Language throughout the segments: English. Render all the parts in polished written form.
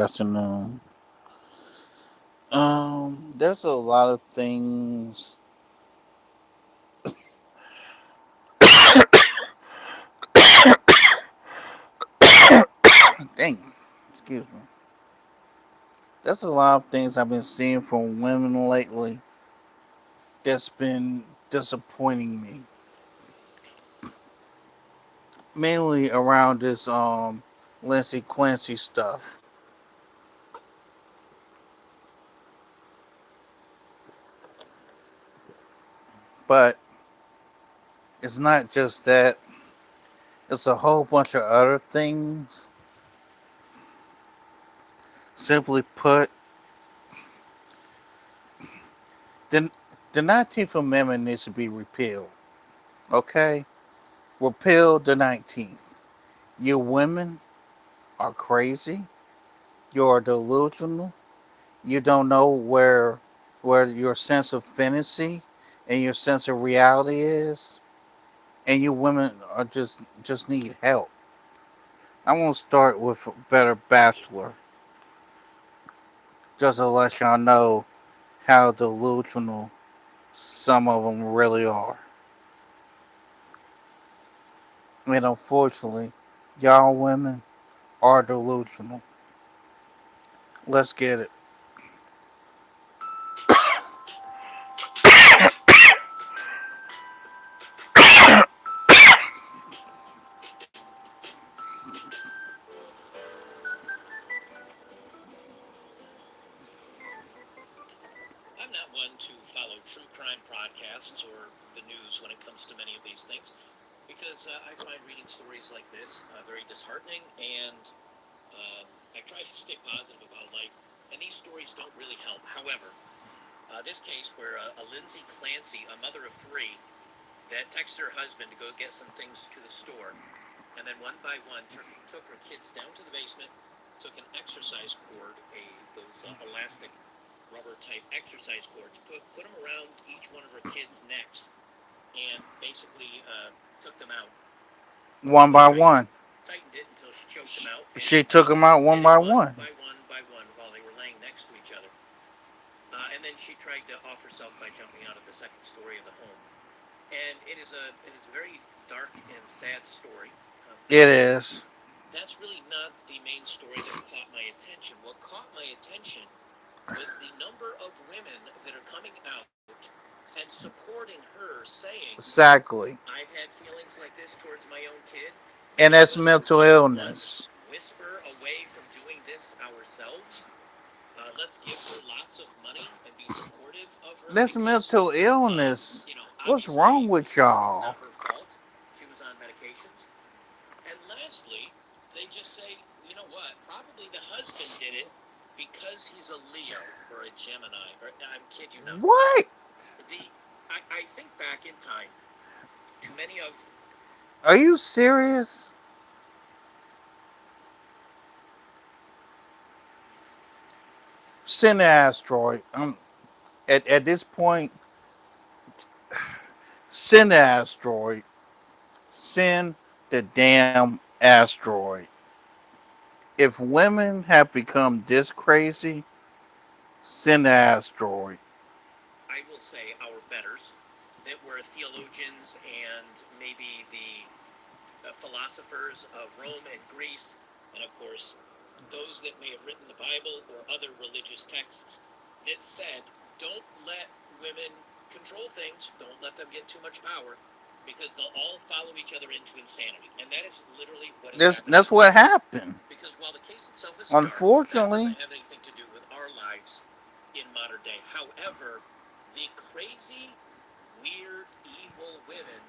Afternoon. There's a lot of things. Dang, excuse me. There's a lot of things I've been seeing from women lately that's been disappointing me. Mainly around this Lindsay Clancy stuff. But it's not just that. It's a whole bunch of other things. Simply put, the the 19th Amendment needs to be repealed. Okay, repeal the 19th. You women are crazy. You're delusional. You don't know where your sense of fantasy and your sense of reality is, and you women are just need help. I want to start with Better Bachelor, just to let y'all know how delusional some of them really are. And unfortunately, y'all women are delusional. Let's get it. I'm not one to follow true crime podcasts or the news when it comes to many of these things because I find reading stories like this very disheartening and I try to stay positive about life. And these stories don't really help. However, this case where a Lindsay Clancy, a mother of three, that texted her husband to go get some things to the store, and then one by one took her kids down to the basement, took an exercise cord, those elastic rubber type exercise cords, put them around each one of her kids' necks, and basically took them out. One And then by one. tightened it until she choked them out, and She took them out one did it by one one. by one by one while they were laying next to each other. And then she tried to off herself by jumping out of the second story of the home. And it is a very dark and sad story. It However, is. that's really not the main story that caught my attention. What caught my attention was the number of women that are coming out and supporting her, saying, Exactly. I've had feelings like this towards my own kid. And Many of that's us were mental just one illness. whisper away from doing this ourselves. Let's give her lots of money and be supportive of her That's because, mental illness. What's wrong obviously, with it's y'all? not her fault. She was on medications. And lastly, they just say, you know what? Probably the husband did it because he's a Leo or a Gemini. Or I'm kid you not. What? The I think back in time to many of Are you serious? Send the asteroid. At this point, send the asteroid. Send the damn asteroid. If women have become this crazy, send the asteroid. I will say our betters that were theologians and maybe the philosophers of Rome and Greece, and of course those that may have written the Bible or other religious texts that said, don't let women control things, don't let them get too much power, because they'll all follow each other into insanity. And that is literally what is happening That's in this what case. happened. Because while the case itself is dark, that Unfortunately, doesn't have anything to do with our lives in modern day. However, the crazy, weird, evil women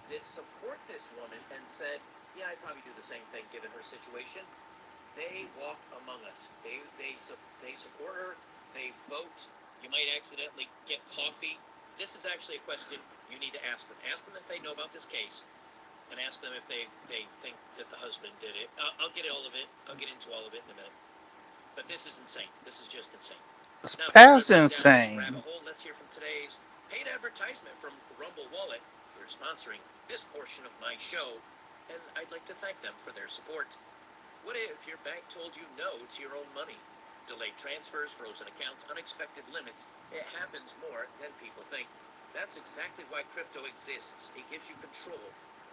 that support this woman and said, yeah, I'd probably do the same thing given her situation, they walk among us. They support her. They vote. You might accidentally get coffee. This is actually a question you need to ask them. Ask them if they know about this case, and ask them if they think that the husband did it. I'll get all of it. I'll get into all of it in a minute. But this is insane. This is just insane. it's Now, before I past run down this rabbit insane. hole, let's hear from today's paid advertisement from Rumble Wallet. They're sponsoring this portion of my show, and I'd like to thank them for their support. What if your bank told you no to your own money? Delayed transfers, frozen accounts, unexpected limits. It happens more than people think. That's exactly why crypto exists. It gives you control.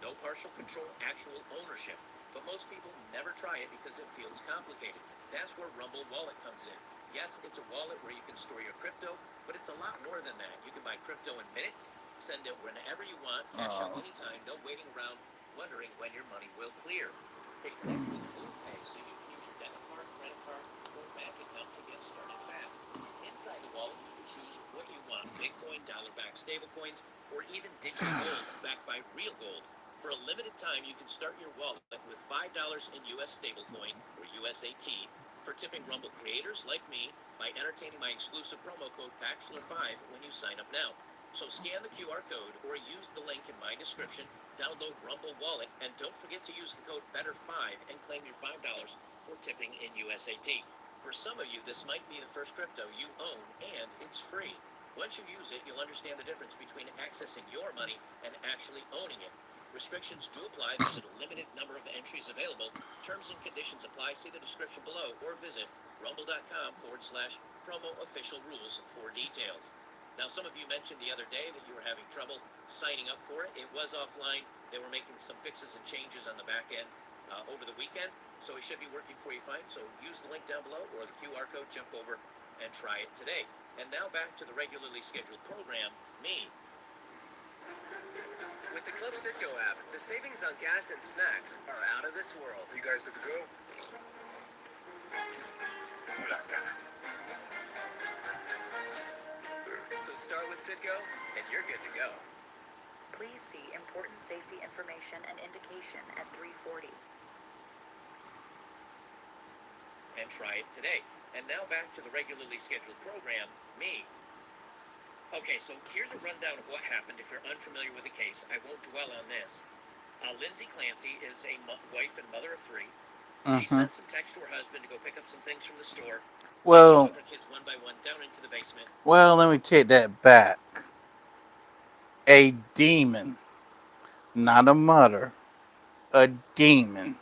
No partial control, actual ownership. But most people never try it because it feels complicated. That's where Rumble Wallet comes in. Yes, it's a wallet where you can store your crypto, but it's a lot more than that. You can buy crypto in minutes, send it whenever you want, cash out Oh. anytime, no waiting around wondering when your money will clear. It connects with BluePay, so you can use your debit card, credit card, or bank account to get started fast. Inside the wallet, you can choose what you want: Bitcoin, dollar-backed stablecoins, or even digital gold backed by real gold. For a limited time, you can start your wallet with $5 in US stablecoin or USAT for tipping Rumble creators like me by entertaining my exclusive promo code Bachelor5 when you sign up now. So scan the QR code or use the link in my description, download Rumble Wallet, and don't forget to use the code BETTER5 and claim your $5 for tipping in USAT. For some of you, this might be the first crypto you own, and it's free. Once you use it, you'll understand the difference between accessing your money and actually owning it. Restrictions do apply. There's a limited number of entries available. Terms and conditions apply. See the description below or visit rumble.com/promo official rules for details. Now, some of you mentioned the other day that you were having trouble signing up for it. It was offline. They were making some fixes and changes on the back end over the weekend, so it should be working for you fine. So use the link down below or the QR code, jump over and try it today. And now back to the regularly scheduled program, me. With the Club Citgo app, the savings on gas and snacks are out of this world. You guys good to go? So start with Citgo, and you're good to go. Please see important safety information and indication at 340. And try it today. And now back to the regularly scheduled program, me. Okay, so here's a rundown of what happened. If you're unfamiliar with the case, I won't dwell on this. Lindsay Clancy is a wife and mother of three. She sent some text to her husband to go pick up some things from the store. She Well, took her kids one by one down into the basement. let me take that back. A demon, not a mother. A demon.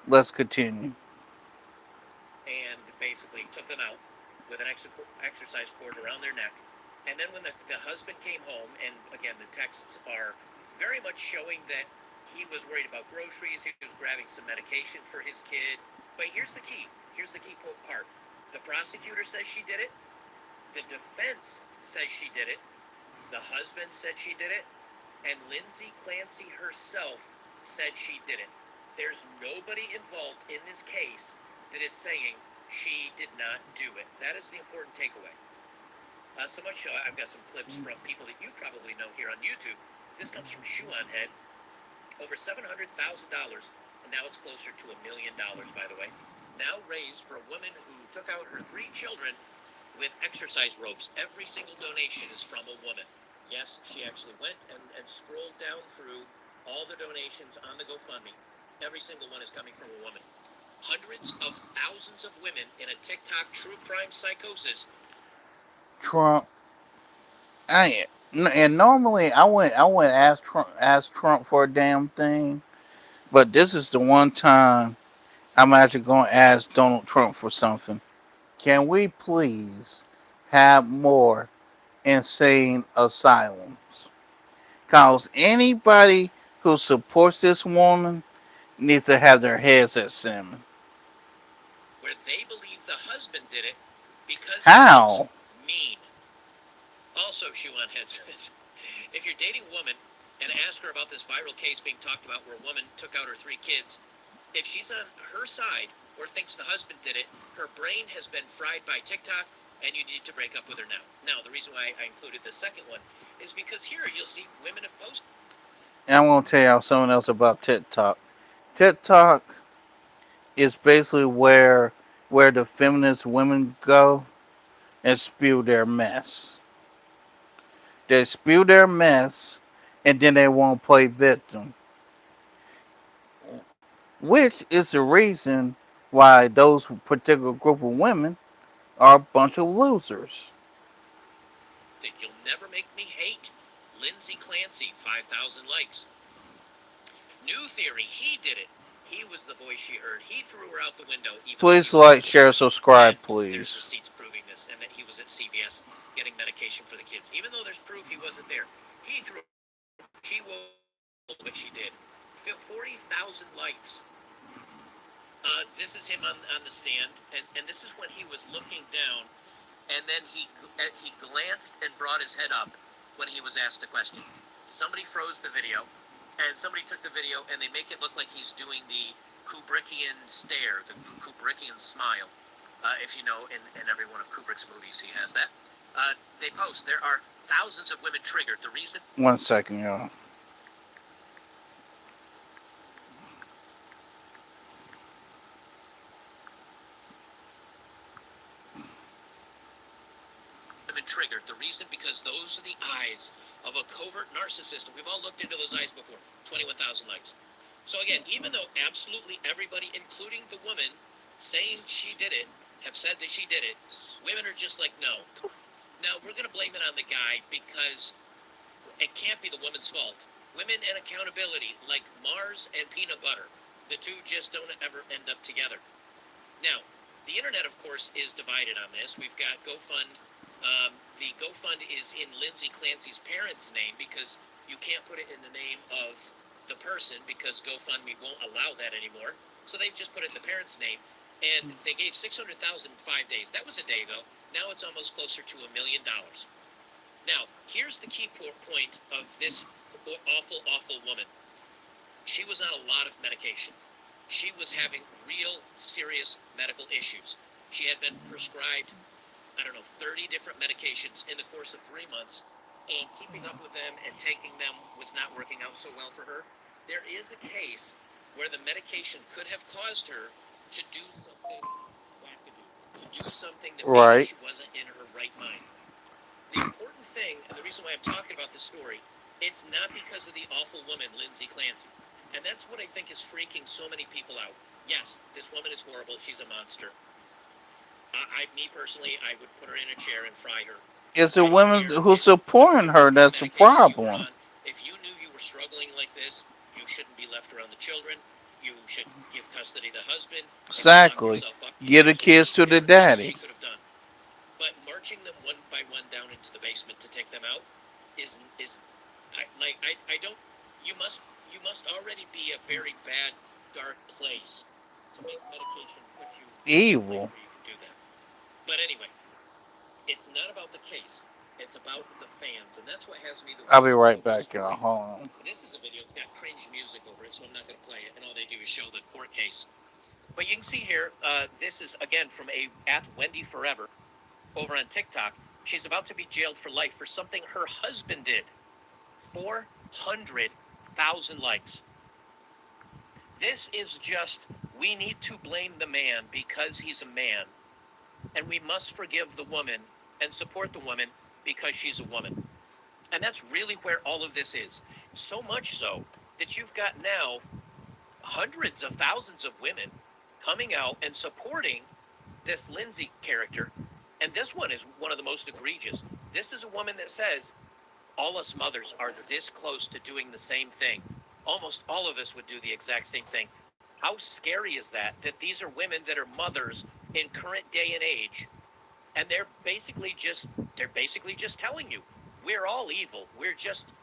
Let's continue. And basically took them out with an exercise cord around their neck. And then when the husband came home, and again, the texts are very much showing that he was worried about groceries, he was grabbing some medication for his kid. But here's the key. Here's the key part. The prosecutor says she did it. The defense says she did it. The husband said she did it. And Lindsay Clancy herself said she did it. There's nobody involved in this case that is saying she did not do it. That is the important takeaway. So much so, I've got some clips from people that you probably know here on YouTube. This comes from Shoe on Head. Over $700,000, and now it's closer to $1 million, by the way. Now raised for a woman who took out her 3 children with exercise ropes. Every single donation is from a woman. Yes, she actually went and scrolled down through all the donations on the GoFundMe. Every single one is coming from a woman. Hundreds of thousands of women in a TikTok true crime psychosis. Trump. And normally I wouldn't ask Trump for a damn thing, but this is the one time I'm actually going to ask Donald Trump for something. Can we please have more insane asylums? Cause anybody who supports this woman needs to have their heads at salmon. Where they believe the husband did it because he was How? mean. Also, Shuan Head says, if you're dating a woman and ask her about this viral case being talked about where a woman took out her 3 kids, if she's on her side or thinks the husband did it, her brain has been fried by TikTok and you need to break up with her now. Now, the reason why I included the second one is because here you'll see women have posted. And I'm gonna tell y'all something else about TikTok. TikTok is basically where the feminist women go and spew their mess. They spew their mess and then they won't play victim. Which is the reason why those particular group of women are a bunch of losers. You'll never make me hate. Lindsay Clancy, 5,000 likes. New theory, he did it. He was the voice she heard. He threw her out the window, even though he Please was at like, the share, store. subscribe, And there's please. receipts proving this, and that he was at CVS getting medication for the kids. Even though there's proof he wasn't there, he threw. She will, what she did. 40,000 likes. This is him on the stand, and this is when he was looking down, and then he glanced and brought his head up when he was asked a question. Somebody froze the video, and somebody took the video, and they make it look like he's doing the Kubrickian stare, the Kubrickian smile. If you know, in every one of Kubrick's movies, he has that. They post, there are thousands of women triggered. The reason 1 second, y'all. women triggered. The reason, because those are the eyes of a covert narcissist. We've all looked into those eyes before. 21,000 likes. So again, even though absolutely everybody, including the woman saying she did it, have said that she did it, women are just like, no. Now, we're going to blame it on the guy because it can't be the woman's fault. Women and accountability, like Mars and peanut butter, the two just don't ever end up together. Now, the internet, of course, is divided on this. We've got GoFund. The GoFund is in Lindsay Clancy's parents' name because you can't put it in the name of the person because GoFundMe won't allow that anymore. So they've just put it in the parents' name. And they gave $600,000 in 5 days. That was a day ago. Now it's almost closer to $1 million. Now, here's the key point of this awful, awful woman. She was on a lot of medication. She was having real serious medical issues. She had been prescribed, 30 different medications in the course of 3 months, and keeping up with them and taking them was not working out so well for her. There is a case where the medication could have caused her to do something wackadoo, to do something that maybe Right. she wasn't in her right mind. The important thing, and the reason why I'm talking about this story, it's not because of the awful woman, Lindsay Clancy. And that's what I think is freaking so many people out. Yes, this woman is horrible. She's a monster. Me personally, I would put her in a chair and fry her. It's the I don't women care who's supporting her what that's the medication you were problem. on. If you knew you were struggling like this, you shouldn't be left around the children. You should give custody to the husband and you lock Exactly. yourself up. You Give the kids absolutely to is the the best she daddy. could have done. But marching them one by one down into the basement to take them out is I don't. You must already be a very bad dark place to make medication put you in a place Evil. where you can do that. But anyway, it's not about the case. It's about the fans, and that's what has me the I'll way be about right this back, y'all. story. Hold on. This is a video. It's got cringe music over it, so I'm not going to play it. And all they do is show the court case. But you can see here, this is again from at Wendy Forever over on TikTok. She's about to be jailed for life for something her husband did. 400,000 likes. This is just, we need to blame the man because he's a man. And we must forgive the woman and support the woman because she's a woman. And that's really where all of this is. So much so that you've got now hundreds of thousands of women coming out and supporting this Lindsay character. And this one is one of the most egregious. This is a woman that says, all us mothers are this close to doing the same thing. Almost all of us would do the exact same thing. How scary is that? That these are women that are mothers in current day and age, and they're basically just telling you, we're all evil. We're just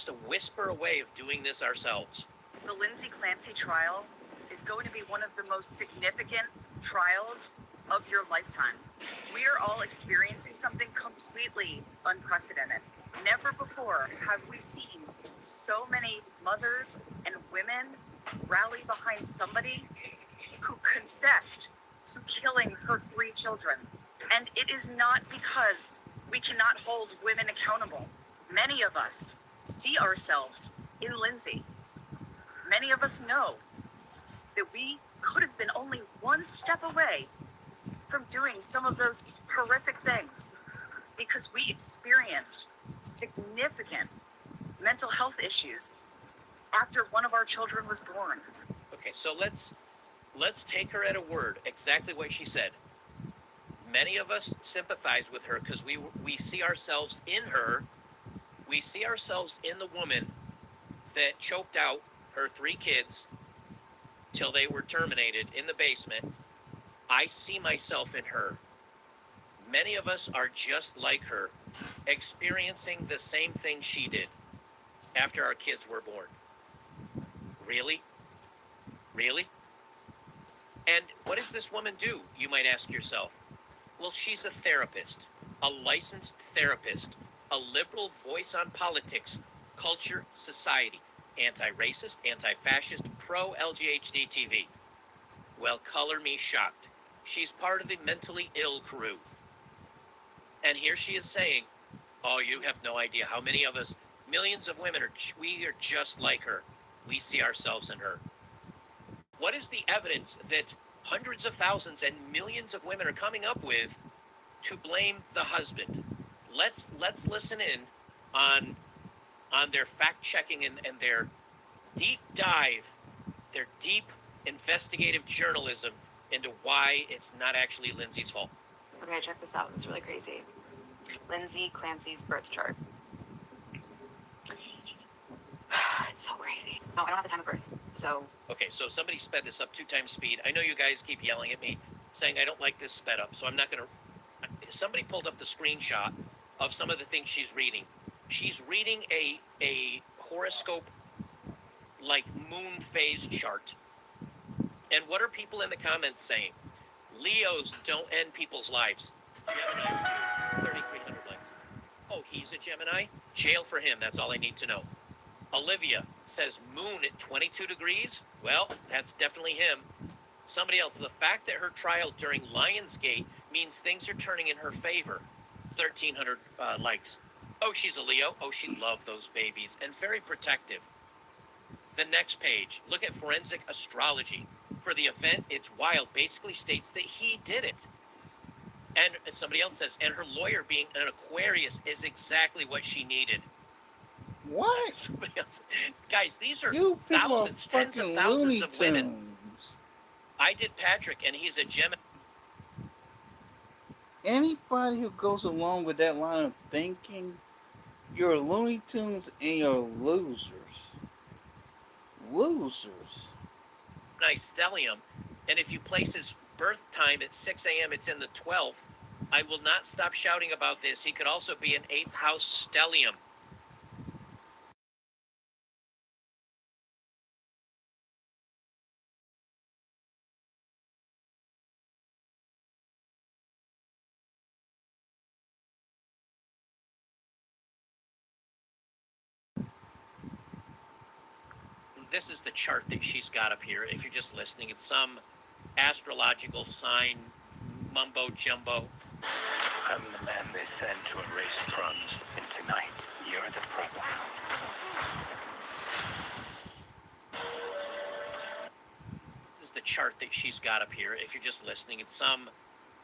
a whisper away of doing this ourselves. The Lindsay Clancy trial is going to be one of the most significant trials of your lifetime. We are all experiencing something completely unprecedented. Never before have we seen so many mothers and women rally behind somebody who confessed to killing her 3 children. And it is not because we cannot hold women accountable. Many of us see ourselves in Lindsay. Many of us know that we could have been only one step away from doing some of those horrific things because we experienced significant mental health issues after one of our children was born. Okay, so let's take her at a word, exactly what she said. Many of us sympathize with her because we see ourselves in her. We see ourselves in the woman that choked out her 3 kids till they were terminated in the basement. I see myself in her. Many of us are just like her, experiencing the same thing she did after our kids were born. Really? Really? And what does this woman do, you might ask yourself? Well, she's a therapist, a licensed therapist, a liberal voice on politics, culture, society, anti-racist, anti-fascist, pro-LGBT TV. Well, color me shocked. She's part of the mentally ill crew. And here she is saying, oh, you have no idea how many of us, millions of women, we are just like her. We see ourselves in her. What is the evidence that hundreds of thousands and millions of women are coming up with to blame the husband? Let's listen in on their fact checking and their deep dive, their deep investigative journalism into why it's not actually Lindsay's fault. Okay, check this out. It's really crazy. Lindsay Clancy's birth chart. It's so crazy. No, I don't have the time of birth. So. Okay, so somebody sped this up 2 times speed. I know you guys keep yelling at me, saying I don't like this sped up, so I'm not going to. Somebody pulled up the screenshot of some of the things she's reading. She's reading a horoscope, like moon phase chart. And what are people in the comments saying? Leos don't end people's lives. Gemini, 3,300 likes. Oh, he's a Gemini? Jail for him, that's all I need to know. Olivia says moon at 22 degrees? Well, that's definitely him. Somebody else, the fact that her trial during Lionsgate means things are turning in her favor. 1,300 likes. Oh, she's a Leo. Oh, she loved those babies and very protective. The next page, look at forensic astrology. For the event, it's wild, basically states that he did it. And somebody else says, and her lawyer being an Aquarius is exactly what she needed. What? Somebody else. Guys, these are You people thousands, are tens of fucking thousands Looney of women. Tunes. I did Patrick, and he's a Gemini. Anybody who goes along with that line of thinking, you're Looney Tunes and you're losers. Losers. Stellium, and if you place his birth time at 6 a.m., it's in the 12th. I will not stop shouting about this. He could also be an 8th house stellium. This is the chart that she's got up here. If you're just listening, it's some astrological sign mumbo jumbo. I'm the man they send to erase crumbs, and tonight, you're the problem. This is the chart that she's got up here. If you're just listening, it's some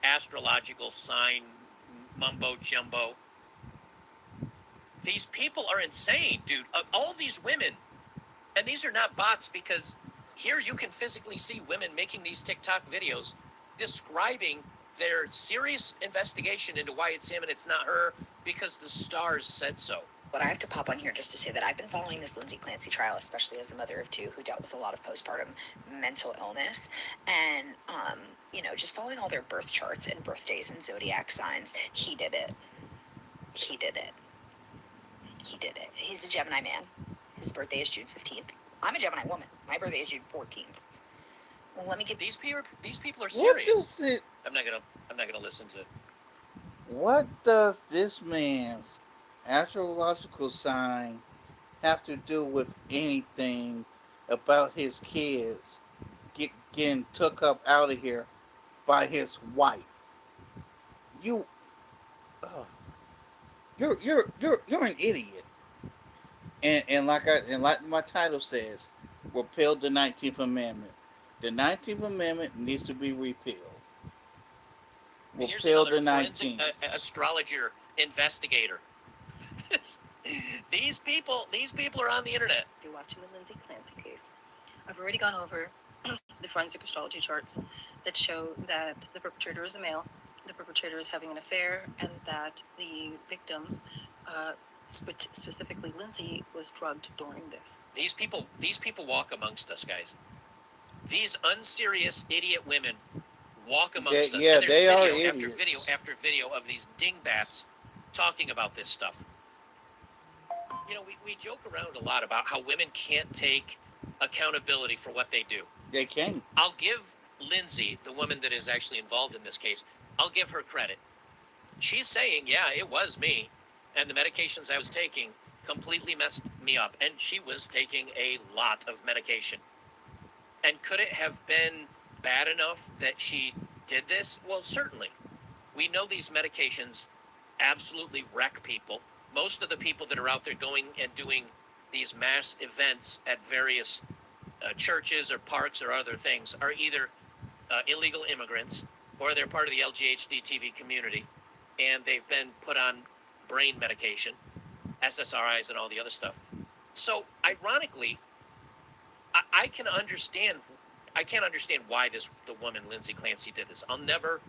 astrological sign mumbo jumbo. These people are insane, dude. All these women, and these are not bots, because here you can physically see women making these TikTok videos describing their serious investigation into why it's him and it's not her because the stars said so. But I have to pop on here just to say that I've been following this Lindsay Clancy trial, especially as a mother of 2 who dealt with a lot of postpartum mental illness. And, just following all their birth charts and birthdays and zodiac signs, he did it. He did it. He did it. He's a Gemini man. His birthday is June 15th. I'm a Gemini woman. My birthday is June 14th. Well, let me get These people are What serious. does it? I'm not gonna listen to. What does this man's astrological sign have to do with anything about his kids getting took up out of here by his wife? You're an idiot. And like my title says, repeal the 19th Amendment. The 19th Amendment needs to be repealed. Here's Repeal another the forensic 19th. astrologer investigator. These people are on the internet. You're watching the Lindsay Clancy case. I've already gone over the forensic astrology charts that show that the perpetrator is a male, the perpetrator is having an affair, and that the victims, specifically Lindsay, was drugged during this. These people walk amongst us, guys. These unserious idiot women walk amongst us, Yeah, and there's they are video after idiots. video after video of these dingbats talking about this stuff. You know, we joke around a lot about how women can't take accountability for what they do. They can't. I'll give Lindsay, the woman that is actually involved in this case, I'll give her credit. She's saying, yeah, it was me, and the medications I was taking completely messed me up, and she was taking a lot of medication. And could it have been bad enough that she did this? Well, certainly. We know these medications absolutely wreck people. Most of the people that are out there going and doing these mass events at various churches or parks or other things are either illegal immigrants or they're part of the LGHD TV community and they've been put on brain medication, SSRIs and all the other stuff. So ironically, I can understand. I can't understand why the woman Lindsay Clancy did this. I'll never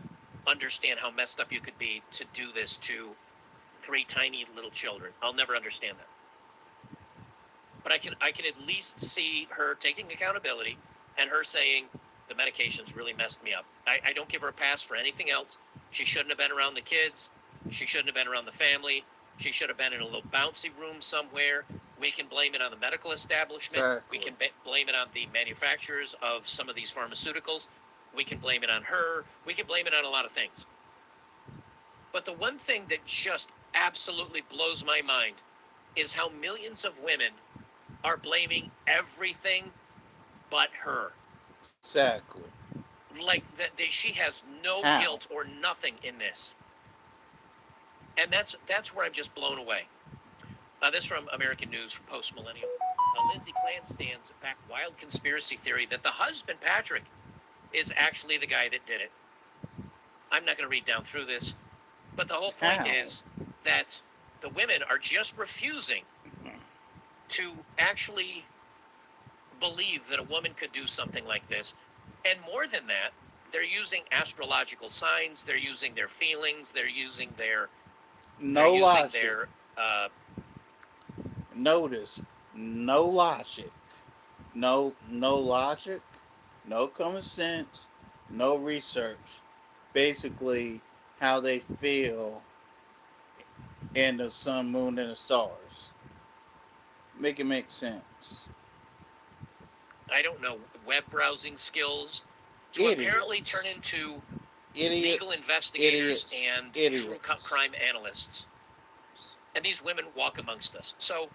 understand how messed up you could be to do this to 3 tiny little children. I'll never understand that. But I can at least see her taking accountability and her saying the medications really messed me up. I don't give her a pass for anything else. She shouldn't have been around the kids. She shouldn't have been around the family. She should have been in a little bouncy room somewhere. We can blame it on the medical establishment. Exactly. We can blame it on the manufacturers of some of these pharmaceuticals. We can blame it on her. We can blame it on a lot of things. But the one thing that just absolutely blows my mind is how millions of women are blaming everything but her. Exactly. Like that she has no How? guilt or nothing in this. And that's where I'm just blown away. This from American News from Post Millennial. Lindsay Clancy stands back wild conspiracy theory that the husband, Patrick, is actually the guy that did it. I'm not going to read down through this, but the whole point How? is that the women are just refusing to actually believe that a woman could do something like this. And more than that, they're using astrological signs, they're using their feelings, they're using their Logic. uh, Notice, no logic. No logic, no common sense, no research. Basically, how they feel in the sun, moon, and the stars. Make it make sense. I don't know, web browsing skills to Idiots. apparently turn into legal Idiots. investigators Idiots. and Idiots. true crime analysts. And these women walk amongst us. So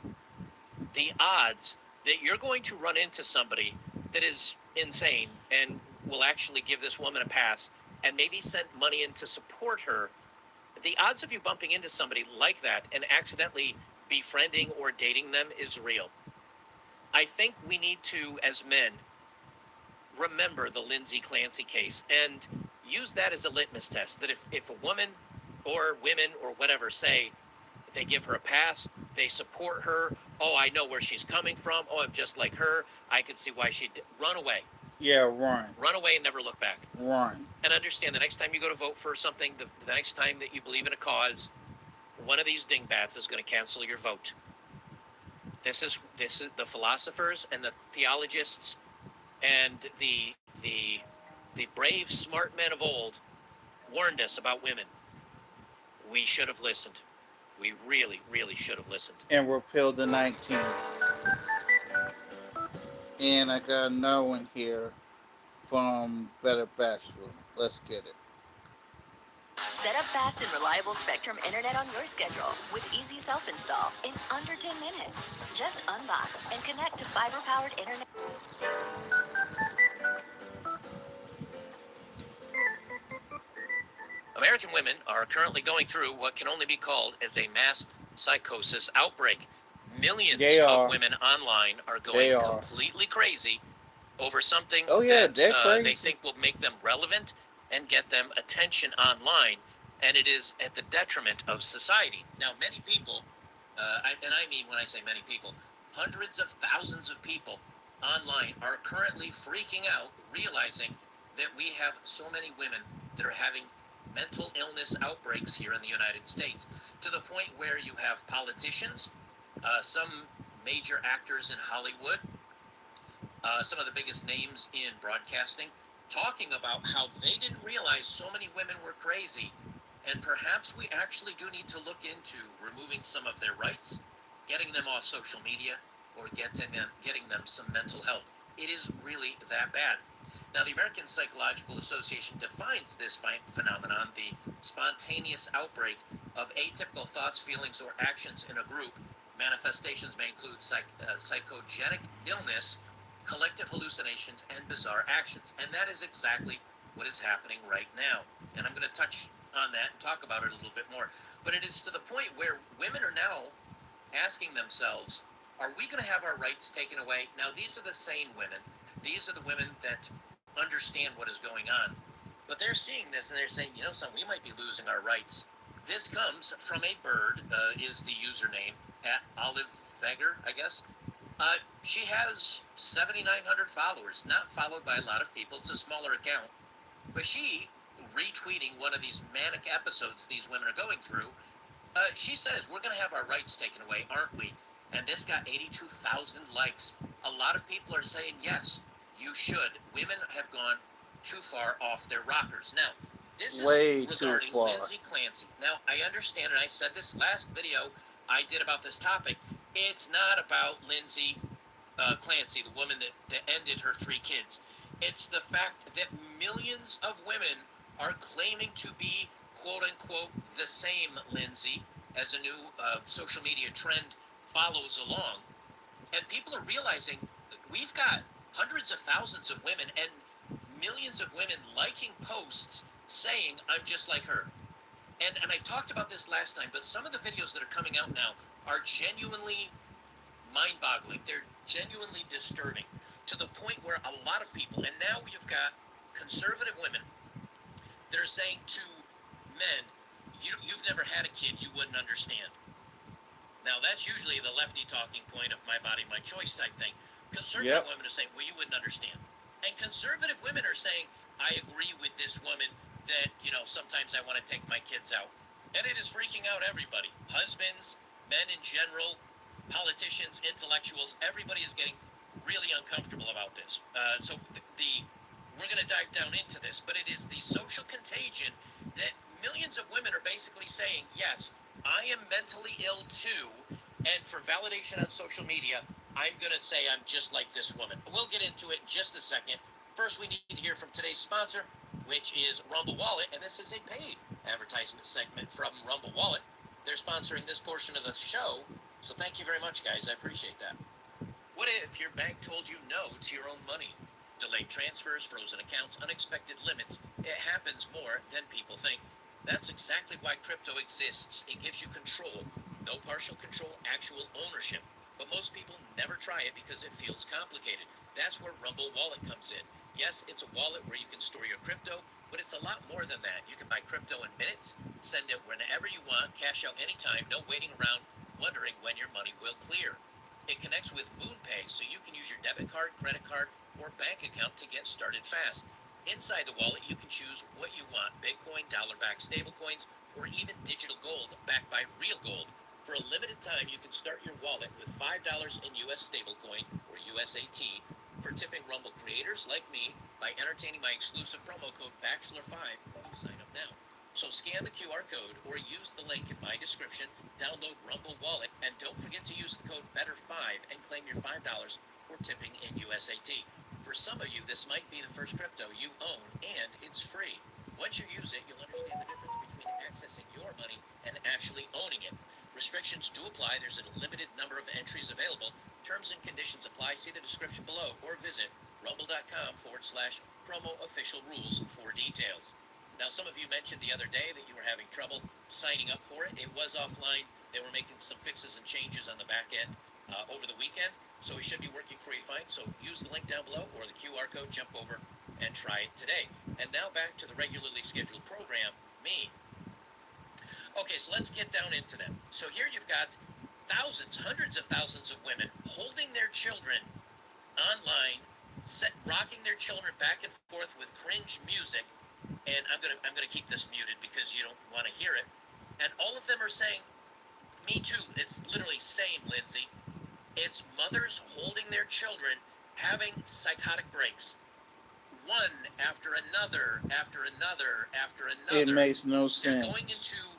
the odds that you're going to run into somebody that is insane and will actually give this woman a pass and maybe send money in to support her, the odds of you bumping into somebody like that and accidentally befriending or dating them is real. I think we need to, as men, remember the Lindsay Clancy case and use that as a litmus test. That if a woman or women or whatever say they give her a pass, they support her, oh, I know where she's coming from, oh, I'm just like her, I can see why she'd run away. Yeah, run. Run away and never look back. Run. And understand the next time you go to vote for something, the next time that you believe in a cause, one of these dingbats is going to cancel your vote. This is the philosophers and the theologists and the brave, smart men of old warned us about women. We should have listened. We really, really should have listened. And repeal the 19th. And I got another one here from Better Bachelor. Let's get it. Set up fast and reliable Spectrum internet on your schedule with easy self-install in under 10 minutes. Just unbox and connect to fiber-powered internet. American women are currently going through what can only be called as a mass psychosis outbreak. Millions of women online are going completely crazy over something that they think will make them relevant and get them attention online, and it is at the detriment of society. Now, many people, and I mean when I say many people, hundreds of thousands of people online are currently freaking out, realizing that we have so many women that are having mental illness outbreaks here in the United States, to the point where you have politicians, some major actors in Hollywood, some of the biggest names in broadcasting, talking about how they didn't realize so many women were crazy. And perhaps we actually do need to look into removing some of their rights, getting them off social media, or getting them some mental help. It is really that bad. Now, the American Psychological Association defines this phenomenon, the spontaneous outbreak of atypical thoughts, feelings, or actions in a group. Manifestations may include psychogenic illness, collective hallucinations, and bizarre actions. And that is exactly what is happening right now. And I'm going to touch on that and talk about it a little bit more. But it is to the point where women are now asking themselves, are we going to have our rights taken away? Now, these are the sane women. These are the women that understand what is going on. But they're seeing this and they're saying, you know something, we might be losing our rights. This comes from a bird, is the username, at Olive Veger, I guess. She has 7,900 followers, not followed by a lot of people. It's a smaller account. But she, retweeting one of these manic episodes these women are going through, she says, we're going to have our rights taken away, aren't we? And this got 82,000 likes. A lot of people are saying, yes, you should. Women have gone too far off their rockers. Now, this Way is too regarding far. Lindsay Clancy. Now, I understand, and I said this last video I did about this topic, it's not about Lindsay Clancy, the woman that ended her 3 kids. It's the fact that millions of women are claiming to be, quote unquote, the same Lindsay, as a new social media trend follows along. And people are realizing that we've got hundreds of thousands of women and millions of women liking posts saying, I'm just like her. And I talked about this last time, but some of the videos that are coming out now are genuinely mind-boggling. They're genuinely disturbing to the point where a lot of people, and now you've got conservative women that are saying to men, you've never had a kid, you wouldn't understand. Now, that's usually the lefty talking point of my body, my choice type thing. Conservative women are saying, well, you wouldn't understand. And conservative women are saying, I agree with this woman that, sometimes I want to take my kids out. And it is freaking out everybody. Husbands, men in general, politicians, intellectuals, everybody is getting really uncomfortable about this. So we're going to dive down into this, but it is the social contagion that millions of women are basically saying, yes, I am mentally ill too, and for validation on social media, I'm going to say I'm just like this woman. We'll get into it in just a second. First, we need to hear from today's sponsor, which is Rumble Wallet, and this is a paid advertisement segment from Rumble Wallet. They're sponsoring this portion of the show, so thank you very much, guys. I appreciate that. What if your bank told you no to your own money? Delayed transfers, frozen accounts, unexpected limits. It happens more than people think. That's exactly why crypto exists. It gives you control. No partial control, actual ownership. But most people never try it because it feels complicated. That's where Rumble Wallet comes in. Yes, it's a wallet where you can store your crypto, but it's a lot more than that. You can buy crypto in minutes, send it whenever you want, cash out anytime, no waiting around, wondering when your money will clear. It connects with MoonPay, so you can use your debit card, credit card, or bank account to get started fast. Inside the wallet, you can choose what you want: Bitcoin, dollar-backed stablecoins, or even digital gold backed by real gold. For a limited time, you can start your wallet with $5 in US stablecoin, or USAT, for tipping Rumble creators like me by entertaining my exclusive promo code BACHELOR5 when you sign up now. So scan the QR code or use the link in my description, download Rumble Wallet, and don't forget to use the code BETTER5 and claim your $5 for tipping in USAT. For some of you, this might be the first crypto you own, and it's free. Once you use it, you'll understand the difference between accessing your money and actually owning it. Restrictions do apply. There's a limited number of entries available. Terms and conditions apply. See the description below or visit rumble.com/promo official rules for details. Now, some of you mentioned the other day that you were having trouble signing up for it. It was offline. They were making some fixes and changes on the back end over the weekend, so it should be working for you fine. So use the link down below or the QR code, jump over and try it today. And now back to the regularly scheduled program, me. Okay, so let's get down into them. So here you've got thousands, hundreds of thousands of women holding their children online, rocking their children back and forth with cringe music. And I'm gonna keep this muted because you don't want to hear it. And all of them are saying, "Me too." It's literally same, Lindsay. It's mothers holding their children having psychotic breaks, one after another, after another, after It another. makes no They're going sense. into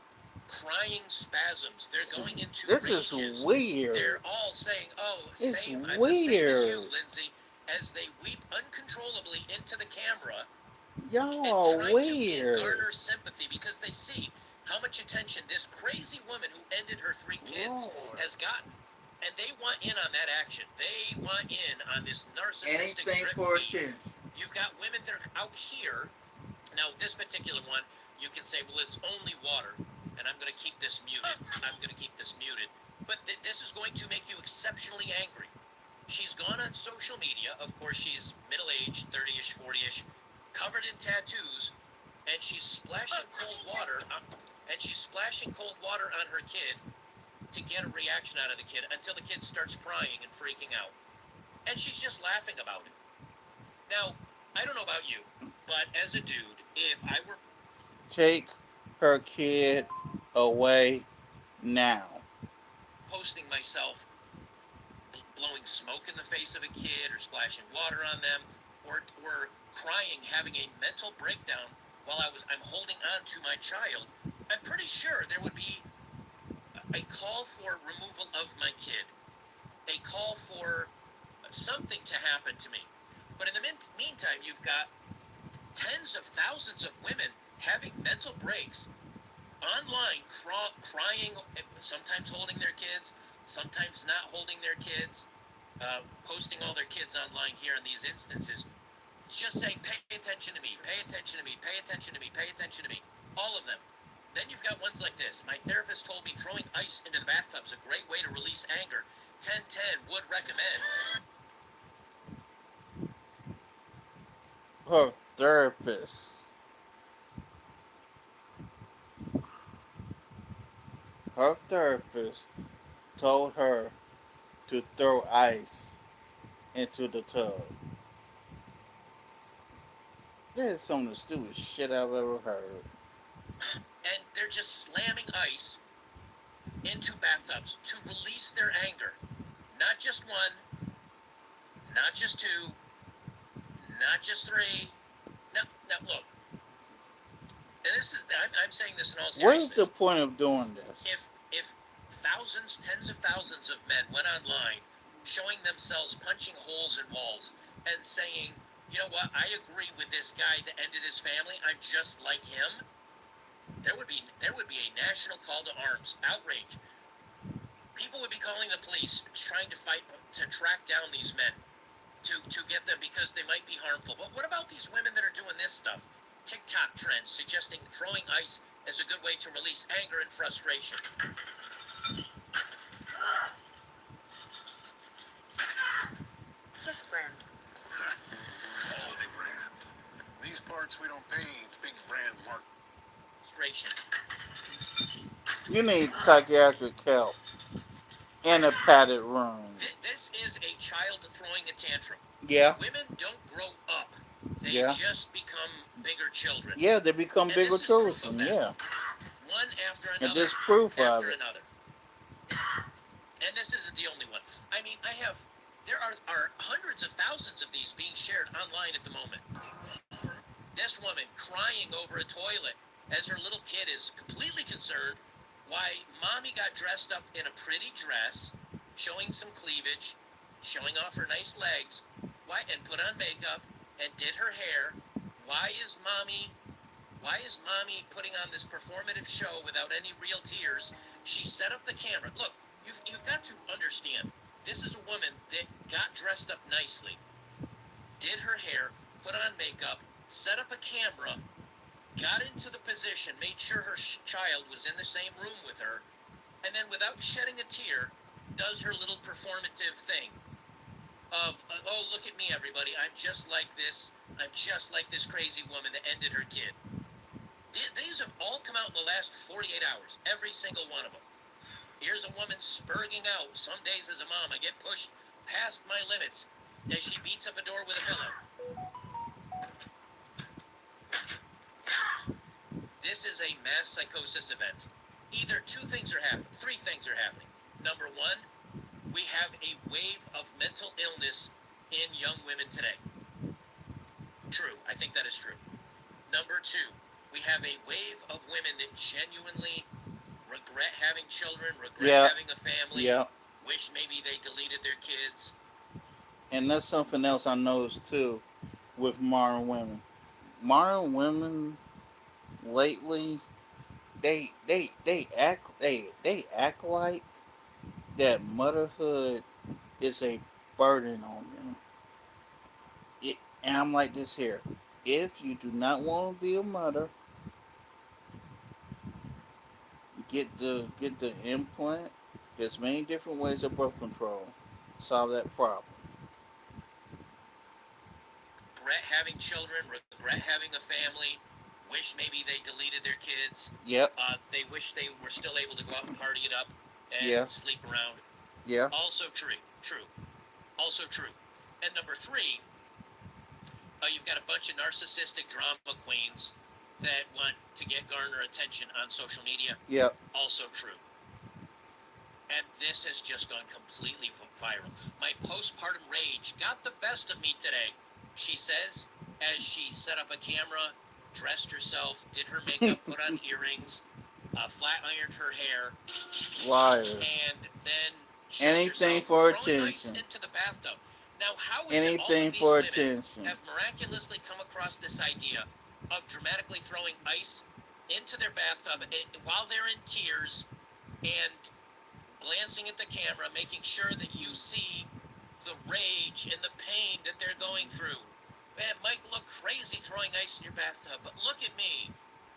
crying spasms. They're going into This rages. is weird. They're all saying, "Oh, It's same. I'm the same as you, weird. Lindsay," as they weep uncontrollably into the camera Y'all and are trying to garner weird. sympathy because they see how much attention this crazy woman who ended her 3 kids Lord. has gotten. And they want in on that action. They want in on this narcissistic Anything drip for feed. attention. You've got women that are out here. Now, this particular one, you can say, well, it's only water, and I'm going to keep this muted. I'm going to keep this muted. But this is going to make you exceptionally angry. She's gone on social media. Of course, she's middle-aged, 30-ish, 40-ish, covered in tattoos, and she's splashing cold water on her kid to get a reaction out of the kid until the kid starts crying and freaking out. And she's just laughing about it. Now, I don't know about you, but as a dude, if I were Take her kid away now. posting myself blowing smoke in the face of a kid or splashing water on them or crying, having a mental breakdown while I'm holding on to my child, I'm pretty sure there would be a call for removal of my kid, a call for something to happen to me. But in the meantime, you've got tens of thousands of women having mental breaks online, crying, sometimes holding their kids, sometimes not holding their kids, posting all their kids online here in these instances, just saying, pay attention to me, pay attention to me, pay attention to me, pay attention to me, all of them. Then you've got ones like this. My therapist told me throwing ice into the bathtub is a great way to release anger. 1010 would recommend. Her therapist. Her therapist told her to throw ice into the tub. That is some of the stupidest shit I've ever heard. And they're just slamming ice into bathtubs to release their anger. Not just one, not just two, not just three. Now look. And this is, I'm saying this in all What is seriousness. the point of doing this? If thousands, tens of thousands of men went online showing themselves punching holes in walls and saying, you know what, I agree with this guy that ended his family, I'm just like him, there would be a national call to arms, outrage. People would be calling the police, trying to fight to track down these men, to get them because they might be harmful. But what about these women that are doing this stuff? TikTok trends suggesting throwing ice as a good way to release anger and frustration. What's this brand? Quality brand. These parts we don't paint. Big brand mark. Frustration. You need psychiatric help in a padded room. This is a child throwing a tantrum. Yeah. Women don't grow up. They Yeah. just become bigger children. Yeah, they become And bigger this is proof of children. that. Yeah. One after another. And there's proof of after it. another. And this isn't the only one. I mean, there are hundreds of thousands of these being shared online at the moment. This woman crying over a toilet as her little kid is completely concerned why mommy got dressed up in a pretty dress, showing some cleavage, showing off her nice legs, and put on makeup and did her hair. Why is mommy putting on this performative show without any real tears? She set up the camera. Look, you've got to understand, this is a woman that got dressed up nicely, did her hair, put on makeup, set up a camera, got into the position, made sure her child was in the same room with her, and then without shedding a tear, does her little performative thing of, oh, look at me, everybody, I'm just like this crazy woman that ended her kid. These have all come out in the last 48 hours, every single one of them. Here's a woman spurging out. Some days as a mom, I get pushed past my limits as she beats up a door with a pillow. This is a mass psychosis event. Either three things are happening. Number one, we have a wave of mental illness in young women today. True, I think that is true. Number two, we have a wave of women that genuinely regret having children, regret Yeah, having a family, yeah. wish maybe they deleted their kids. And that's something else I noticed too with modern women. Modern women lately, they act like that motherhood is a burden on them. And I'm like this here. If you do not want to be a mother, get the implant. There's many different ways of birth control. Solve that problem. Regret having children, regret having a family, wish maybe they deleted their kids. Yep. They wish they were still able to go out and party it up and Yeah. sleep around. Yeah. Also true. True. Also true. And number three, you've got a bunch of narcissistic drama queens that want to garner attention on social media. Yep. Also true. And this has just gone completely viral. My postpartum rage got the best of me today, she says, as she set up a camera, dressed herself, did her makeup, put on earrings, flat ironed her hair, Liar. and then Anything for throwing ice attention. into the bathtub. Now, how is it all Anything of these for women attention. have miraculously come across this idea of dramatically throwing ice into their bathtub while they're in tears and glancing at the camera, making sure that you see the rage and the pain that they're going through? Man, it might look crazy throwing ice in your bathtub, but look at me.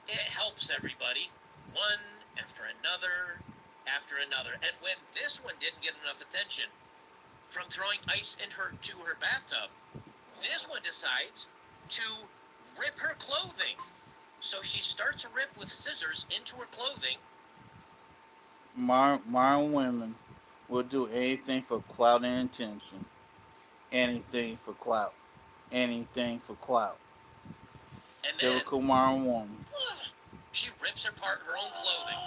It helps everybody. One after another after another. And when this one didn't get enough attention from throwing ice into her bathtub, this one decides to rip her clothing. So she starts a rip with scissors into her clothing. Modern women will do anything for clout and attention. Anything for clout. Anything for clout. And then Typical modern woman. she rips apart her own clothing.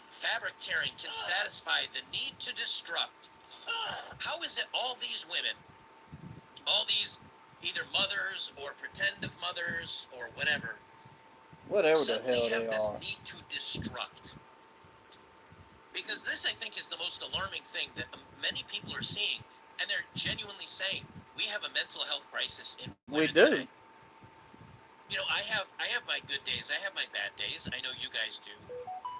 Fabric tearing can satisfy the need to destruct. How is it all these women, all these either mothers or pretend of mothers or whatever, Whatever the suddenly hell have they this are. need to destruct? Because this, I think, is the most alarming thing that many people are seeing, and they're genuinely saying we have a mental health crisis in We women do. today. You know, I have my good days, I have my bad days. I know you guys do.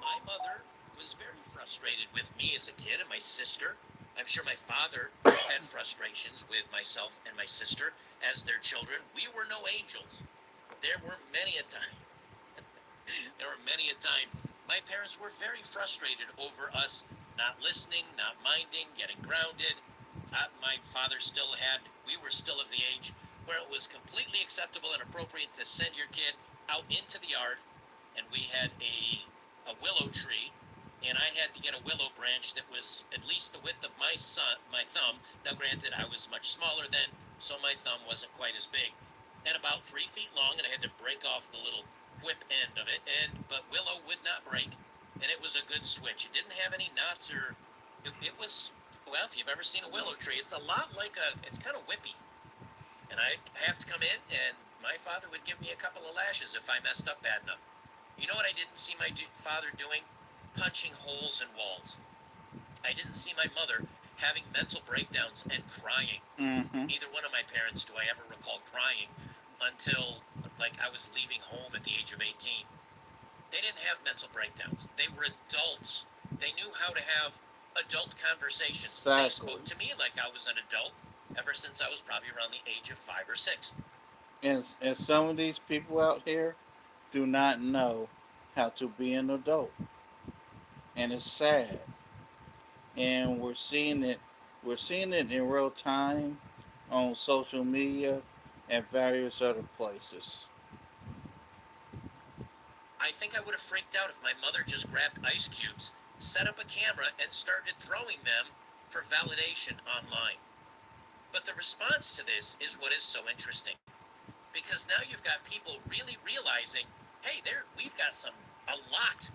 My mother was very frustrated with me as a kid and my sister. I'm sure my father had frustrations with myself and my sister as their children. We were no angels. There were many a time. My parents were very frustrated over us not listening, not minding, getting grounded. My father we were still of the age where it was completely acceptable and appropriate to send your kid out into the yard, and we had a willow tree, and I had to get a willow branch that was at least the width of my thumb. Now, granted, I was much smaller then, so my thumb wasn't quite as big, and about 3 feet long, and I had to break off the little whip end of it, but willow would not break, and it was a good switch. It didn't have any knots it was, well, if you've ever seen a willow tree, it's it's kind of whippy. And I have to come in, and my father would give me a couple of lashes if I messed up bad enough. You know what I didn't see my father doing? Punching holes in walls. I didn't see my mother having mental breakdowns and crying. Mm-hmm. Neither one of my parents do I ever recall crying until, I was leaving home at the age of 18. They didn't have mental breakdowns. They were adults. They knew how to have adult conversations. Exactly. They spoke to me like I was an adult ever since I was probably around the age of 5 or 6. And some of these people out here do not know how to be an adult. And it's sad. And we're seeing it in real time on social media and various other places. I think I would have freaked out if my mother just grabbed ice cubes, set up a camera, and started throwing them for validation online. But the response to this is what is so interesting. Because now you've got people really realizing, hey, we've got a lot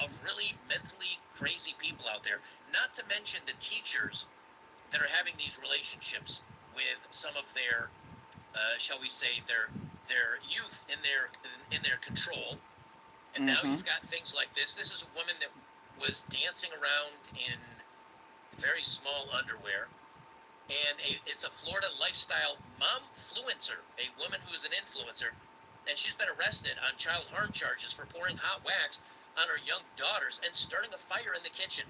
of really mentally crazy people out there, not to mention the teachers that are having these relationships with some of their, shall we say, their youth in their control. And now Mm-hmm. you've got things like this. This is a woman that was dancing around in very small underwear, and it's a Florida lifestyle momfluencer, a woman who is an influencer, and she's been arrested on child harm charges for pouring hot wax on her young daughters and starting a fire in the kitchen.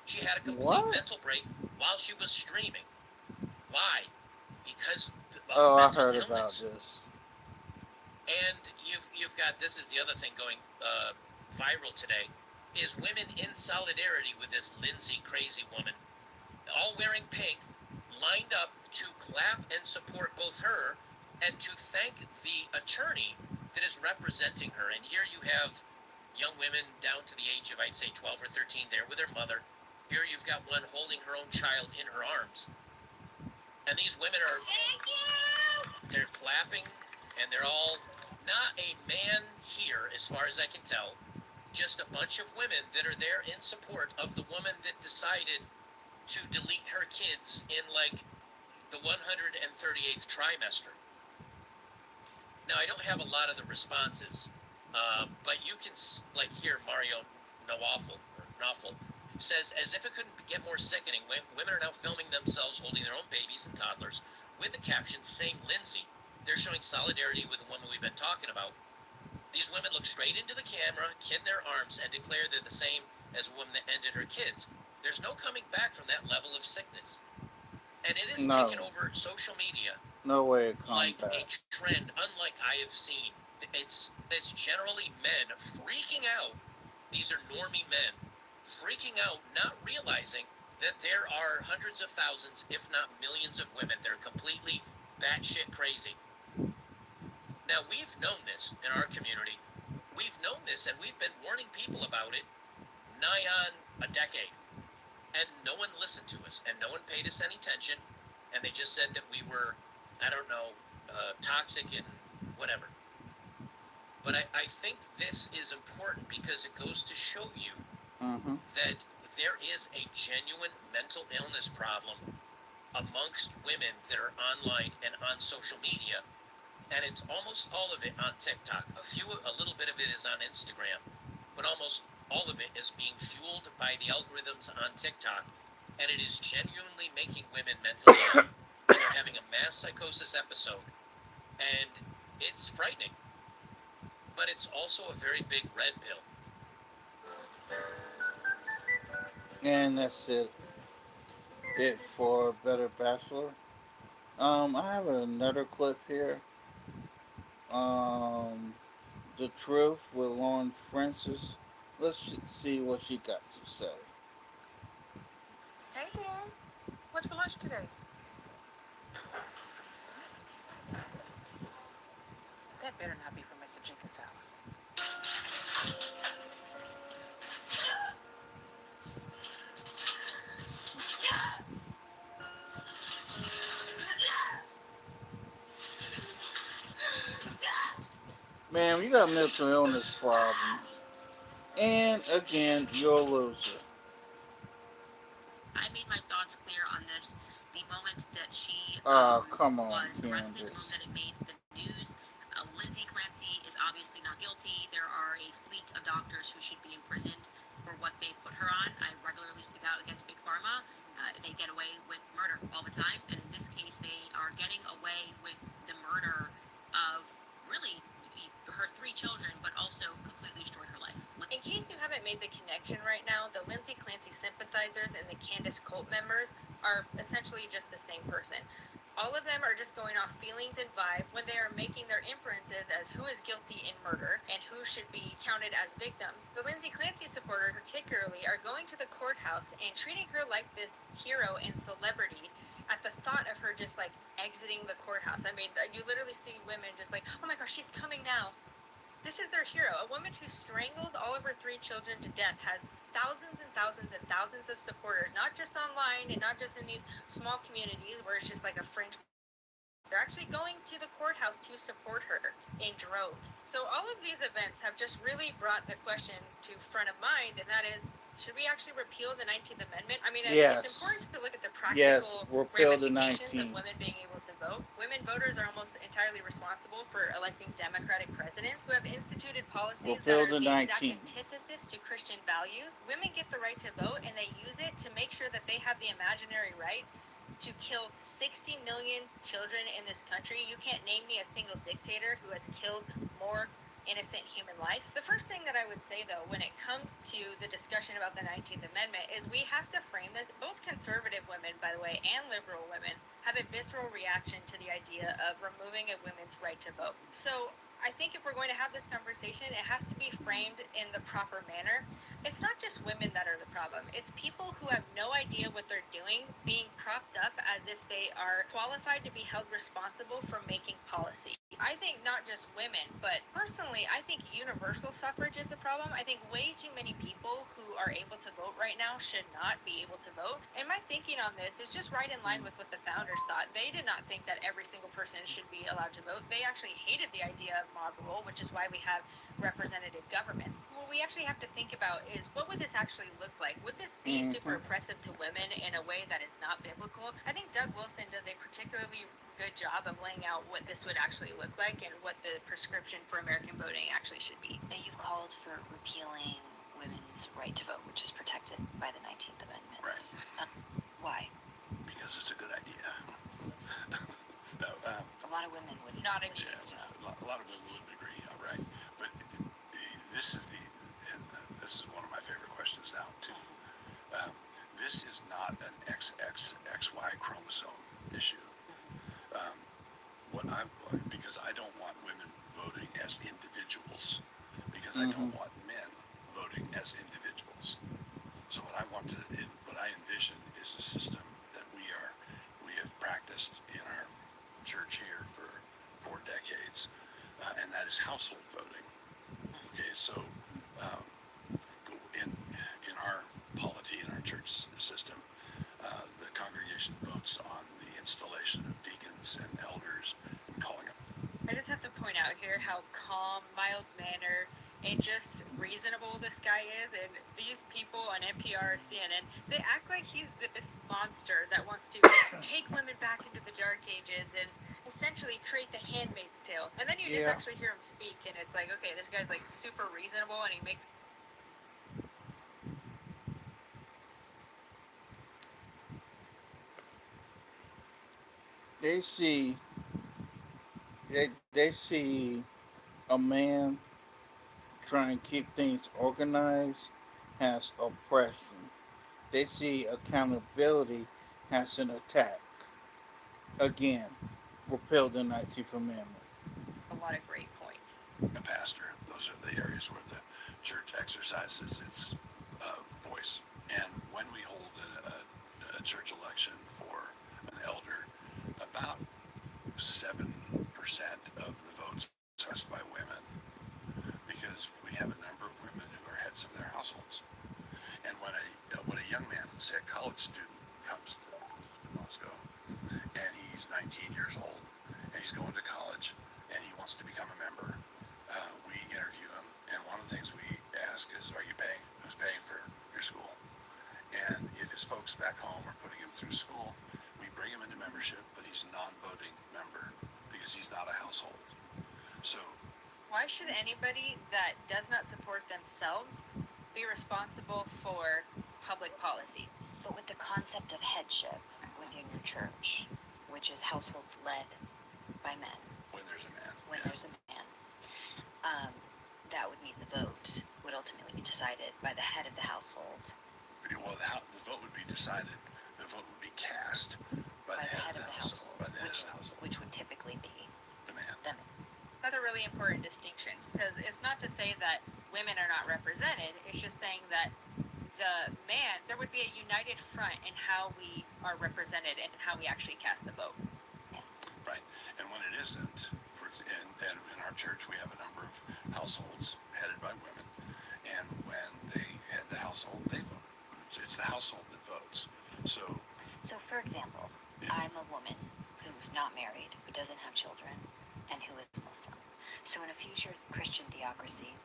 She had a complete What? mental break while she was streaming. Why? Because of Oh, I mental heard about illness. this. And you've got, this is the other thing going viral today, is women in solidarity with this Lindsay crazy woman, all wearing pink, lined up to clap and support both her and to thank the attorney that is representing her. And here you have young women down to the age of, I'd say, 12 or 13 there with her mother. Here you've got one holding her own child in her arms. And these women are, they're clapping, and they're all, not a man here, as far as I can tell, just a bunch of women that are there in support of the woman that decided to delete her kids in like the 138th trimester. Now, I don't have a lot of the responses, but you can like hear Mario Nawfal says, as if it couldn't get more sickening, women are now filming themselves holding their own babies and toddlers with the caption, "Same Lindsay." They're showing solidarity with the woman we've been talking about. These women look straight into the camera, kid in their arms, and declare they're the same as a woman that ended her kids. There's no coming back from that level of sickness. And it is No. taken over social media No way it comes like back. a trend unlike I have seen. It's generally men freaking out. These are normie men freaking out, not realizing that there are hundreds of thousands, if not millions of women that are completely batshit crazy. Now, we've known this in our community. We've known this, and we've been warning people about it nigh on a decade. And no one listened to us, and no one paid us any attention, and they just said that we were, I don't know, toxic and whatever. But I think this is important because it goes to show you that there is a genuine mental illness problem amongst women that are online and on social media, and it's almost all of it on TikTok. A little bit of it is on Instagram, but almost all of it is being fueled by the algorithms on TikTok, and it is genuinely making women mentally ill. And they're having a mass psychosis episode, and it's frightening, but it's also a very big red pill. And that's it for Better Bachelor. I have another clip here. The Truth with Lauren Francis. Let's see what she got to say. Hey, Dan. What's for lunch today? That better not be from Mr. Jenkins' house. Man, you got mental illness problems. And again, you're a loser. I made my thoughts clear on this the moment that she Come on, was arrested, the Candace. moment that it made the news. Lindsay Clancy is obviously not guilty. There are a fleet of doctors who should be imprisoned for what they put her on. I regularly speak out against Big Pharma. They get away with murder all the time, and in this case, they are getting away with the murder of really her 3 children, but also completely destroyed her life. In case you haven't made the connection right now, the Lindsay Clancy sympathizers and the Candace cult members are essentially just the same person. All of them are just going off feelings and vibes when they are making their inferences as who is guilty in murder and who should be counted as victims. The Lindsay Clancy supporters particularly are going to the courthouse and treating her like this hero and celebrity at the thought of her just like exiting the courthouse. I mean, you literally see women just like, oh my gosh, she's coming now. This is their hero. A woman who strangled all of her 3 children to death has thousands and thousands and thousands of supporters, not just online and not just in these small communities where it's just like a fringe They're actually going to the courthouse to support her in droves. So all of these events have just really brought the question to front of mind, and that is, should we actually repeal the 19th Amendment? I mean, it's Yes. important to look at the Yes, practical repeal the ramifications of 19th. women being able to vote. Women voters are almost entirely responsible for electing Democratic presidents who have instituted policies Repeal that are the the exact 19th. antithesis to Christian values. Women get the right to vote, and they use it to make sure that they have the imaginary right to kill 60 million children in this country. You can't name me a single dictator who has killed more innocent human life. The first thing that I would say, though, when it comes to the discussion about the 19th Amendment is we have to frame this. Both conservative women, by the way, and liberal women have a visceral reaction to the idea of removing a woman's right to vote. So I think if we're going to have this conversation, it has to be framed in the proper manner. It's not just women that are the problem. It's people who have no idea what they're doing being propped up as if they are qualified to be held responsible for making policy. I think not just women, but personally, I think universal suffrage is the problem. I think way too many people who are able to vote right now should not be able to vote. And my thinking on this is just right in line with what the founders thought. They did not think that every single person should be allowed to vote. They actually hated the idea of mob rule, which is why we have representative governments. What we actually have to think about is, what would this actually look like? Would this be super oppressive to women in a way that is not biblical? I think Doug Wilson does a particularly good job of laying out what this would actually look like and what the prescription for American voting actually should be. Now, you've called for repealing women's right to vote, which is protected by the 19th Amendment. Right. Why? Because it's a good idea. No, A lot of women would Not yeah, abused. a lot of women wouldn't agree, all right? But this is this is one of my favorite questions now, too. This is not an XXXY chromosome issue. Because I don't want women voting as individuals, because I don't want men voting as individuals. So what I envision is a system that we have practiced in our church here for 4 decades, and that is household voting. Okay, so in our polity, in our church system, the congregation votes on the installation of deacons and elders and calling them. I just have to point out here how calm, mild-mannered, and just reasonable this guy is. And these people on NPR, CNN, they act like he's this monster that wants to take women back into the dark ages and essentially create the Handmaid's Tale. And then you just Yeah. actually hear him speak, and it's like, okay, this guy's like super reasonable, and he makes They see they see a man trying to keep things organized as oppression. They see accountability as an attack. Again, repeal the 19th Amendment. a lot of great points. A pastor. Those are the areas where the church exercises its voice. And when we hold a church election for an elder, about 7% of the votes are cast by women, because we have a number of women who are heads of their households. And when a young man, say a college student, comes to Moscow, and he's 19 years old, and he's going to college, and he wants to become a member, we interview him, and one of the things we ask is, are you paying? Who's paying for your school? And if his folks back home are putting him through school, we bring him into membership, but he's a non-voting member because he's not a household. So Why should anybody that does not support themselves be responsible for public policy? But with the concept of headship within your church, which is households led by men, when there's a man, when there's a man, that would mean the vote would ultimately be decided by the head of the household, well, the vote would be decided. The vote would be cast by the head of the household, by the head of the household, which would typically be the man. the man. That's a really important distinction, because it's not to say that women are not represented. It's just saying that there would be a united front in how we are represented and how we actually cast the vote. Right. And when it isn't, and in our church we have a number of households headed by women, and when they head the household, they vote. So it's the household that votes. So So, for example, Yeah. I'm a woman who's not married, who doesn't have children, and who is Muslim. So in a future Christian theocracy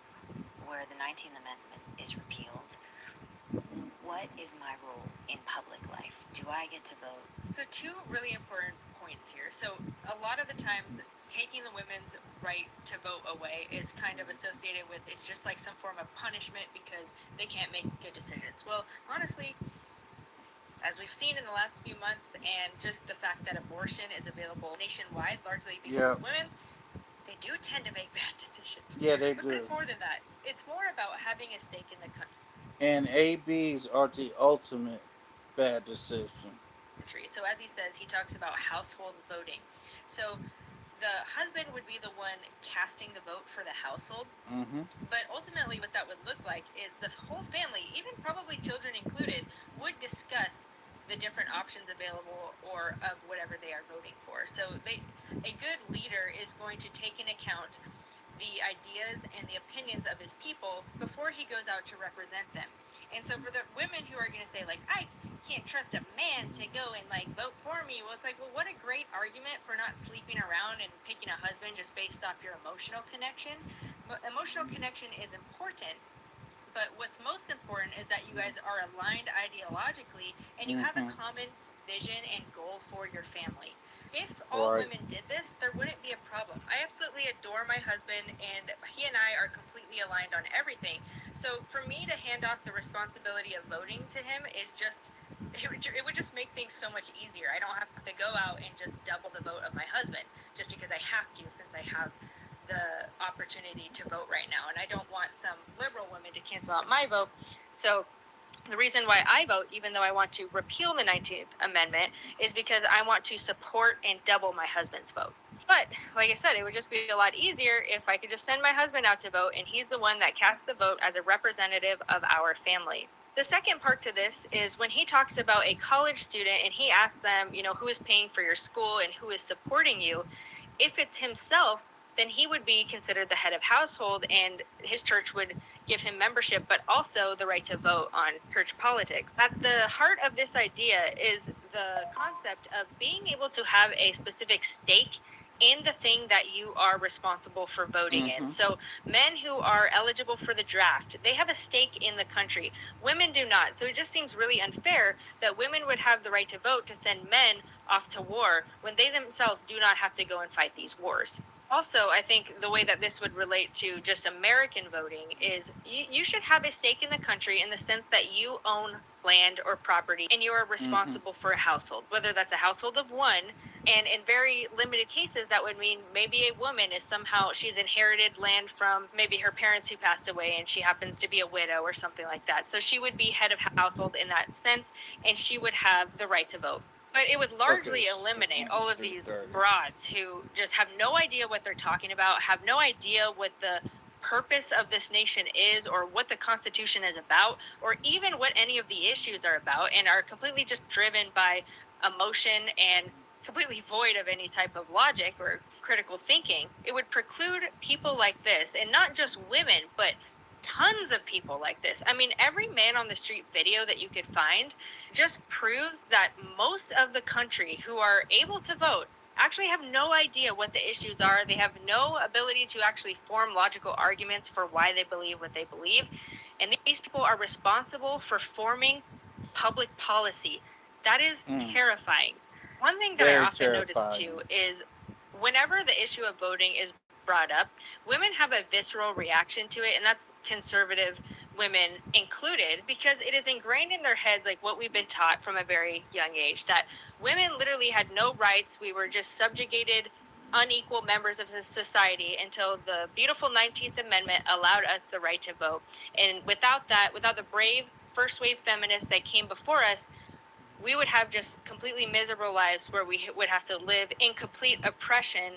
where the 19th Amendment is repealed, what is my role in public life? Do I get to vote? So two really important points here. So a lot of the times taking the women's right to vote away is kind of associated with it's just like some form of punishment because they can't make good decisions. Well, honestly, as we've seen in the last few months, and just the fact that abortion is available nationwide largely because of women, they do tend to make bad decisions. Yeah, they But do. it's more than that. It's more about having a stake in the And ABs are the ultimate bad decision. country. So as he says, he talks about household voting. So the husband would be the one casting the vote for the household. Mm-hmm. But ultimately what that would look like is the whole family, even probably children included, would discuss the different options available or of whatever they are voting for. So a good leader is going to take into account the ideas and the opinions of his people before he goes out to represent them. And so for the women who are going to say, like, I can't trust a man to go and, like, vote for me, well, it's like, well, what a great argument for not sleeping around and picking a husband just based off your emotional connection. But emotional connection is important. But what's most important is that you guys are aligned ideologically and you have a common vision and goal for your family. If all women did this, there wouldn't be a problem. I absolutely adore my husband, and he and I are completely aligned on everything. So for me to hand off the responsibility of voting to him is just, it would just make things so much easier. I don't have to go out and just double the vote of my husband just because I have to, since I have the opportunity to vote right now. And I don't want some liberal women to cancel out my vote. So the reason why I vote, even though I want to repeal the 19th Amendment, is because I want to support and double my husband's vote. But, like I said, it would just be a lot easier if I could just send my husband out to vote, and he's the one that casts the vote as a representative of our family. The second part to this is when he talks about a college student and he asks them, who is paying for your school and who is supporting you, if it's himself, then he would be considered the head of household and his church would give him membership, but also the right to vote on church politics. At the heart of this idea is the concept of being able to have a specific stake in the thing that you are responsible for voting in. So men who are eligible for the draft, they have a stake in the country. Women do not. So it just seems really unfair that women would have the right to vote to send men off to war when they themselves do not have to go and fight these wars. Also, I think the way that this would relate to just American voting is you should have a stake in the country in the sense that you own land or property and you are responsible for a household, whether that's a household of one. And in very limited cases, that would mean maybe a woman is she's inherited land from maybe her parents who passed away and she happens to be a widow or something like that. So she would be head of household in that sense and she would have the right to vote. But it would largely eliminate all of these broads who just have no idea what they're talking about, have no idea what the purpose of this nation is or what the Constitution is about, or even what any of the issues are about, and are completely just driven by emotion and completely void of any type of logic or critical thinking. It would preclude people like this, and not just women, but tons of people like this. I mean, every man on the street video that you could find just proves that most of the country who are able to vote actually have no idea what the issues are. They have no ability to actually form logical arguments for why they believe what they believe. And these people are responsible for forming public policy. That is terrifying. One thing that I often notice too is whenever the issue of voting is brought up, women have a visceral reaction to it, and that's conservative women included, because it is ingrained in their heads, like what we've been taught from a very young age, that women literally had no rights. We were just subjugated, unequal members of society until the beautiful 19th Amendment allowed us the right to vote. And without the brave first wave feminists that came before us, we would have just completely miserable lives where we would have to live in complete oppression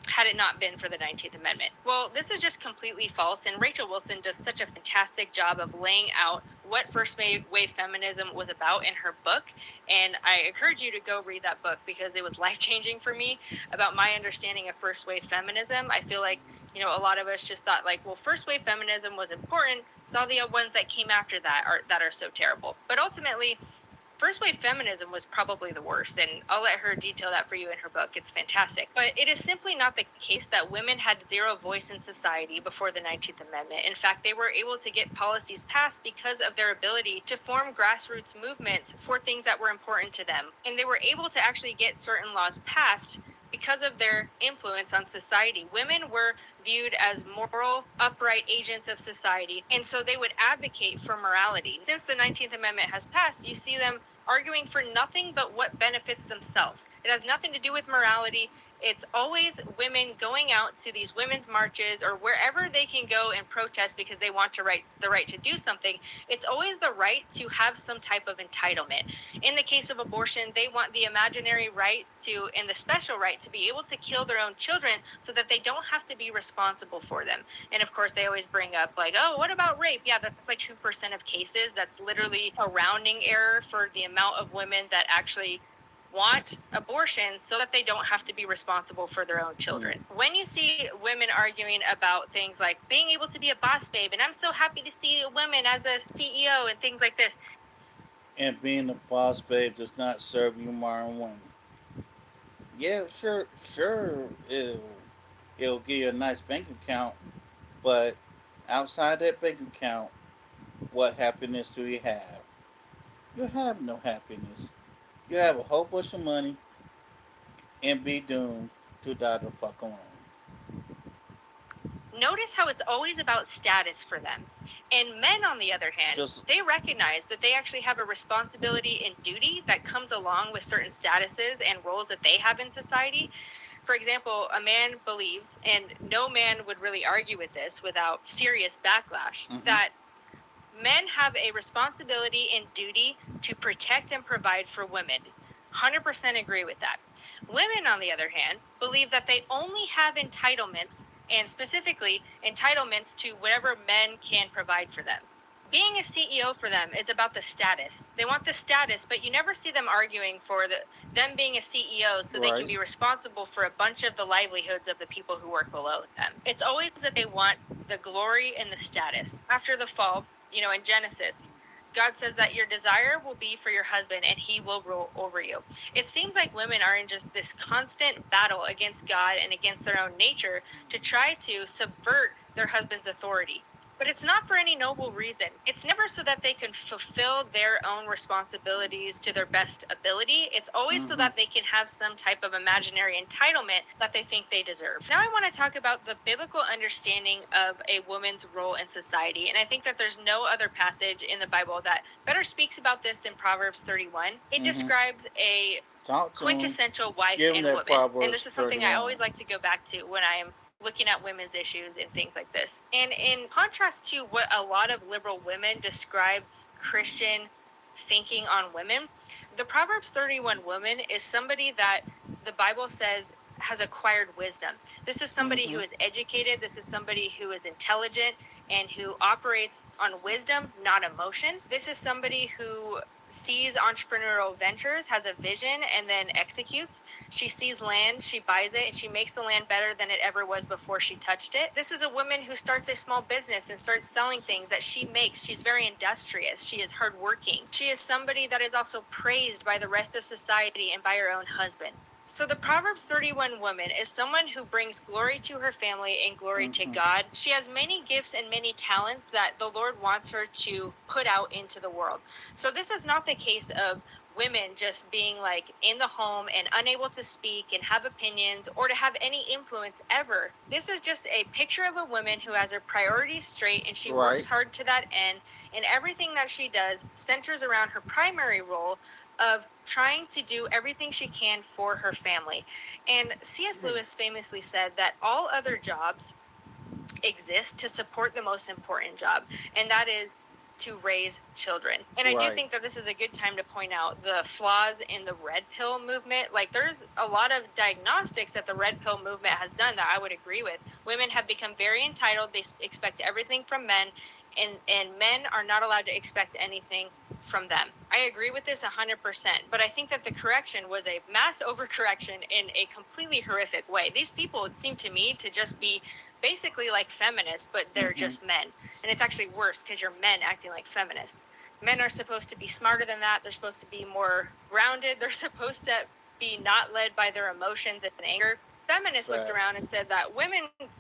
had it not been for the 19th Amendment. Well, this is just completely false, and Rachel Wilson does such a fantastic job of laying out what first wave feminism was about in her book, and I encourage you to go read that book because it was life-changing for me about my understanding of first wave feminism. I feel like, a lot of us just thought like, well, first wave feminism was important, it's all the ones that came after that are so terrible. But ultimately, First wave feminism was probably the worst, and I'll let her detail that for you in her book. It's fantastic. But it is simply not the case that women had zero voice in society before the 19th Amendment. In fact, they were able to get policies passed because of their ability to form grassroots movements for things that were important to them. And they were able to actually get certain laws passed because of their influence on society. Women were viewed as moral, upright agents of society, and so they would advocate for morality. Since the 19th Amendment has passed, you see them arguing for nothing but what benefits themselves. It has nothing to do with morality. It's always women going out to these women's marches or wherever they can go and protest because they want the right to do something. It's always the right to have some type of entitlement. In the case of abortion, they want the imaginary right to, and the special right to be able to kill their own children so that they don't have to be responsible for them. And of course, they always bring up like, oh, what about rape? Yeah, that's like 2% of cases. That's literally a rounding error for the amount of women that actually want abortion so that they don't have to be responsible for their own children. When you see women arguing about things like being able to be a boss babe, and I'm so happy to see women as a CEO and things like this. And being a boss babe does not serve you modern women. Yeah, sure, it'll give you a nice bank account, but outside that bank account, what happiness do you have? You have no happiness. You have a whole bunch of money and be doomed to die the fuck alone. Notice how it's always about status for them. And men, on the other hand, they recognize that they actually have a responsibility and duty that comes along with certain statuses and roles that they have in society. For example, a man believes, and no man would really argue with this without serious backlash, that men have a responsibility and duty to protect and provide for women. 100% agree with that. Women, on the other hand, believe that they only have entitlements, and specifically entitlements to whatever men can provide for them. Being a CEO for them is about the status. They want the status, but you never see them arguing for them being a CEO so they can be responsible for a bunch of the livelihoods of the people who work below them. It's always that they want the glory and the status. After the fall, in Genesis, God says that your desire will be for your husband and he will rule over you. It seems like women are in just this constant battle against God and against their own nature to try to subvert their husband's authority. But it's not for any noble reason. It's never so that they can fulfill their own responsibilities to their best ability. It's always so that they can have some type of imaginary entitlement that they think they deserve. Now I want to talk about the biblical understanding of a woman's role in society. And I think that there's no other passage in the Bible that better speaks about this than Proverbs 31. It describes a quintessential wife and woman. And this is something I always like to go back to when I am looking at women's issues and things like this. And in contrast to what a lot of liberal women describe Christian thinking on women, the Proverbs 31 woman is somebody that the Bible says has acquired wisdom. This is somebody who is educated. This is somebody who is intelligent and who operates on wisdom, not emotion. This is somebody who sees entrepreneurial ventures, has a vision, and then executes. She sees land, she buys it, and she makes the land better than it ever was before she touched it. This is a woman who starts a small business and starts selling things that she makes. She's very industrious. She is hardworking. She is somebody that is also praised by the rest of society and by her own husband. So the Proverbs 31 woman is someone who brings glory to her family and glory to God. She has many gifts and many talents that the Lord wants her to put out into the world. So this is not the case of women just being like in the home and unable to speak and have opinions or to have any influence ever. This is just a picture of a woman who has her priorities straight and she works hard to that end, and everything that she does centers around her primary role of trying to do everything she can for her family. And C.S. Lewis famously said that all other jobs exist to support the most important job, and that is to raise children. And I do think that this is a good time to point out the flaws in the red pill movement. Like, there's a lot of diagnostics that the red pill movement has done that I would agree with. Women have become very entitled. They expect everything from men, and men are not allowed to expect anything from them. I agree with this 100%, but I think that the correction was a mass overcorrection in a completely horrific way. These people, it seemed to me, to just be basically like feminists, but they're just men. And it's actually worse because you're men acting like feminists. Men are supposed to be smarter than that. They're supposed to be more grounded. They're supposed to be not led by their emotions and anger. Feminists looked around and said that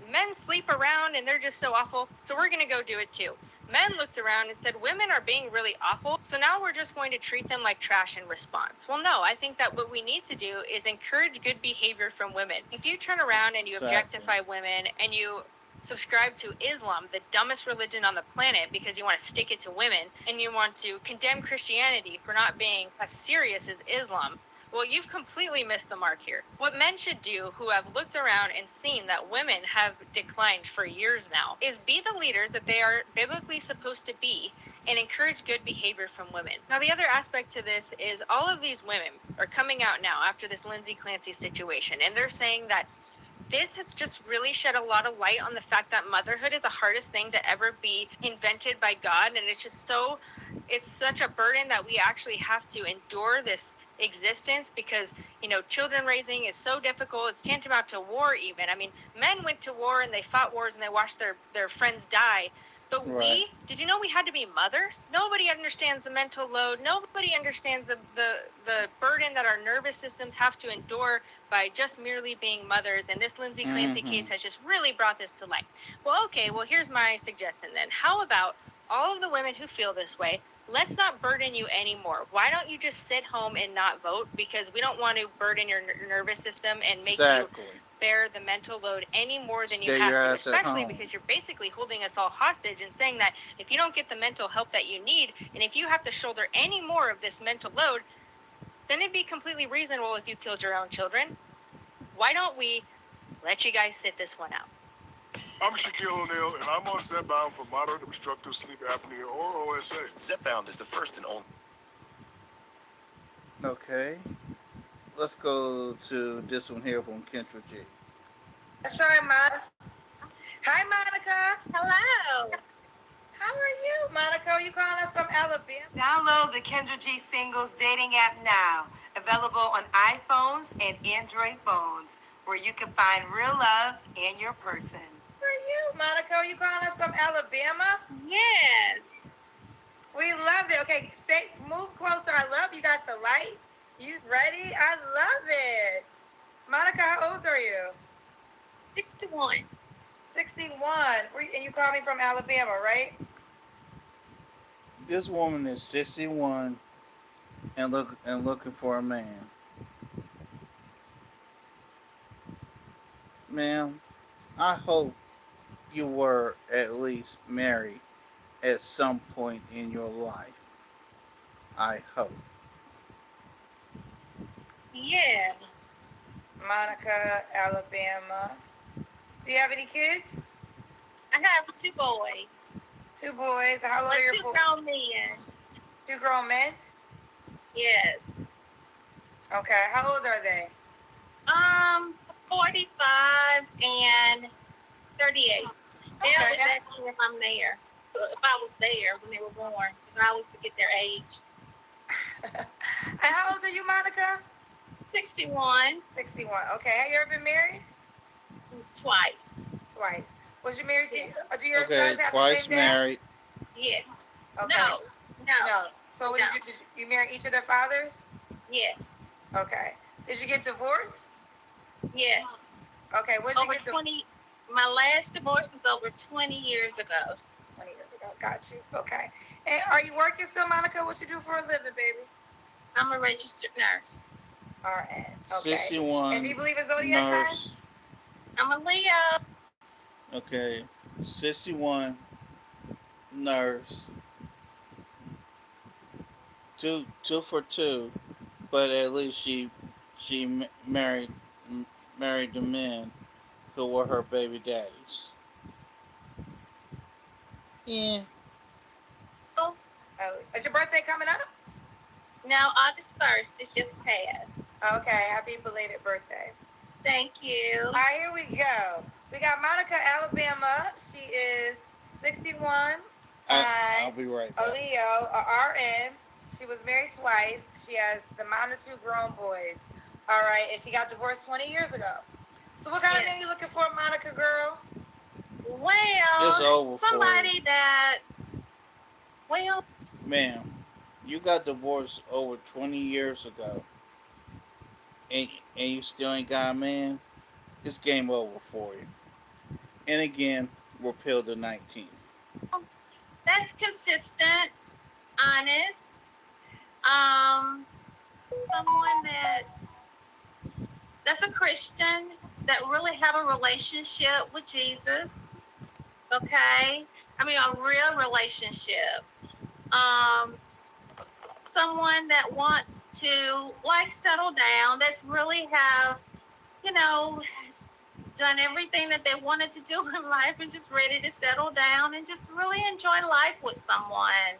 men sleep around and they're just so awful, so we're going to go do it too. Men looked around and said women are being really awful, so now we're just going to treat them like trash in response. Well, no, I think that what we need to do is encourage good behavior from women. If you turn around and you objectify women and you subscribe to Islam, the dumbest religion on the planet, because you want to stick it to women, and you want to condemn Christianity for not being as serious as Islam, well, you've completely missed the mark here. What men should do who have looked around and seen that women have declined for years now is be the leaders that they are biblically supposed to be and encourage good behavior from women. Now, the other aspect to this is all of these women are coming out now after this Lindsay Clancy situation, and they're saying that this has just really shed a lot of light on the fact that motherhood is the hardest thing to ever be invented by God. And it's such a burden that we actually have to endure this existence because, children raising is so difficult. It's tantamount to war even. I mean, men went to war and they fought wars and they watched their friends die. But did you know we had to be mothers? Nobody understands the mental load. Nobody understands the burden that our nervous systems have to endure by just merely being mothers. And this Lindsay Clancy case has just really brought this to light. Well, okay, here's my suggestion then. How about all of the women who feel this way, let's not burden you anymore. Why don't you just sit home and not vote? Because we don't want to burden your nervous system and make you bear the mental load any more than you have to, especially because you're basically holding us all hostage and saying that if you don't get the mental help that you need, and if you have to shoulder any more of this mental load, then it'd be completely reasonable if you killed your own children. Why don't we let you guys sit this one out? I'm Shaquille O'Neal, and I'm on Zepbound for moderate obstructive sleep apnea, or OSA. Zepbound is the first and only. Okay. Let's go to this one here from Kendra G. Let's try Monica. Hi, Monica. Hello. How are you, Monica? Are you calling us from Alabama? Download the Kendra G Singles dating app now. Available on iPhones and Android phones, where you can find real love in your person. Who are you, Monica? Are you calling us from Alabama? Yes. We love it. Okay, move closer. I love you. Got the light. You ready? I love it. Monica, how old are you? 61. 61. And you call me from Alabama, right? This woman is 61 and looking for a man. Ma'am, I hope you were at least married at some point in your life. I hope. Yes. Monica, Alabama. Do you have any kids? I have 2 boys. 2 boys. How old are your 2 boys? grown men. 2 grown men? Yes. Okay. How old are they? 45 and 38. They'll ask me if I'm there. If I was there when they were born. Because I always forget their age. And how old are you, Monica? 61. 61. Okay. Have you ever been married? Twice. Was you married to? Do your Okay, sons have twice the same dad? married. Yes. Okay. No. So what did you marry each of their fathers? Yes. Okay. Did you get divorced? Yes. Okay. When did you get 20. My last divorce was over 20 years ago. 20 years ago. Got you. Okay. And are you working still, Monica? What you do for a living, baby? I'm a registered nurse. RN. Okay. 61. And do you believe in zodiac signs? I'm a Leo. Okay. 61 nurse. Two for two, but at least she married the men who were her baby daddies. Yeah. Is your birthday coming up? No, August 1st. It's just passed. Okay. Happy belated birthday. Thank you. All right, here we go. We got Monica, Alabama. She is 61. I'll be right back. A Leo, a RN. She was married twice. She has the mom of two grown boys. All right, and she got divorced 20 years ago. So what kind of man you looking for, Monica girl? It's over Somebody for that's, well, you. Ma'am, you got divorced over 20 years ago, and you still ain't got a man. It's game over for you. And again, repeal the 19th. that's consistent, honest, um, someone that's a Christian that really have a relationship with Jesus. Okay, I mean a real relationship. Someone that wants to like settle down. That's really have, you know, done everything that they wanted to do in life and just ready to settle down and just really enjoy life with someone,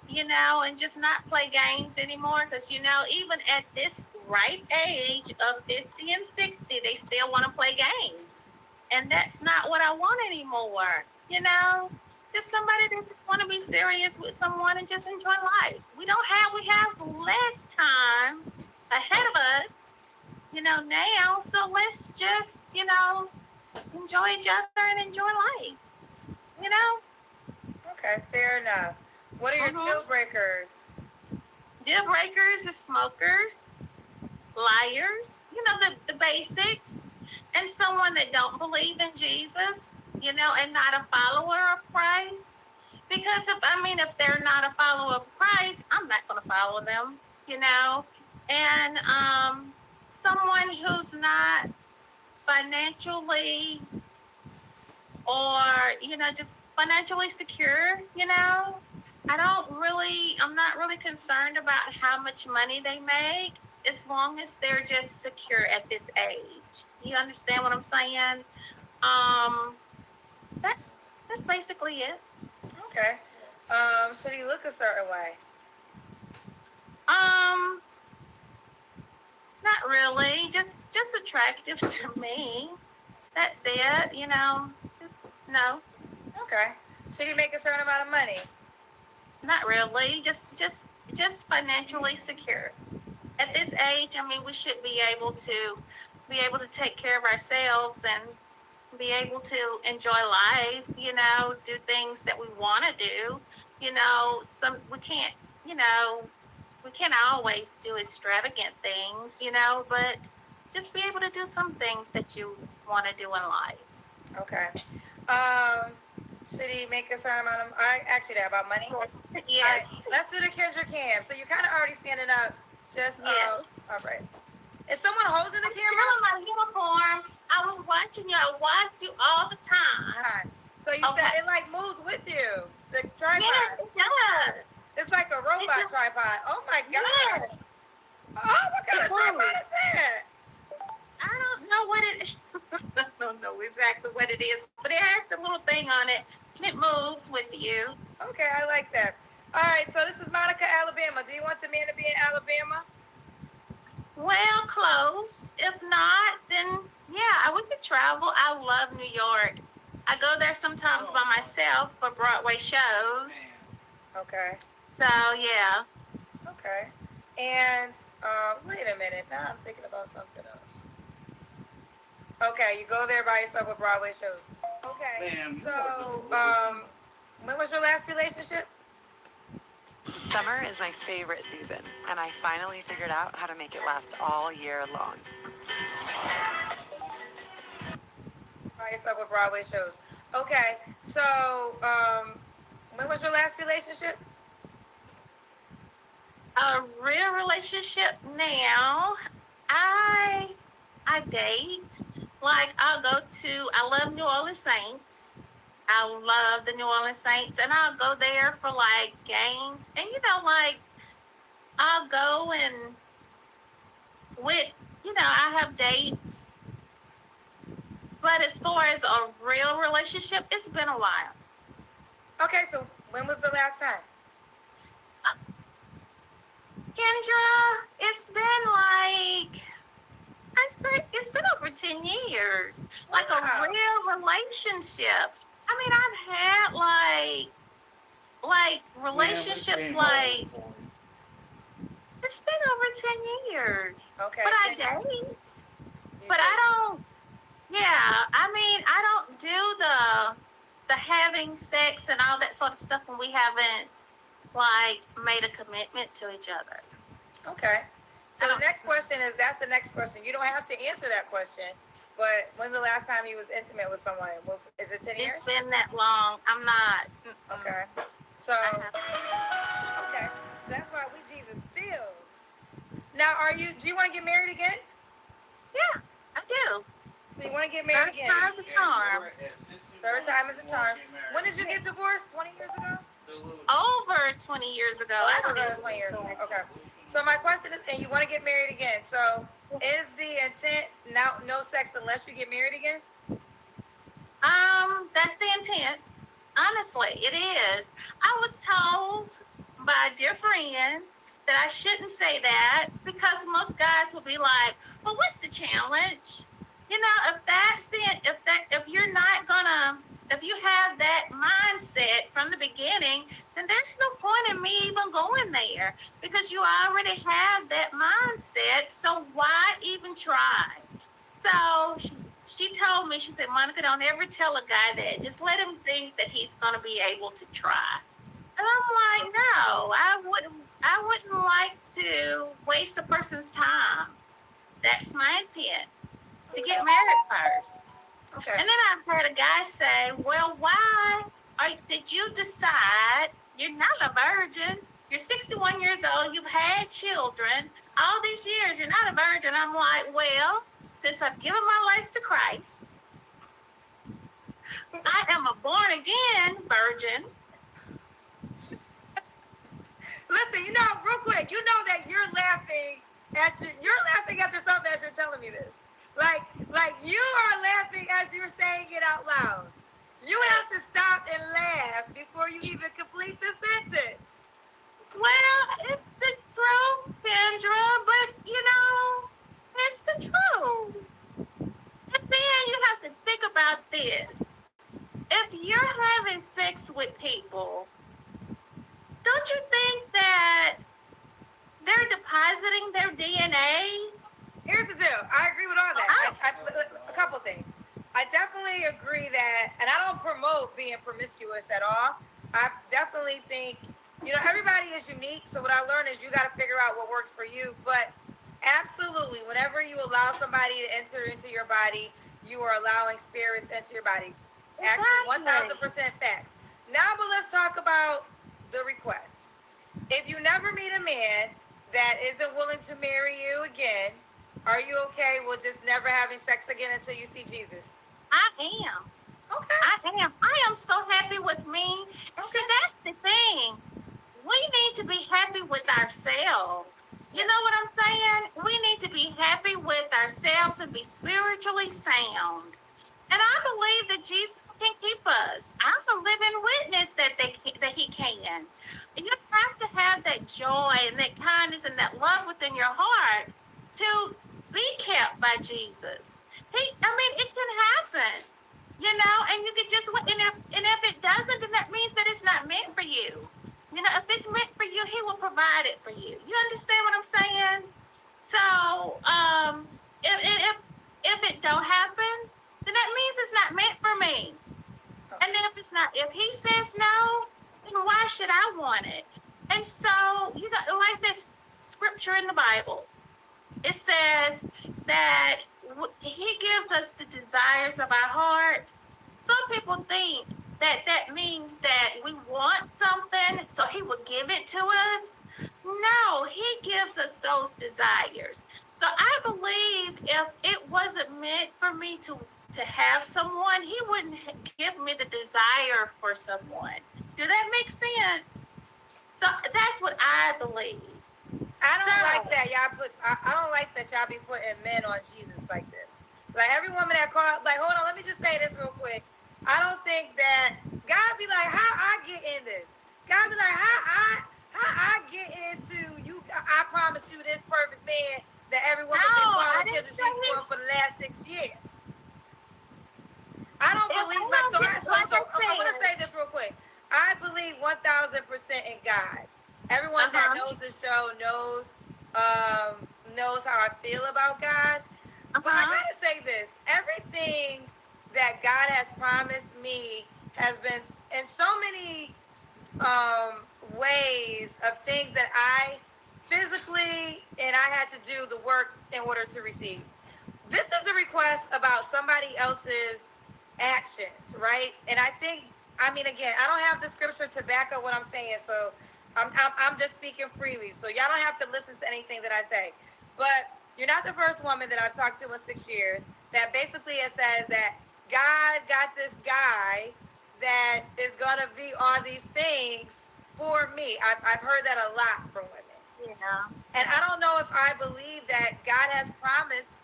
you know, and just not play games anymore. Because, you know, even at this ripe age of 50 and 60, they still want to play games. And that's not what I want anymore, you know? Just somebody that just want to be serious with someone and just enjoy life. We have less time ahead of us, you know, now. So let's just, you know, enjoy each other and enjoy life, you know? Okay, fair enough. What are your deal breakers? Deal breakers are smokers, liars, you know, the basics, and someone that don't believe in Jesus, you know, and not a follower of Christ. Because if they're not a follower of Christ, I'm not going to follow them, you know. And someone who's not financially or, you know, just financially secure, you know. I'm not really concerned about how much money they make as long as they're just secure at this age. You understand what I'm saying? That's basically it. Okay. Should he look a certain way? Not really. Just attractive to me. That's it, you know. Just no. Okay. Should he make a certain amount of money? Not really. Just financially secure. At this age, I mean, we should be able to take care of ourselves and be able to enjoy life, you know, do things that we want to do. You know, we can't always do extravagant things, you know, but just be able to do some things that you want to do in life. Okay. Should he make a certain amount of? I asked you that about money. Yes. All right, let's do the Kendra Cam. So you're kind of already standing up. Just Yes. All right. Is someone holding the camera? I'm in my uniform. I was watching you. I watch you all the time. Right. So you said it like moves with you. The tripod. Yes, it does. It's like a robot tripod. Oh my God. Yes. Oh, what kind of tripod is that? I don't know what it is. I don't know exactly what it is, but it has a little thing on it, and it moves with you. Okay, I like that. All right, so this is Monica, Alabama. Do you want the man to be in Alabama? Well, close. If not, then yeah, we could travel. I love New York. I go there sometimes by myself for Broadway shows. Okay. So yeah. Okay. And wait a minute. Now I'm thinking about something else. Okay, you go there by yourself with Broadway shows. Okay. Ma'am, So when was your last relationship? Summer is my favorite season, and I finally figured out how to make it last all year long. By yourself with Broadway shows. Okay, so when was your last relationship? A real relationship now. I date. Like I love New Orleans Saints. I love the New Orleans Saints, and I'll go there for like games. And you know, like I'll go and I have dates. But as far as a real relationship, it's been a while. Okay, so when was the last time? Kendra, it's been like, it's been over 10 years. Like a real relationship. I mean, I've had like relationships like, It's been over 10 years. Okay. But I 10 years. date. You But date. I don't. Yeah, I mean, I don't do the having sex and all that sort of stuff when we haven't like made a commitment to each other. Okay. So the next question is, that's the next question. You don't have to answer that question, but when's the last time you was intimate with someone? Is it 10 years? It's been that long. I'm not. Okay. So, okay. So that's why we Jesus feels. Now, do you want to get married again? Yeah, I do. Do you want to get married again? Third time's a charm. Third time is a charm. When did you get divorced? 20 years ago? Over 20 years ago. I don't Over 20 years ago. Okay. So my question is, and you want to get married again. So is the intent now no sex unless you get married again? That's the intent. Honestly, it is. I was told by a dear friend that I shouldn't say that because most guys will be like, "Well, what's the challenge?" You know, if you're not gonna, if you have that mindset from the beginning, then there's no point in me even going there because you already have that mindset. So why even try? So she told me, she said, "Monica, don't ever tell a guy that. Just let him think that he's going to be able to try." And I'm like, no, I wouldn't like to waste a person's time. That's my intent, to get married first. Okay. And then I've heard a guy say, "Well, why did you decide you're not a virgin? You're 61 years old. You've had children. All these years, you're not a virgin." I'm like, well, since I've given my life to Christ, I am a born again virgin. Listen, real quick, that you're laughing at yourself as you're telling me this. Like you are laughing as you're saying it out loud. You have to stop and laugh before you even complete the sentence. Well, it's the truth, Kendra, but it's the truth. And then you have to think about this. If you're having sex with people, don't you think that they're depositing their DNA? Here's the deal. I agree with all that. A couple things. I definitely agree that, and I don't promote being promiscuous at all. I definitely think, everybody is unique. So what I learned is you got to figure out what works for you. But absolutely, whenever you allow somebody to enter into your body, you are allowing spirits into your body. Actually, 1,000% facts. Now, but let's talk about the request. If you never meet a man that isn't willing to marry you again, are you okay with just never having sex again until you see Jesus? I am. Okay. I am so happy with me. And see, that's the thing. We need to be happy with ourselves. You know what I'm saying? We need to be happy with ourselves and be spiritually sound. And I believe that Jesus can keep us. I'm a living witness that he can. And you have to have that joy and that kindness and that love within your heart to be kept by Jesus. It can happen, and you can just, and if it doesn't, then that means that it's not meant for you. If it's meant for you, he will provide it for you. You understand what I'm saying? So, if it don't happen, then that means it's not meant for me. And if he says no, then why should I want it? And so, like this scripture in the Bible, it says that he gives us the desires of our heart. Some people think that means that we want something, so he will give it to us. No, he gives us those desires. So I believe if it wasn't meant for me to have someone, he wouldn't give me the desire for someone. Does that make sense? So that's what I believe. I don't like that I don't like that y'all be putting men on Jesus like this. Like every woman that called, like, hold on, let me just say this real quick. I don't think that God be like, how I get in this? God be like, how I get into you? I promise you this perfect man that every woman been calling to for the last 6 years. I don't believe that. So I want to say this real quick. I believe 1,000% in God. Everyone that knows the show knows received. This is a request about somebody else's actions, right? And I think, I mean, again, I don't have the scripture to back up what I'm saying, so I'm just speaking freely. So y'all don't have to listen to anything that I say. But you're not the first woman that I've talked to in 6 years that basically it says that God got this guy that is gonna be all these things for me. I've heard that a lot from women. Yeah. And I don't know if I believe that God has promised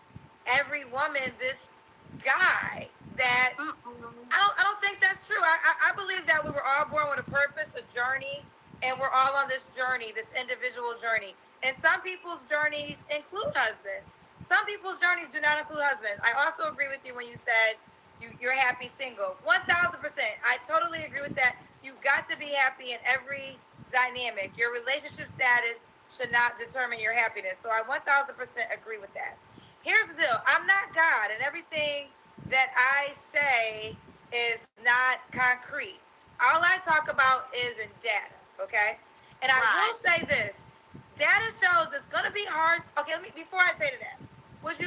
every woman this guy that I don't think that's true. I believe that we were all born with a purpose, a journey, and we're all on this journey, this individual journey. And some people's journeys include husbands. Some people's journeys do not include husbands. I also agree with you when you said you're happy single. 1,000%. I totally agree with that. You've got to be happy in every dynamic. Your relationship status should not determine your happiness. So I 1,000% agree with that. Here's the deal. I'm not God, and everything that I say is not concrete. All I talk about is in data, okay? And I will say this. Data shows it's going to be hard. Okay, before I say to that, would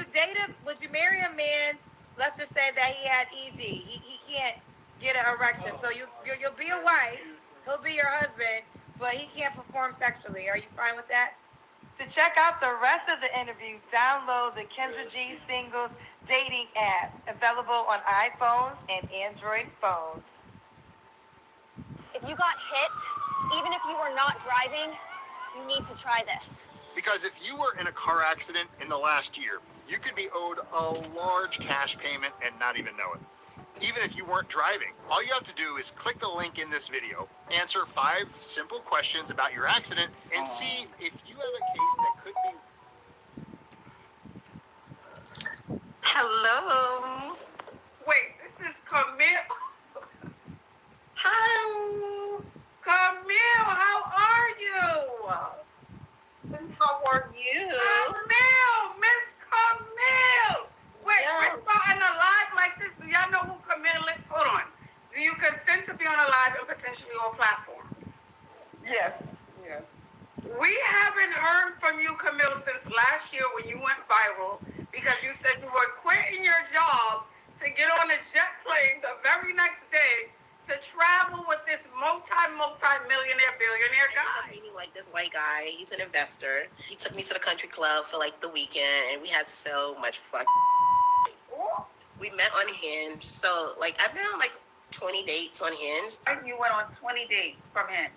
you marry a man, let's just say that he had ED. He can't get an erection. So you'll be a wife, he'll be your husband, but he can't perform sexually. Are you fine with that? To check out the rest of the interview, download the Kendra G Singles dating app, available on iPhones and Android phones. If you got hit, even if you were not driving, you need to try this. Because if you were in a car accident in the last year, you could be owed a large cash payment and not even know it. Even if you weren't driving, all you have to do is click the link in this video, answer 5 simple questions about your accident, and see if you have a case that could be... Hello. Wait, this is Camille. Hi. Camille, how are you? How are you? Camille, Miss Camille. Wait, Yes. we're starting a live like this. Do y'all know who Camille is? Hold on. Do you consent to be on a live and potentially all platforms? Yes. Yes. We haven't heard from you, Camille, since last year when you went viral because you said you were quitting your job to get on a jet plane the very next day to travel with this multi-millionaire billionaire guy. Meeting like this white guy, he's an investor. He took me to the country club for like the weekend, and we had so much fun. We met on Hinge, so like I've been on like 20 dates on Hinge. And you went on 20 dates from Hinge.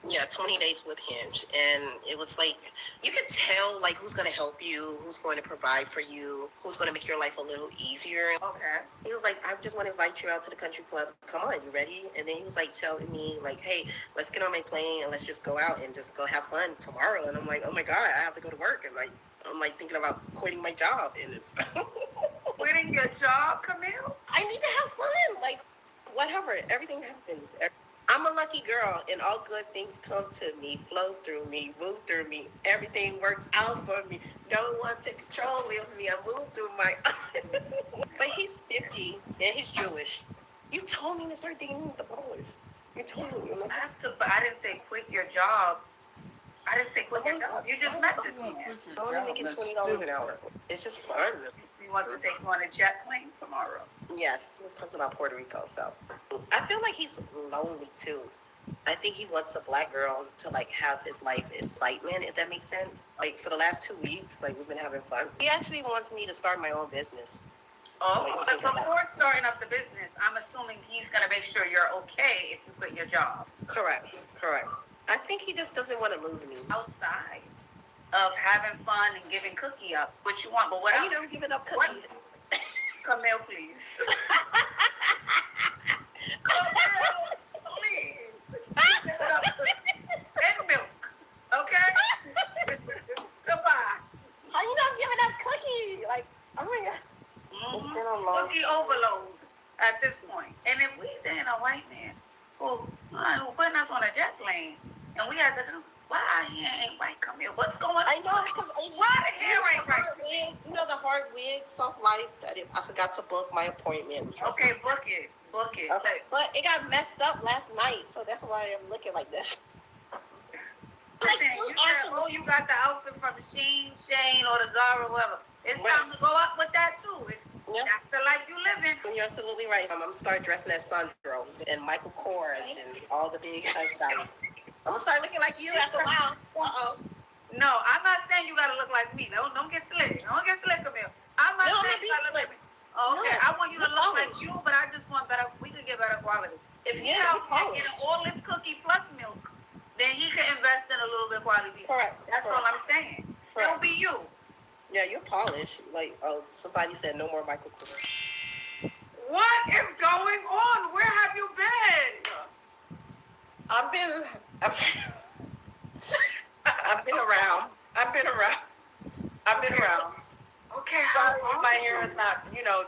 Yeah, 20 dates with Hinge, and it was like you could tell like who's gonna help you, who's going to provide for you, who's going to make your life a little easier. Okay. He was like, I just want to invite you out to the country club. Come on, you ready? And then he was like telling me like, hey, let's get on my plane and let's just go out and just go have fun tomorrow. And I'm like, oh my God, I have to go to work. And like, I'm like thinking about quitting my job. And it's quitting your job, Camille? I need to have fun. Like, whatever, everything happens. I'm a lucky girl, and all good things come to me, flow through me, move through me. Everything works out for me. No one take control of me. I move through my... But he's 50, and he's Jewish. You told me to start dating the ballers. You told me. But I didn't say quit your job. I didn't say quit your job. You just messaged me. I'm only making $20 an hour. It's just fun. He wants to take you on a jet plane tomorrow. Yes, he was talking about Puerto Rico, so I feel like he's lonely too. I think he wants a black girl to like have his life excitement, if that makes sense. Like for the last 2 weeks, like we've been having fun. He actually wants me to start my own business. Oh, but before starting up the business, I'm assuming he's gonna make sure you're okay if you quit your job. Correct. I think he just doesn't want to lose me. Outside of having fun and giving Cookie up, what you want, but what Are else? you not giving up Cookie? Camille, please. Camille, please. Give it up and milk, okay? Goodbye. How you not giving up Cookie? Like, I mean, it's been a long Cookie overload at this point. And if we then a white man who putting us on a jet plane and we had to come, why he ain't white Camille? What's going on? I know, because why the hair ain't right? You know the hard wig, soft life. I forgot to book my appointment. Okay, book it. Okay. But it got messed up last night, so that's why I'm looking like this. Listen, you got the outfit from Shane, or the Zara, whoever. It's time to go up with that too. That's the life you living. You're absolutely right. I'm gonna start dressing as Sandro and Michael Kors and all the big lifestyles. I'm gonna start looking like you after a while. No, I'm not saying you gotta look like me. Don't get slick. Don't get slick, Camille. I'm not saying you gotta look like me. Okay, I want you to look like you, but I just want better. We could get better quality. If he out there getting all this cookie plus milk, then he can invest in a little bit quality. Correct. That's all I'm saying. Still be you. Yeah, you're polished. Like, somebody said no more Michael Kors. What is going on? Where have you been? I've been around. Okay, sorry if my hair is not, No,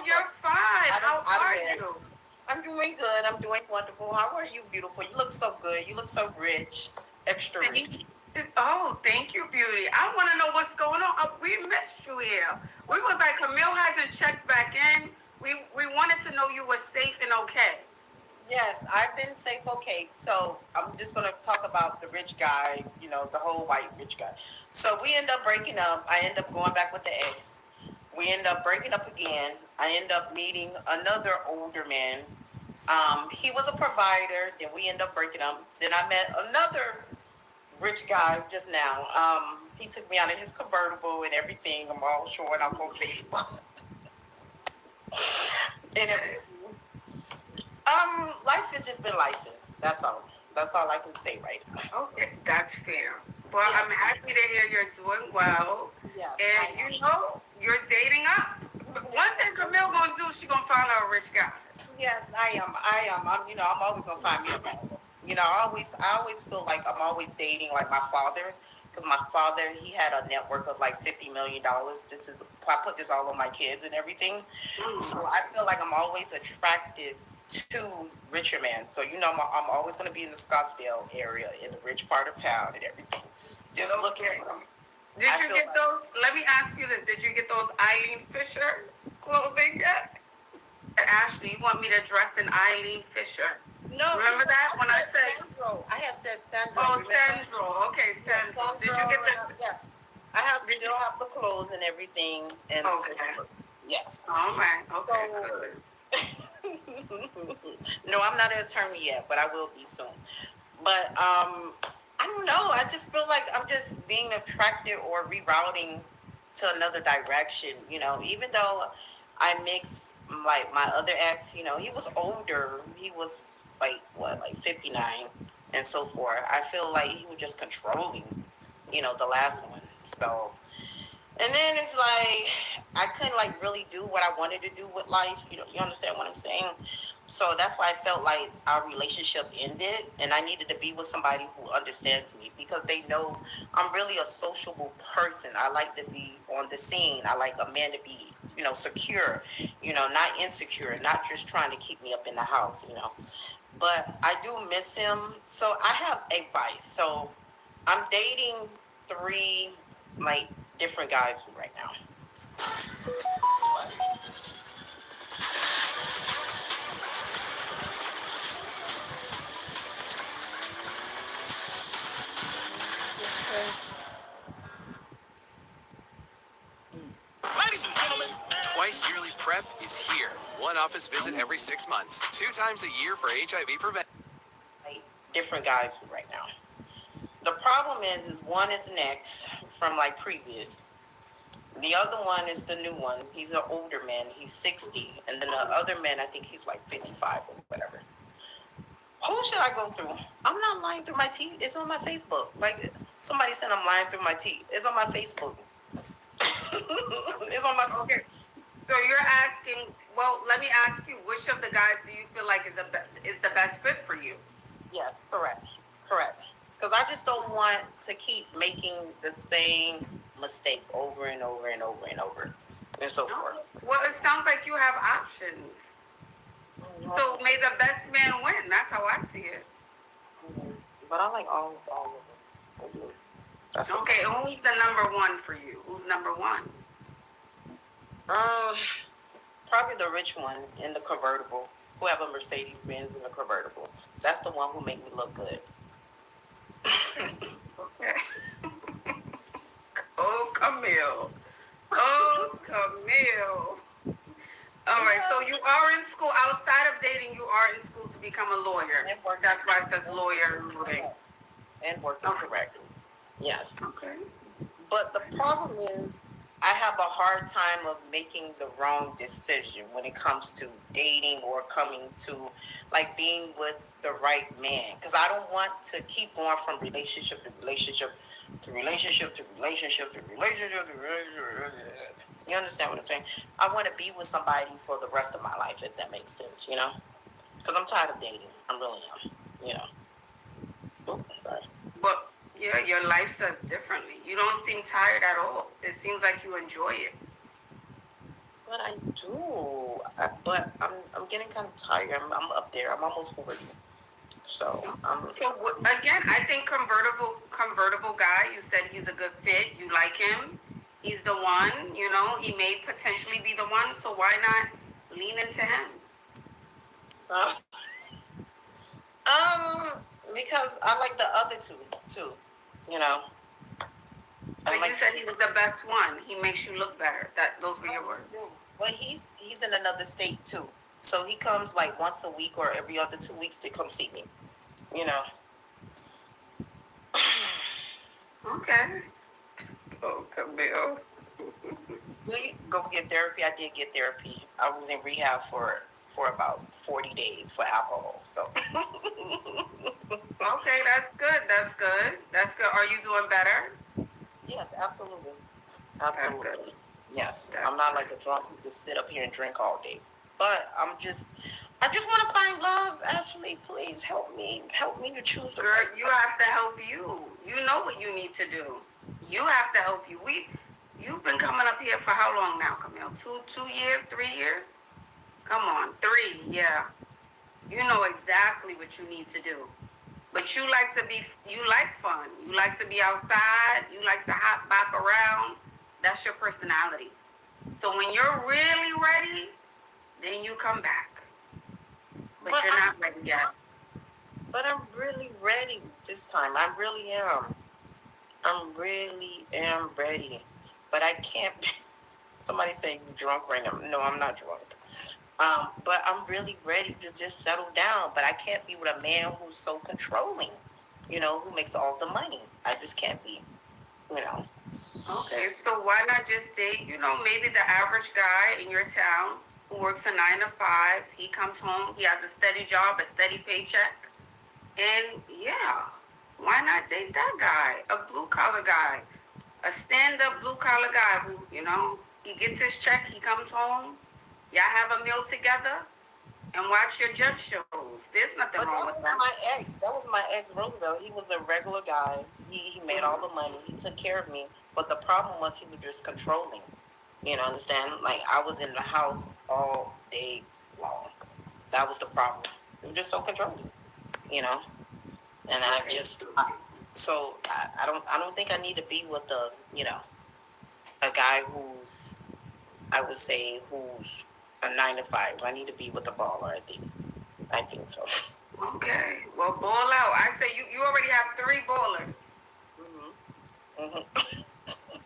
you're fine. How are you? I'm doing good. I'm doing wonderful. How are you, beautiful? You look so good. You look so rich. Extra rich. Oh, thank you, beauty. I want to know what's going on. We missed you here. We was like, Camille hasn't checked back in. We wanted to know you were safe and okay. Yes, I've been safe, okay. So I'm just going to talk about the rich guy, the whole white rich guy. So we end up breaking up. I end up going back with the ex. We end up breaking up again. I end up meeting another older man. He was a provider. Then we end up breaking up. Then I met another rich guy just now. He took me out in his convertible and everything. I'm all showing up on Facebook. And everything. Life has just been lifing. That's all. That's all I can say right now. Okay, that's fair. Well, yes. I'm happy to hear you're doing well. Yes. And you're dating up. One thing Camille gonna do, she gonna find a rich guy. Yes, I am. I'm always gonna find me a guy. I always feel like I'm always dating like my father. Because my father, he had a network of like $50 million. I put this all on my kids and everything. So I feel like I'm always attracted to richer men. So, I'm always going to be in the Scottsdale area, in the rich part of town and everything. Just looking for them. Let me ask you this. Did you get those Eileen Fisher clothing yet? Ashley, you want me to dress in Eileen Fisher? No. Remember that when I said Sandro? I had said Sandro. Oh, Sandro. Okay, Sandro. Did you get the? Yes. I still have the clothes and everything. And okay. Yes. All right. Okay. Good. No, I'm not an attorney yet, but I will be soon. But I don't know. I just feel like I'm just being attracted or rerouting to another direction. Even though I mix like my other ex, he was older. He was like 59 and so forth. I feel like he was just controlling, the last one. So, and then it's like I couldn't like really do what I wanted to do with life. You understand what I'm saying? So that's why I felt like our relationship ended, and I needed to be with somebody who understands me because they know I'm really a sociable person. I like to be on the scene. I like a man to be, secure, not insecure, not just trying to keep me up in the house, But I do miss him. So I have a vice. So I'm dating 3 different guys right now. Ladies and gentlemen, Twice Yearly Prep is here. One office visit every 6 months, 2 times a year for HIV prevention. Different guys right now. The problem is one is an ex from previous. The other one is the new one. He's an older man. He's 60. And then the other man, I think he's 55 or whatever. Who should I go through? I'm not lying through my teeth. It's on my Facebook. Somebody said I'm lying through my teeth. It's on my Facebook. It's on my... Okay. So you're asking, well, let me ask you, which of the guys do you feel like is the best fit for you? Yes, correct. Because I just don't want to keep making the same mistake over and over and over and over and so forth. Well, it sounds like you have options. Mm-hmm. So may the best man win. That's how I see it. Mm-hmm. But I like all of them. That's okay. Who's the number one for you? Who's number one? Probably the rich one in the convertible. Who have a Mercedes Benz in the convertible. That's the one who make me look good. Okay. Oh, Camille. become a lawyer. And working. That's why it says lawyer and voting. And working correct. Yes. Okay. But the problem is, I have a hard time of making the wrong decision when it comes to dating or coming to, like, being with the right man. Because I don't want to keep going from relationship to relationship to relationship to relationship to relationship to relationship. You understand what I'm saying? I want to be with somebody for the rest of my life, if that makes sense, you know? Because I'm tired of dating. I really am, you know? Oops, sorry. But yeah, your life says differently. You don't seem tired at all. It seems like you enjoy it. But I do. But I'm getting kind of tired. I'm up there. I'm almost 40. So Again, I think convertible guy. You said he's a good fit. You like him. He's the one. You know, he may potentially be the one. So why not lean into him? Because I like the other two too. You know. But you said he was the best one. He makes you look better. Those were your words. Well, he's in another state too. So he comes like once a week or every other 2 weeks to come see me. You know. Okay. Oh, Camille. Will you go get therapy? I did get therapy. I was in rehab for about 40 days for alcohol. So. Okay, that's good. That's good. That's good. Are you doing better? Yes, absolutely. Absolutely. Yes. I'm not like a drunk who just sit up here and drink all day. But I just want to find love. Ashley, please help me. Help me to choose. Girl, you have to help you. You know what you need to do. You have to help you. You've been coming up here for how long now, Camille? 2 years, 3 years? Come on, 3, yeah. You know exactly what you need to do. But you like fun. You like to be outside. You like to hop back around. That's your personality. So when you're really ready, then you come back. But you're not ready yet. But I'm really ready this time. I really am. I really am ready. But I can't be. Somebody say you drunk right now. No, I'm not drunk. But I'm really ready to just settle down. But I can't be with a man who's so controlling, you know, who makes all the money. I just can't be, you know. Okay, so why not just date, you know, maybe the average guy in your town who works a 9 to 5. He comes home, he has a steady job, a steady paycheck. And yeah, why not date that guy? A blue collar guy, a stand up blue collar guy who, you know, he gets his check, he comes home. Y'all have a meal together and watch your judge shows. There's nothing wrong with that. That was my ex, Roosevelt. He was a regular guy. He made all the money. He took care of me. But the problem was he was just controlling. You know, understand? Like, I was in the house all day long. That was the problem. He was just so controlling, you know? And I don't think I need to be with a guy who's, I would say, who's a 9 to 5. I need to be with a baller, I think so. Okay. Well, ball out. I say you already have 3 ballers.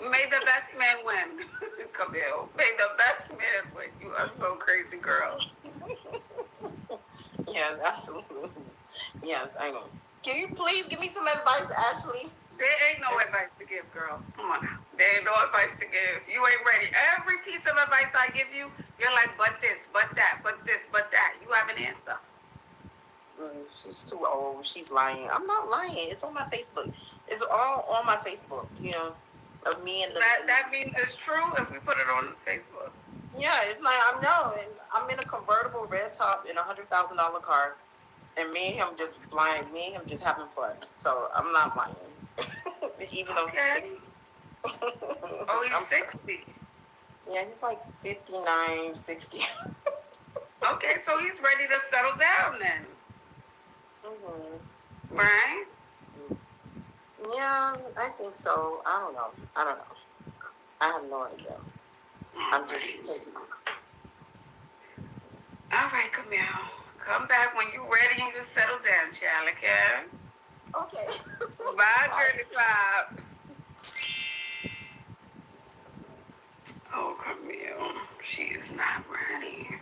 May the best man win. Camille. May the best man win. You are so crazy, girl. Yes, absolutely. Yes, I know. Can you please give me some advice, Ashley? There ain't no advice to give, girl. Come on now. There ain't no advice to give. You ain't ready. Every piece of advice I give you, you're like, but this, but that, but this, but that. You have an answer. She's too old. She's lying. I'm not lying. It's on my Facebook. It's all on my Facebook, you know, of me and the... That means it's true if we put it on Facebook. Yeah, it's like, I'm in a convertible red top in $100,000 car, and me and him just flying, me and him just having fun. So I'm not lying. Even though he's 60. Oh, he's 60. Yeah, he's like 59, 60. Okay, so he's ready to settle down then. Right? Yeah, I think so. I don't know. I have no idea. I'm just taking it. All right, Camille. Come back when you're ready and you settle down, child, okay? Okay. Bye, Girly Pop. Oh, Camille. She is not ready.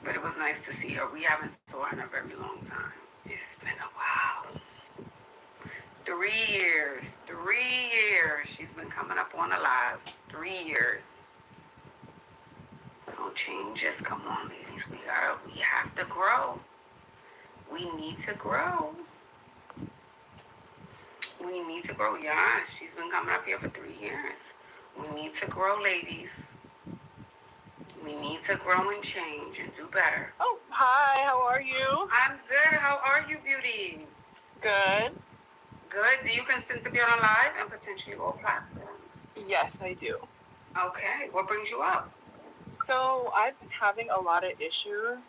But it was nice to see her. We haven't saw her in a very long time. It's been a while. 3 years. 3 years. She's been coming up on alive. 3 years. No changes. Come on, ladies. We have to grow. We need to grow. We need to grow. Yeah, she's been coming up here for 3 years. We need to grow, ladies. We need to grow and change and do better. Oh, hi, how are you? I'm good. How are you, beauty? Good. Good. Do you consent to be on a live and potentially all platforms? Yes, I do. Okay. What brings you up? So I've been having a lot of issues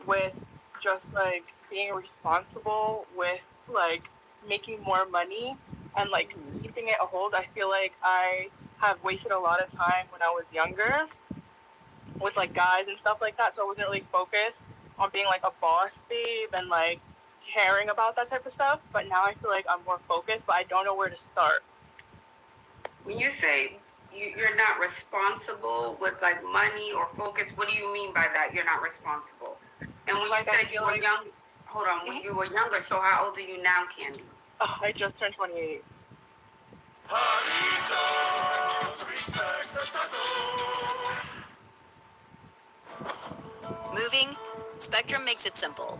with just like being responsible with like making more money and like keeping it a hold. I feel like I have wasted a lot of time when I was younger with like guys and stuff like that. So I wasn't really focused on being like a boss babe and like caring about that type of stuff. But now I feel like I'm more focused, but I don't know where to start. When you say you're not responsible with like money or focus, what do you mean by that? You're not responsible. And when Like, you I said you feel were like- young, hold on, when you were younger, so how old are you now, Candy? Oh, I just turned 28. Moving? Spectrum makes it simple.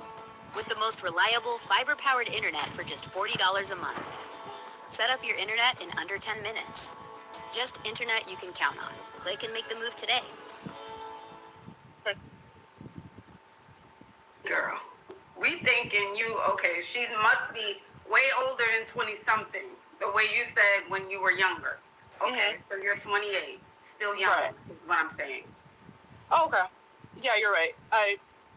With the most reliable fiber-powered internet for just $40 a month. Set up your internet in under 10 minutes. Just internet you can count on. Click and make the move today. Girl, we thinking you, okay, she must be way older than 20-something, the way you said when you were younger. Okay, so you're 28, still young, Right. is what I'm saying. Oh, okay. Yeah, you're right.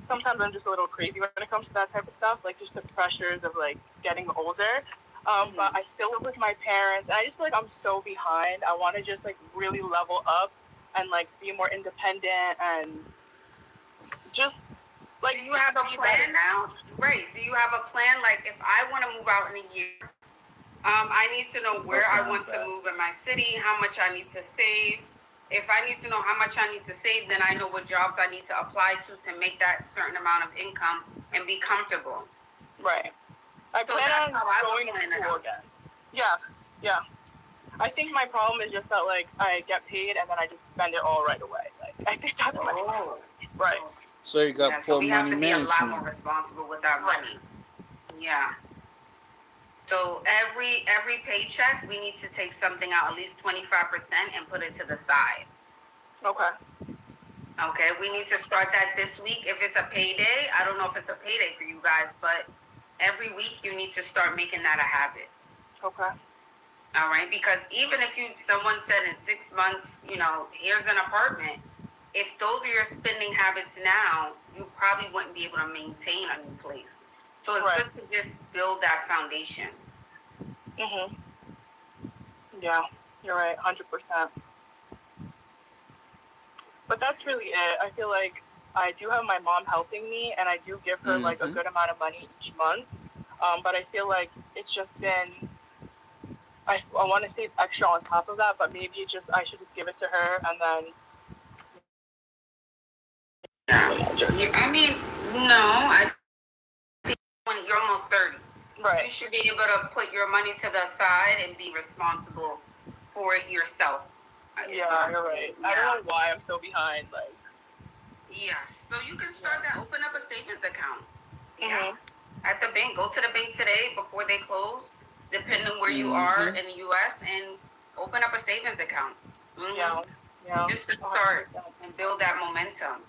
Sometimes I'm just a little crazy when it comes to that type of stuff, like just the pressures of like getting older. But I still live with my parents, and I just feel like I'm so behind. I want to just like really level up and like be more independent and just like. Do you have a plan now? Right. Do you have a plan? Like, if I want to move out in a year, I need to know where I want to move in my city, how much I need to save. If I need to know how much I need to save, then I know what jobs I need to apply to make that certain amount of income and be comfortable. Right. I So plan that's on how I going would to plan it school out. again. Yeah. I think my problem is just that like I get paid and then I just spend it all right away. Like I think that's my problem. Right. So you got Yeah, so poor we have money to be a lot more management. responsible with our money. Yeah. So every paycheck, we need to take something out, at least 25%, and put it to the side. Okay. Okay, we need to start that this week. If it's a payday, I don't know if it's a payday for you guys, but every week you need to start making that a habit. Okay. All right, because even if someone said in 6 months, here's an apartment, if those are your spending habits now, you probably wouldn't be able to maintain a new place. So it's Right. good to just build that foundation. Mhm. Yeah, you're right, 100%. But that's really it. I feel like I do have my mom helping me, and I do give her like a good amount of money each month. But I feel like it's just been. I want to save extra on top of that, but maybe I should just give it to her and then. I mean, no, I think when you're almost 30. Right. You should be able to put your money to the side and be responsible for it yourself. Yeah, you're right. I don't know why I'm so behind. Like. Yeah, so you can start that. Open up a savings account. Yeah. Mhm. At the bank. Go to the bank today before they close, depending on where you are in the U.S., and open up a savings account. Yeah. Just to start and build that momentum.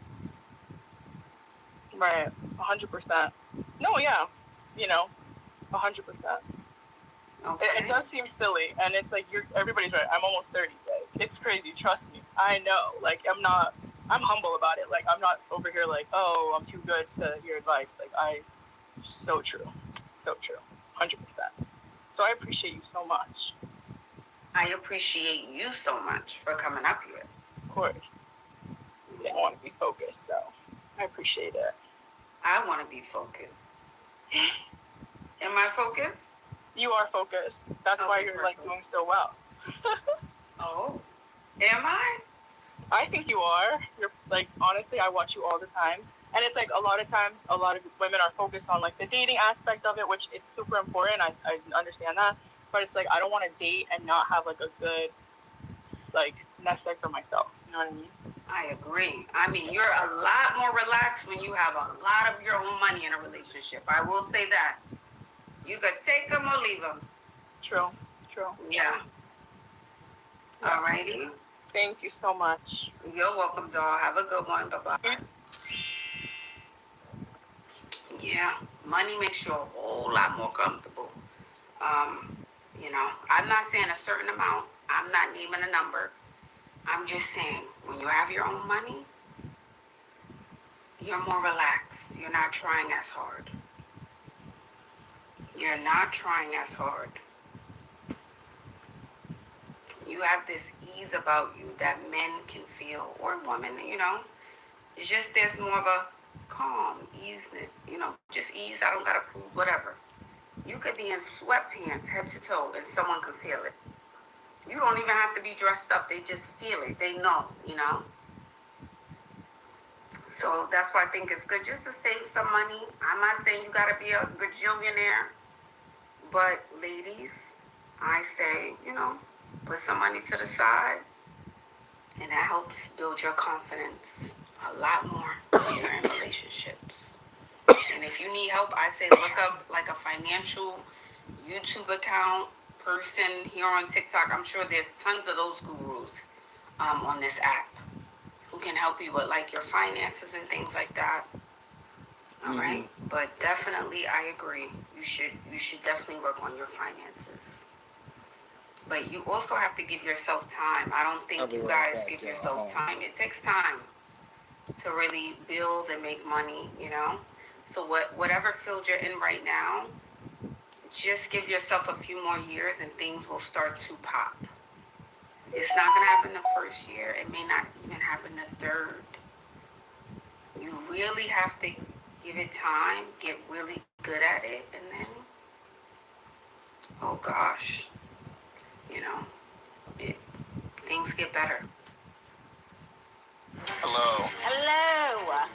Right. 100%. No, yeah. 100%. Okay. It does seem silly, and it's like everybody's right. I'm almost 30. Like, it's crazy. Trust me. I know. Like, I'm humble about it. Like, I'm not over here like, oh, I'm too good to your advice. Like, so true. So true. 100%. So I appreciate you so much. I appreciate you so much for coming up here. Of course. I want to be focused, so I appreciate it. I want to be focused. Am I focused? You are focused. That's why you're like doing so well. Oh, am I? I think you are. You're like, honestly, I watch you all the time, And it's like a lot of times, a lot of women are focused on like the dating aspect of it, which is super important. I understand that. But it's like, I don't want to date and not have like a good, like, nest egg for myself. You know what I mean? I agree. I mean, you're a lot more relaxed when you have a lot of your own money in a relationship. I will say that. You could take them or leave them. True. Yeah. Alrighty. Thank you so much. You're welcome, doll. Have a good one. Bye-bye. Yeah, money makes you a whole lot more comfortable. You know, I'm not saying a certain amount. I'm not naming a number. I'm just saying, when you have your own money, you're more relaxed. You're not trying as hard. You're not trying as hard. You have this ease about you that men can feel, or women, you know. It's just there's more of a calm, ease, you know, just ease. I don't gotta prove whatever. You could be in sweatpants head to toe and someone can feel it. You don't even have to be dressed up. They just feel it. They know, you know. So that's why I think it's good just to save some money. I'm not saying you gotta be a gajillionaire, but ladies, I say, you know, put some money to the side, and that helps build your confidence a lot more when you're in relationships. And if you need help, I say look up like a financial YouTube account person here on TikTok. I'm sure there's tons of those gurus on this app who can help you with like your finances and things like that. All right, but definitely I agree. You should definitely work on your finances. But you also have to give yourself time. I don't think you guys give yourself time. It takes time to really build and make money, you know? So whatever field you're in right now, just give yourself a few more years and things will start to pop. It's not going to happen the first year. It may not even happen the third. You really have to give it time, get really good at it, and then, oh gosh, you know, things get better. Hello. Hello.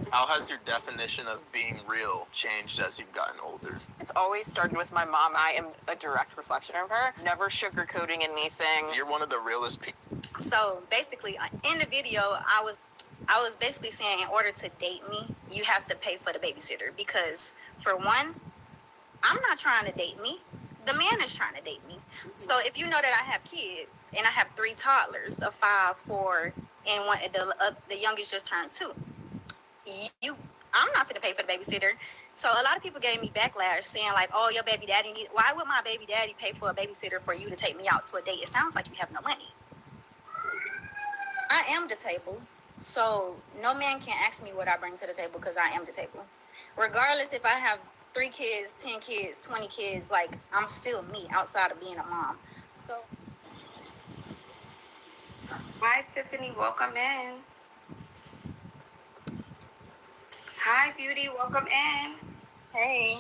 How has your definition of being real changed as you've gotten older? It's always started with my mom. I am a direct reflection of her. Never sugarcoating anything. You're one of the realest people. So basically, in the video, I was basically saying in order to date me, you have to pay for the babysitter because, for one, I'm not trying to date me. The man is trying to date me. So if you know that I have kids and I have 3 toddlers, a 5, 4, and one, the youngest just turned 2. I'm not gonna pay for the babysitter. So a lot of people gave me backlash saying like, oh, your baby daddy why would my baby daddy pay for a babysitter for you to take me out to a date? It sounds like you have no money. I am the table. So no man can ask me what I bring to the table because I am the table. Regardless if I have 3 kids, 10 kids, 20 kids, like I'm still me outside of being a mom. So hi Tiffany, welcome in. Hi beauty, welcome in. Hey.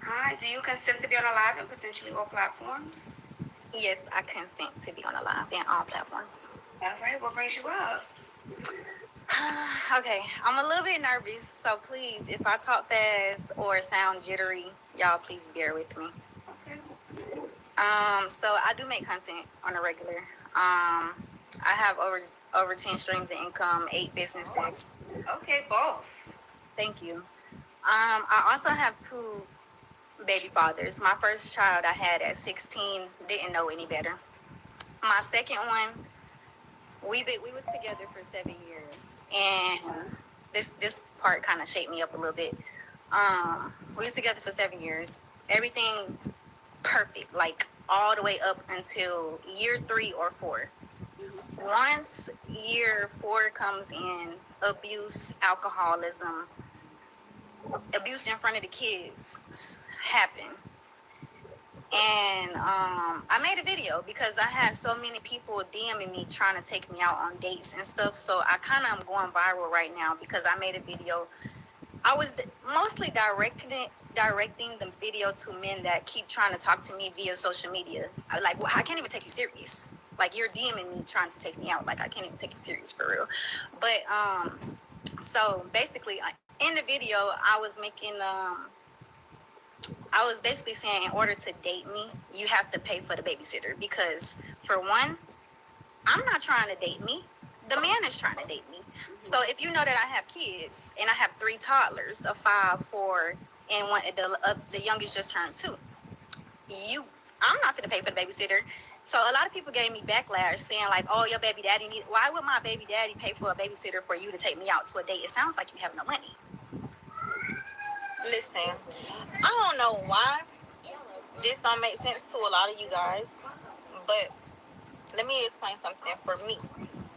Hi, do you consent to be on a live and potentially all platforms? Yes, I consent to be on a live and all platforms. All right, what brings you up? Okay, I'm a little bit nervous, so please, if I talk fast or sound jittery, y'all please bear with me. Okay. So I do make content on a regular. I have over 10 streams of income, 8 businesses. Okay, both. Thank you. I also have 2 baby fathers. My first child I had at 16, didn't know any better. My second one, we was together for 7 years, and this part kind of shaped me up a little bit. We was together for 7 years. Everything perfect, like all the way up until year 3 or 4. Once year 4 comes in, abuse, alcoholism, abuse in front of the kids happen. And I made a video because I had so many people DMing me trying to take me out on dates and stuff. So I kind of am going viral right now because I made a video. I was mostly directing the video to men that keep trying to talk to me via social media. I can't even take you serious. Like, you're DMing me trying to take me out. Like, I can't even take you serious for real. But so basically, in the video, I was basically saying, in order to date me, you have to pay for the babysitter, because for one, I'm not trying to date me. The man is trying to date me. So if you know that I have kids and I have 3 toddlers, a 5, 4, and one, the youngest just turned 2. I'm not gonna pay for the babysitter. So a lot of people gave me backlash saying like, "Oh, your baby daddy need. Why would my baby daddy pay for a babysitter for you to take me out to a date? It sounds like you have no money." Listen, I don't know why this don't make sense to a lot of you guys, but let me explain something for me.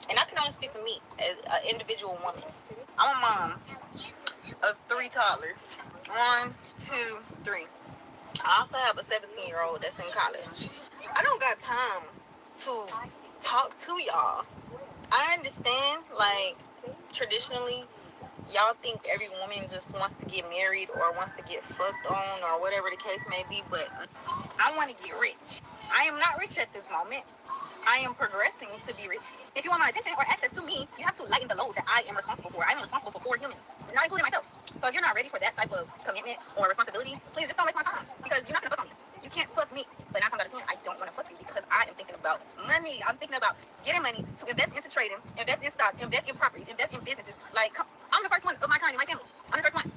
And I can only speak for me as an individual woman. I'm a mom of 3 toddlers. 1, 2, 3. I also have a 17-year-old that's in college. I don't got time to talk to y'all. I understand, like, traditionally, y'all think every woman just wants to get married or wants to get fucked on or whatever the case may be, but I want to get rich. I am not rich at this moment. I am progressing to be rich. If you want my attention or access to me, you have to lighten the load that I am responsible for. I am responsible for 4 humans, not including myself. So if you're not ready for that type of commitment or responsibility, please just don't waste my time, because you're not going to fuck on me. You can't fuck me. But 9 times out of 10, I don't want to fuck you because I am thinking about money. I'm thinking about getting money to invest into trading, invest in stocks, invest in properties, invest in businesses. Like, I'm the first one of my kind in my family. I'm the first one.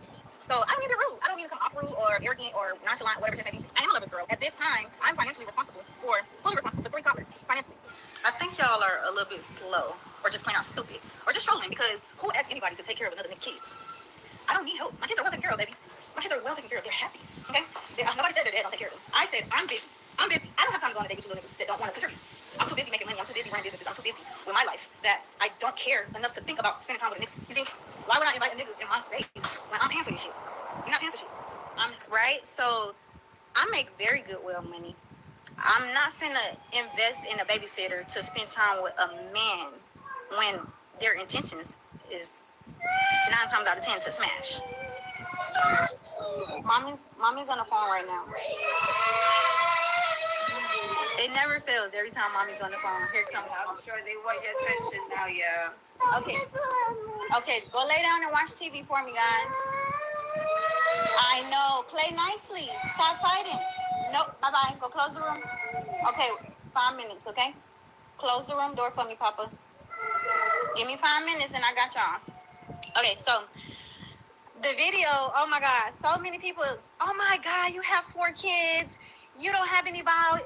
So I don't need to be rude. I don't need to come off rude or arrogant or nonchalant, whatever it may be. I am a lover's girl. At this time, I'm fully responsible for 3 toddlers financially. I think y'all are a little bit slow, or just plain out stupid, or just trolling, because who asks anybody to take care of another nigga's kids? I don't need help. My kids are well taken care of, baby. My kids are well taken care of. They're happy. Okay? Nobody said their dad don't take care of them. I said I'm busy. I'm busy. I don't have time to go on a date with you little niggas that don't want to contribute. I'm too busy making money. I'm too busy running businesses. I'm too busy with my life that I don't care enough to think about spending time with a nigga. You see, why would I invite a nigga in my space when I'm paying for this shit? You're not paying for shit. Right? So I make very good money. I'm not finna invest in a babysitter to spend time with a man when their intentions is 9 times out of 10 to smash. Mommy's on the phone right now. It never fails every time mommy's on the phone. Here it comes. I'm sure they want your attention now, yeah. Okay, go lay down and watch TV for me, guys. I know. Play nicely. Stop fighting. Nope. Bye-bye. Go close the room. Okay, 5 minutes, okay? Close the room door for me, Papa. Give me 5 minutes and I got y'all. Okay, so the video, oh my God, so many people, oh my God, you have 4 kids. You don't have any value.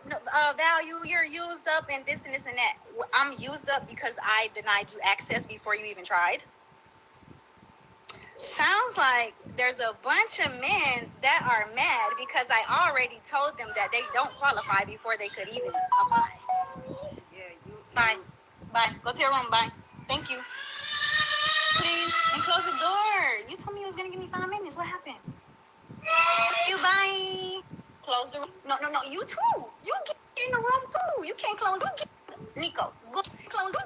You're used up and this and this and that. I'm used up because I denied you access before you even tried. Sounds like there's a bunch of men that are mad because I already told them that they don't qualify before they could even apply. Bye. Go to your room. Bye. Thank you. Please, and close the door. You told me you was going to give me 5 minutes. What happened? You bye. Close the room. No. You too. You get in the room too. You can't close. Nico, go close.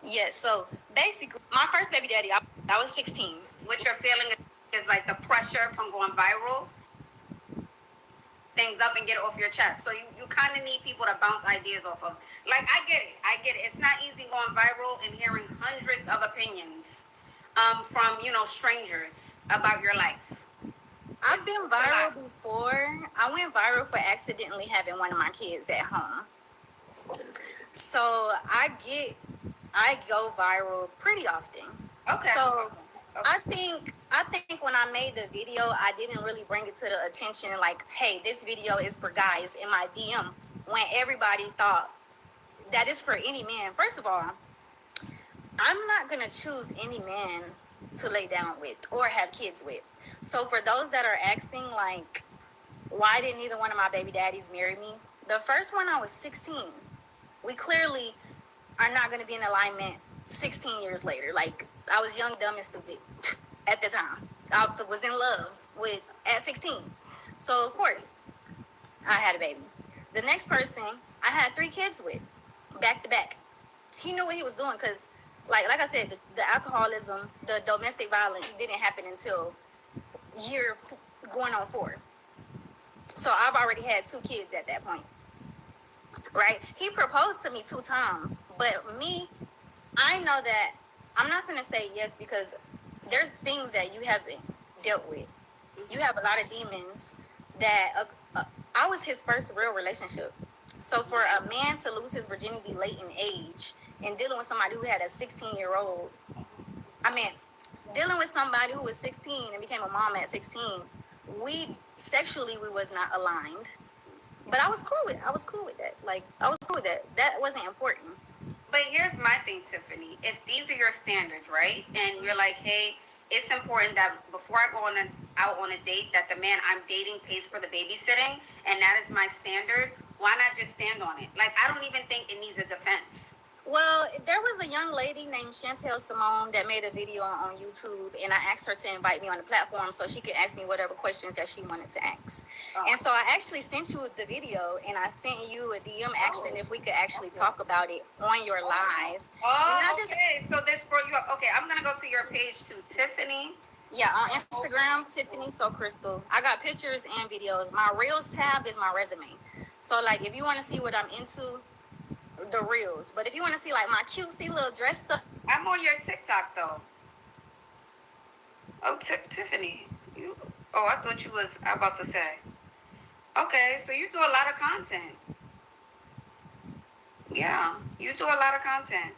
Yes, so basically, my first baby daddy, I was 16. What you're feeling is like the pressure from going viral, things up and get it off your chest. So you kind of need people to bounce ideas off of. Like, I get it. It's not easy going viral and hearing hundreds of opinions from, strangers about your life. I've been viral before. I went viral for accidentally having one of my kids at home. So I go viral pretty often. Okay. So I think when I made the video, I didn't really bring it to the attention like, hey, this video is for guys in my DM, when everybody thought that is for any man. First of all, I'm not gonna choose any man to lay down with or have kids with. So for those that are asking like, why didn't either one of my baby daddies marry me? The first one, I was 16. We clearly are not going to be in alignment 16 years later. Like, I was young, dumb, and stupid at the time. I was in love with at 16. So, of course, I had a baby. The next person, I had 3 kids with, back to back. He knew what he was doing because, like I said, the alcoholism, the domestic violence didn't happen until year going on 4. So I've already had 2 kids at that point. right? He proposed to me 2 times, but me, I know that I'm not gonna say yes because there's things that you haven't dealt with. You have a lot of demons that I was his first real relationship. So for a man to lose his virginity late in age and dealing with somebody who had a 16-year-old, I mean, dealing with somebody who was 16 and became a mom at 16, we was not aligned. But I was cool with that. Like, I was cool with that. That wasn't important. But here's my thing, Tiffany. If these are your standards, right? And you're like, hey, it's important that before I go out on a date, that the man I'm dating pays for the babysitting, and that is my standard, why not just stand on it? Like, I don't even think it needs a defense. Well, there was a young lady named Chantel Simone that made a video on YouTube, and I asked her to invite me on the platform so she could ask me whatever questions that she wanted to ask. Oh. And so I actually sent you the video, and I sent you a DM asking if we could actually talk about it on your live. Oh, okay. So this for you. Okay, I'm going to go to your page too, Tiffany. Yeah, on Instagram, Tiffany So Crystal. I got pictures and videos. My Reels tab is my resume. So, like, if you want to see what I'm into, the Reels. But if you want to see, like, my cutesy little dressed up. I'm on your TikTok, though. Oh, Tiffany. I thought you was about to say. Okay, so you do a lot of content. Yeah, you do a lot of content.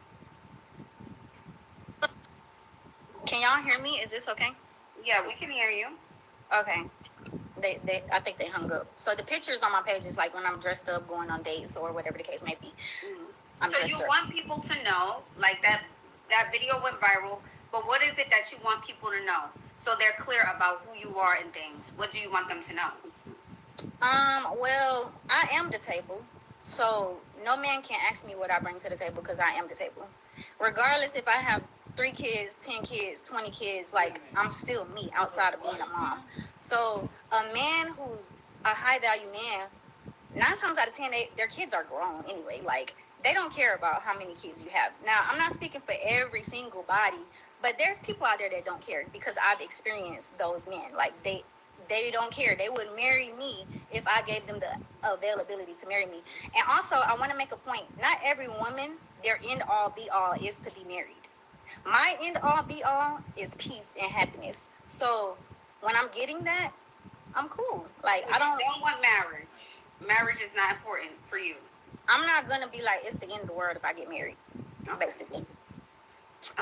Can y'all hear me? Is this okay? Yeah, we can hear you. Okay. I think they hung up. So the pictures on my page is like when I'm dressed up, going on dates or whatever the case may be. So you want people to know, like that video went viral, but what is it that you want people to know so they're clear about who you are and things? What do you want them to know? Well, I am the table. So no man can ask me what I bring to the table because I am the table. Regardless if I have 3 kids, 10 kids, 20 kids, like, I'm still me outside of being a mom. So a man who's a high value man, 9 times out of 10, their kids are grown anyway. Like, they don't care about how many kids you have. Now, I'm not speaking for every single body, but there's people out there that don't care because I've experienced those men. Like, they don't care. They would marry me if I gave them the availability to marry me. And also, I want to make a point. Not every woman, their end all be all is to be married. My end all be all is peace and happiness. So when I'm getting that, I'm cool. Like, I don't want marriage. Marriage is not important for you. I'm not gonna be like, it's the end of the world if I get married. Basically.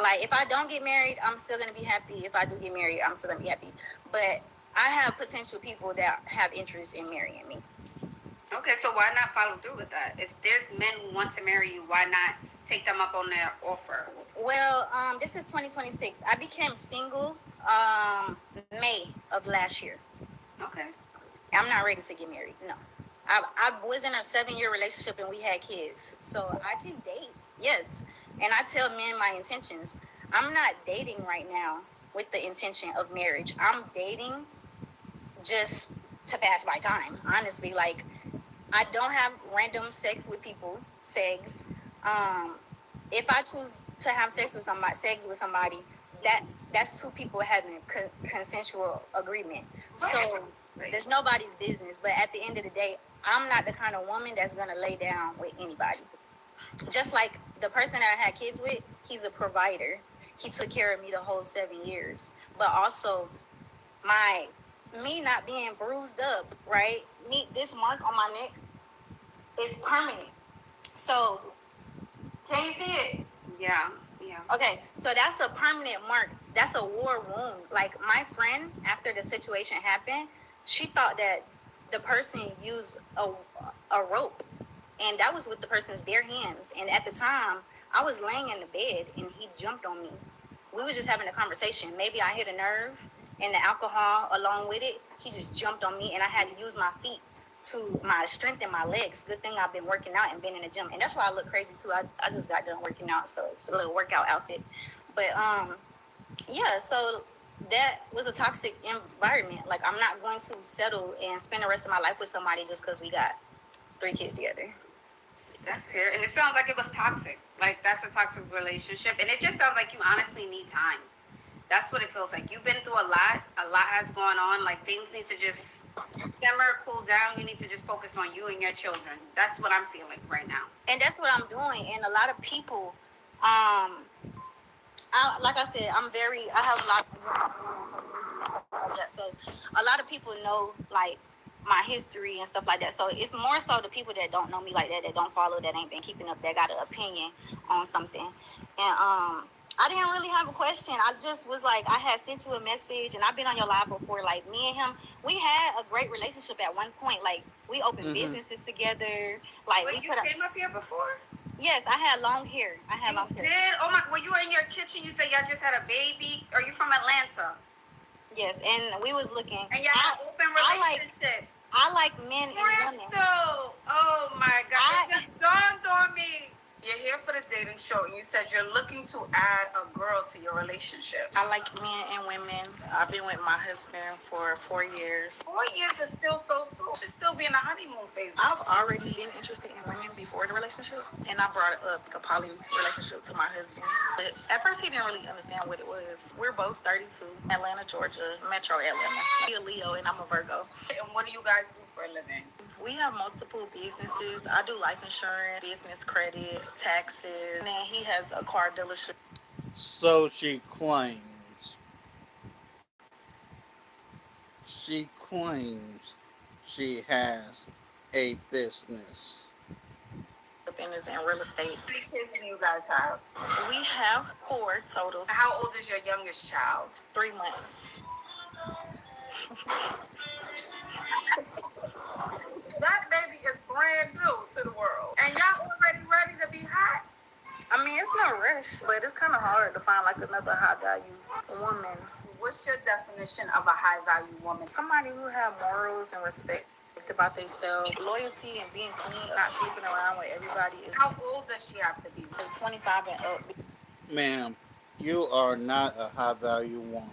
Like, if I don't get married, I'm still gonna be happy. If I do get married, I'm still gonna be happy. But I have potential people that have interest in marrying me. Okay, so why not follow through with that? If there's men who want to marry you, why not take them up on their offer? Well, this is 2026. I became single May of last year. Okay. I'm not ready to get married. No. I was in a 7-year relationship and we had kids. So I can date. Yes. And I tell men my intentions. I'm not dating right now with the intention of marriage. I'm dating just to pass my time. Honestly, like, I don't have random sex with people. Sex. If I choose to have sex with somebody, that's 2 people having consensual agreement. So there's nobody's business. But at the end of the day, I'm not the kind of woman that's gonna lay down with anybody. Just like the person that I had kids with, he's a provider. He took care of me the whole 7 years. But also, me not being bruised up, right? This mark on my neck is permanent. So, can you see it? Yeah. Okay, so that's a permanent mark. That's a war wound. Like, my friend, after the situation happened, she thought that the person used a rope, and that was with the person's bare hands. And at the time, I was laying in the bed, and he jumped on me. We was just having a conversation. Maybe I hit a nerve, and the alcohol along with it, he just jumped on me, and I had to use my feet to my strength in my legs. Good thing I've been working out and been in the gym. And that's why I look crazy too. I just got done working out, so it's a little workout outfit. But yeah, so that was a toxic environment. Like, I'm not going to settle and spend the rest of my life with somebody just because we got 3 kids together. That's fair. And it sounds like it was toxic. Like, that's a toxic relationship. And it just sounds like you honestly need time. That's what it feels like. You've been through a lot. A lot has gone on. Like, things need to just Simmer, cool down. You need to just focus on you and your children. That's what I'm feeling right now. And that's what I'm doing. And a lot of people, like I said, I have a lot of that. So a lot of people know, like, my history and stuff like that. So it's more so the people that don't know me like that don't follow, that ain't been keeping up, that got an opinion on something. And I didn't really have a question. I just was like, I had sent you a message, and I've been on your live before. Like, me and him, we had a great relationship at one point. Like, we opened businesses together. Like, Wait, you came up here before? Yes, I had long hair. You did? Oh my! When you were in your kitchen, you said y'all just had a baby. Are you from Atlanta? Yes, and we was looking. And y'all had open relationship. I like men and women. Crystal! Oh my God! It just dawned on me. You're here for the dating show, and you said you're looking to add a girl to your relationship. I like men and women. I've been with my husband for 4 years. 4 years is still so soon. Should still be in the honeymoon phase. I've already been interested in women before the relationship, and I brought up a poly relationship to my husband. But at first, he didn't really understand what it was. We're both 32, Atlanta, Georgia, Metro Atlanta. He's a Leo, and I'm a Virgo. And what do you guys do for a living? We have multiple businesses. I do life insurance, business credit, taxes, and then he has a car dealership. So she claims. She claims she has a business. And is in real estate. How many kids do you guys have? We have 4 total. How old is your youngest child? 3 months. That baby is brand new to the world. And y'all already ready to be hot? I mean, it's no rush, but it's kind of hard to find like another high value woman. What's your definition of a high value woman? Somebody who have morals and respect about themselves, loyalty and being clean, not sleeping around with everybody. How old does she have to be? 25 and up. Ma'am, you are not a high value woman.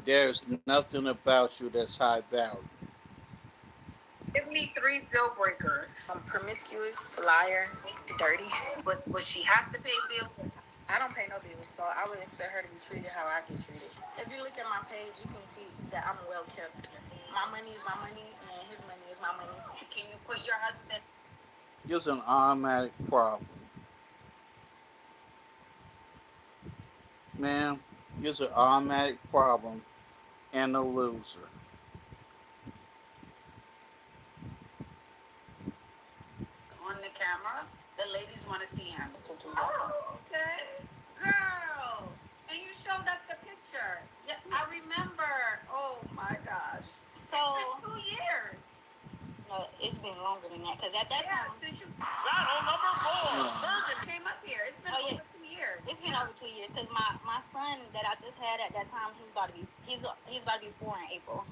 There's nothing about you that's high value. Give me 3 deal breakers. I'm promiscuous, liar, dirty. But would she have to pay bills? I don't pay no bills, so I would expect her to be treated how I get treated. If you look at my page, you can see that I'm well kept. My money is my money, and his money is my money. Can you put your husband? It's an automatic problem. Ma'am, it's an automatic problem and a loser. On the camera, the ladies want to see him. Oh, okay. Girl, and you showed us the picture. Yeah, I remember. Oh my gosh. So, it's been 2 years. No, it's been longer than that, because at that time. Since you battle number 4. Virgin came up here. It's been over 2 years. It's been over 2 years, because my son that I just had at that time, he's about to be 4 in April.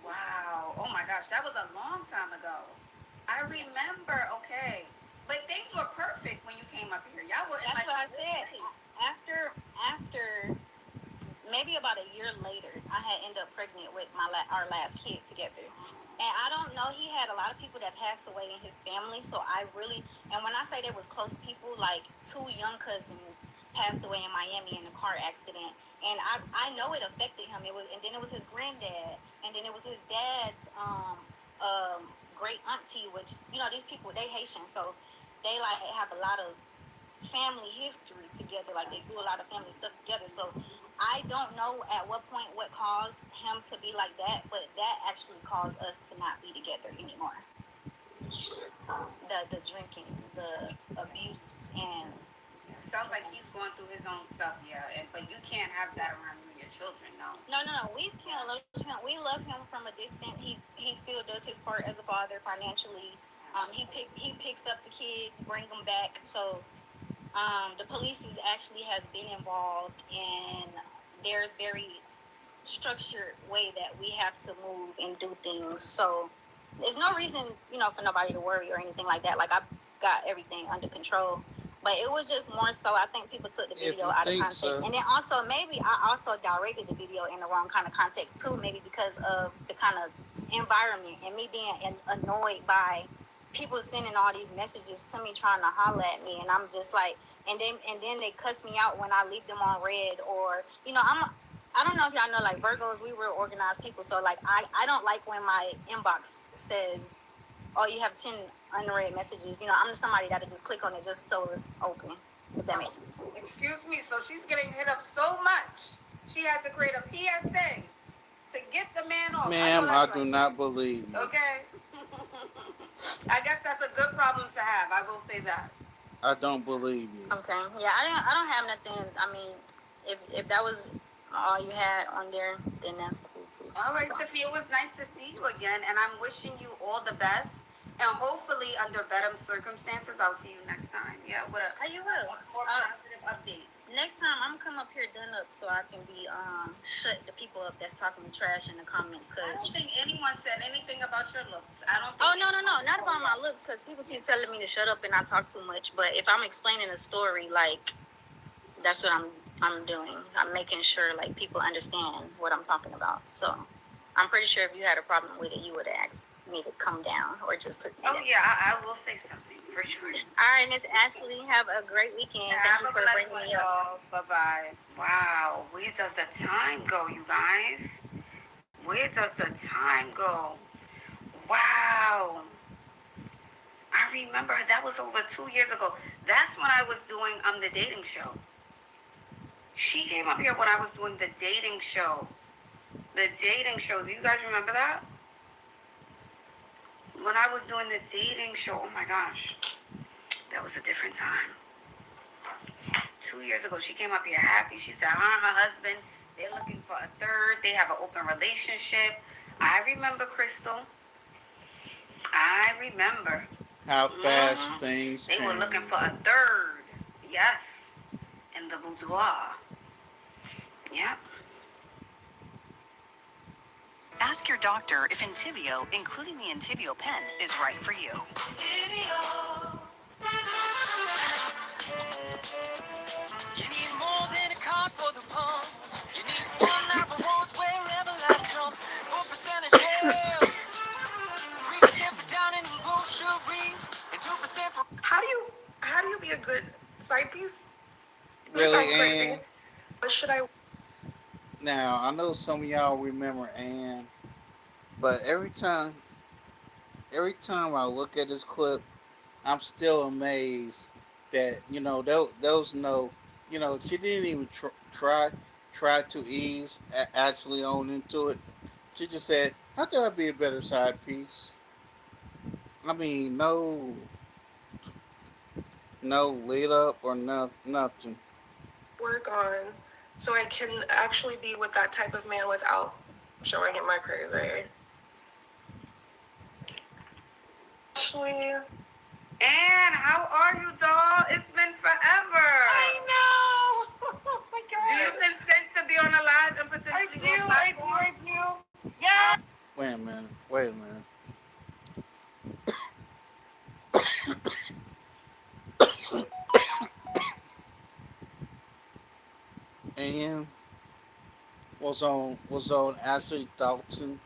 Wow. Oh my gosh, that was a long time ago. I remember. Okay, but things were perfect when you came up here. Y'all were. That's what I said. After maybe about a year later, I had ended up pregnant with our last kid together. And I don't know, he had a lot of people that passed away in his family. So and when I say they was close people, like 2 young cousins passed away in Miami in a car accident. And I know it affected him. And then it was his granddad, and then it was his dad's great auntie, which, these people, they Haitian, so they like have a lot of family history together. Like, they do a lot of family stuff together. So I don't know at what point what caused him to be like that, but that actually caused us to not be together anymore. The drinking, the abuse, and sounds like he's going through his own stuff, but you can't have that around you and your children, no. No, we can't love him. We love him from a distance. He still does his part as a father financially. He picks up the kids, bring them back. So the police has been involved, and there's very structured way that we have to move and do things. So there's no reason, for nobody to worry or anything like that. Like, I've got everything under control. But it was just more so, I think people took the video out of context. So. And then also, maybe I also directed the video in the wrong kind of context too, maybe because of the kind of environment and me being annoyed by people sending all these messages to me trying to holler at me. And I'm just like, and then they cuss me out when I leave them on red, or, I don't know if y'all know, like Virgos, we were organized people. So like, I don't like when my inbox says, "Oh, you have 10 unread messages." You know, I'm just somebody that'll just click on it just so it's open. If that makes sense. Excuse me, so she's getting hit up so much, she had to create a PSA to get the man off. Ma'am, I do not believe you. Okay. I guess that's a good problem to have. I will say that. I don't believe you. Okay. Yeah, I don't have nothing. I mean, if that was all you had on there, then that's cool too. All right, Tiffany, it was nice to see you again, and I'm wishing you all the best. And hopefully, under better circumstances, I'll see you next time. Yeah, what up? You will. More positive update. Next time I'm gonna come up here done up so I can be shut the people up that's talking trash in the comments. I don't Cause think anyone said anything about your looks. I don't. oh no, not about my looks. Cause people keep telling me to shut up and not talk too much. But if I'm explaining a story, like that's what I'm doing. I'm making sure like people understand what I'm talking about. So I'm pretty sure if you had a problem with it, you would have asked me to come down or just to. Oh yeah, I will say something for sure. All right, Miss Ashley, have a great weekend. Thank you for bringing me up. Bye bye. Wow, where does the time go, you guys? Where does the time go? Wow. I remember that was over 2 years ago. That's when I was doing the dating show. She came up here when I was doing the dating show. The dating show. Do you guys remember that? When I was doing the dating show, oh my gosh, that was a different time. 2 years ago, she came up here happy. She said, her husband, they're looking for a third. They have an open relationship. I remember, Crystal. I remember. How fast things They change. were looking for a third. Yes. In the boudoir. Yep. Ask your doctor if Entyvio, including the Entyvio pen, is right for you. You need more than a card for the pump. You need one that rewards wherever life trumps. 4% of jail, 3% for downing and groceries, and 2% for. How do you be a good side piece? This Really, sounds crazy. Ann? What should I? Now, I know some of y'all remember Ann, but every time I look at this clip, I'm still amazed that, those no, she didn't even try to ease actually on into it. She just said, "How could I be a better side piece?" I mean, no lead up or nothing. Work on so I can actually be with that type of man without showing him my crazy. Ashley. Ann, how are you, doll? It's been forever. I know. Oh my God. Do you consent to be on the live and potentially I do. Yeah. Wait a minute. Ann was on Ashley Dalton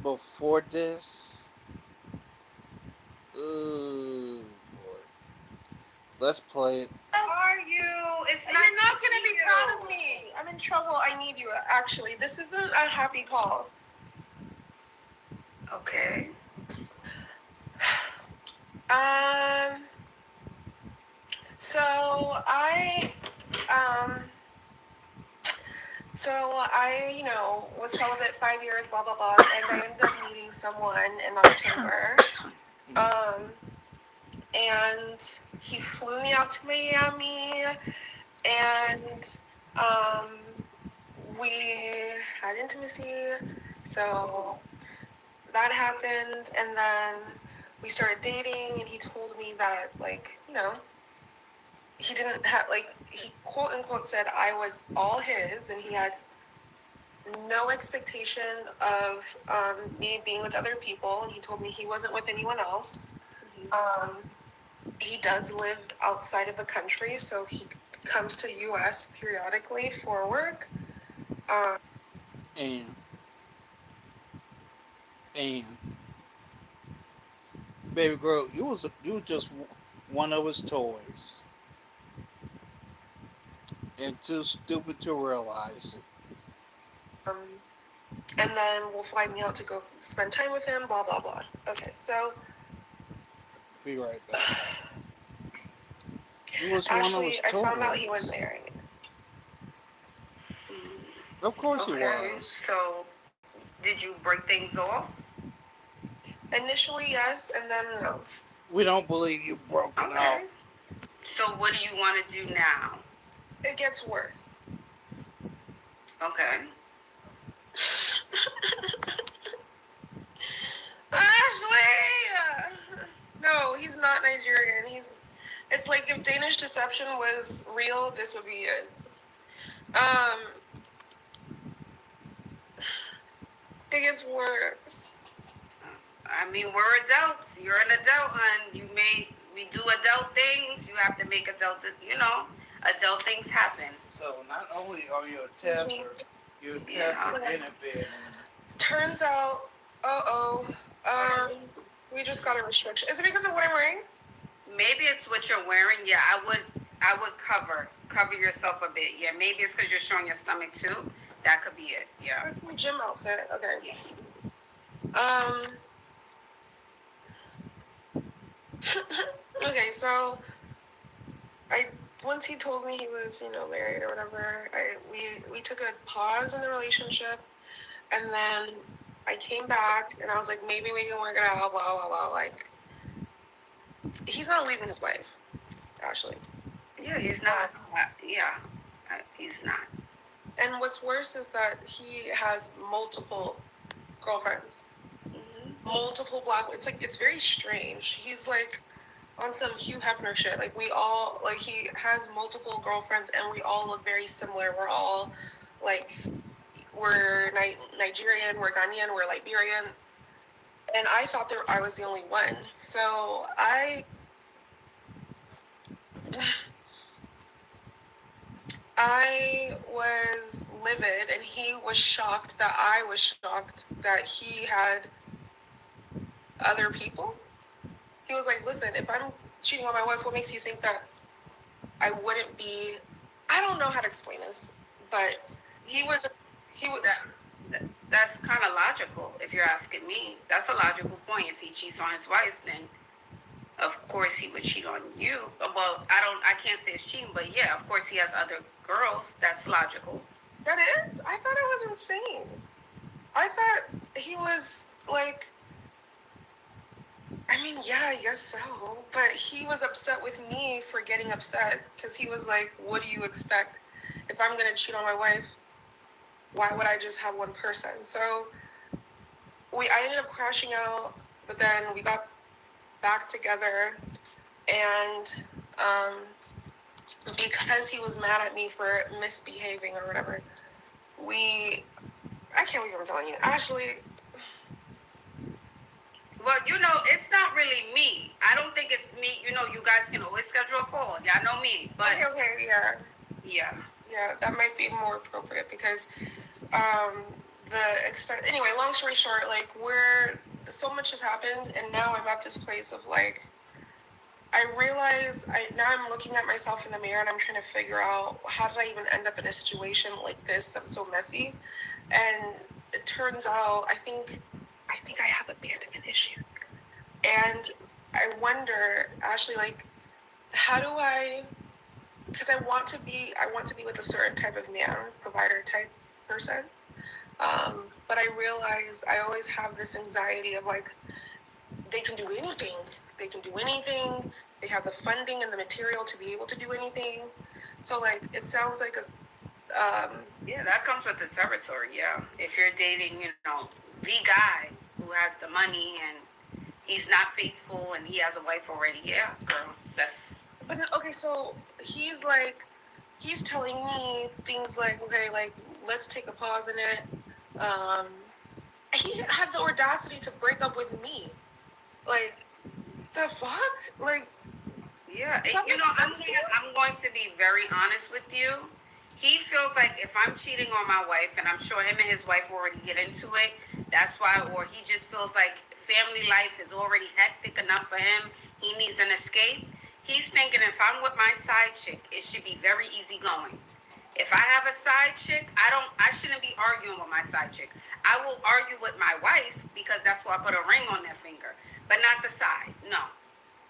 before this. Ooh, boy. Let's play it. How are you? It's And you're not gonna be proud of me. I'm in trouble. I need you. Actually, this isn't a happy call. Okay. So I, was celibate 5 years, blah, blah, blah, and I ended up meeting someone in October. And he flew me out to Miami, and, we had intimacy, so that happened, and then we started dating, and he told me that, he didn't have, he quote-unquote said I was all his, and he had no expectation of me being with other people, and he told me he wasn't with anyone else. He does live outside of the country, so he comes to the U.S. periodically for work. And baby girl, you were just one of his toys, and too stupid to realize it. And then will fly me out to go spend time with him, blah, blah, blah. Okay, so Be right back. He was the one Ashley, that I was found out told. he was married. Of course he Okay, was. so did you break things off? Initially, yes, and then no. We don't believe you broke it off. So what do you want to do now? It gets worse. Okay. Ashley! No, he's not Nigerian. It's like if Danish deception was real, this would be it. It gets worse. I mean, we're adults. You're an adult, hon. We do adult things. You have to make adult things happen. So not only are you a tester, you're a tester in a bed. Turns out, we just got a restriction. Is it because of what I'm wearing? Maybe it's what you're wearing. Yeah, I would cover yourself a bit. Yeah, maybe it's because you're showing your stomach too. That could be it. Yeah. That's my gym outfit. Okay. Okay, so once he told me he was, married or whatever, we took a pause in the relationship, and then I came back and I was like, maybe we can work it out, blah blah blah. Like, he's not leaving his wife, Ashley. Yeah, he's not. He's not. And what's worse is that he has multiple girlfriends. Multiple black. It's very strange. He's like on some Hugh Hefner shit. Like, we all, like, he has multiple girlfriends and we all look very similar. We're all like, we're Nigerian, we're Ghanaian, we're Liberian. And I thought that I was the only one. So I was livid, and he was shocked that I was shocked that he had other people. He was like, listen, if I'm cheating on my wife, what makes you think that I wouldn't be? I don't know how to explain this, but he was. That's kind of logical if you're asking me. That's a logical point. If he cheats on his wife, then of course he would cheat on you. Well, I can't say it's cheating, but yeah, of course he has other girls. That's logical. That is? I thought it was insane. I thought he was like, I mean, yeah, I guess so. But he was upset with me for getting upset because he was like, what do you expect? If I'm going to cheat on my wife, why would I just have one person? So I ended up crashing out, but then we got back together, and because he was mad at me for misbehaving or whatever, I can't believe I'm telling you, Ashley. Well, it's not really me. I don't think it's me. You guys can always schedule a call. Y'all know me, but Okay, yeah, that might be more appropriate because anyway, long story short, like, so much has happened, and now I'm at this place of like, I realize now I'm looking at myself in the mirror and I'm trying to figure out, how did I even end up in a situation like this that was so messy? And it turns out I think I have abandonment issues. And I wonder, Ashley, like, how do because I want to be with a certain type of man, provider type person. But I realize I always have this anxiety of like, they can do anything. They can do anything. They have the funding and the material to be able to do anything. So like, it sounds like yeah, that comes with the territory. Yeah, if you're dating, the guy who has the money and he's not faithful and he has a wife already, yeah, girl, that's. But okay, so he's telling me things like, okay, like, let's take a pause in it. He had the audacity to break up with me. Like, the fuck? Like, yeah, I'm going to be very honest with you. He feels like if I'm cheating on my wife, and I'm sure him and his wife already get into it, that's why, or he just feels like family life is already hectic enough for him, he needs an escape. He's thinking if I'm with my side chick, it should be very easy going. If I have a side chick, I shouldn't be arguing with my side chick. I will argue with my wife because that's why I put a ring on their finger, but not the side. No.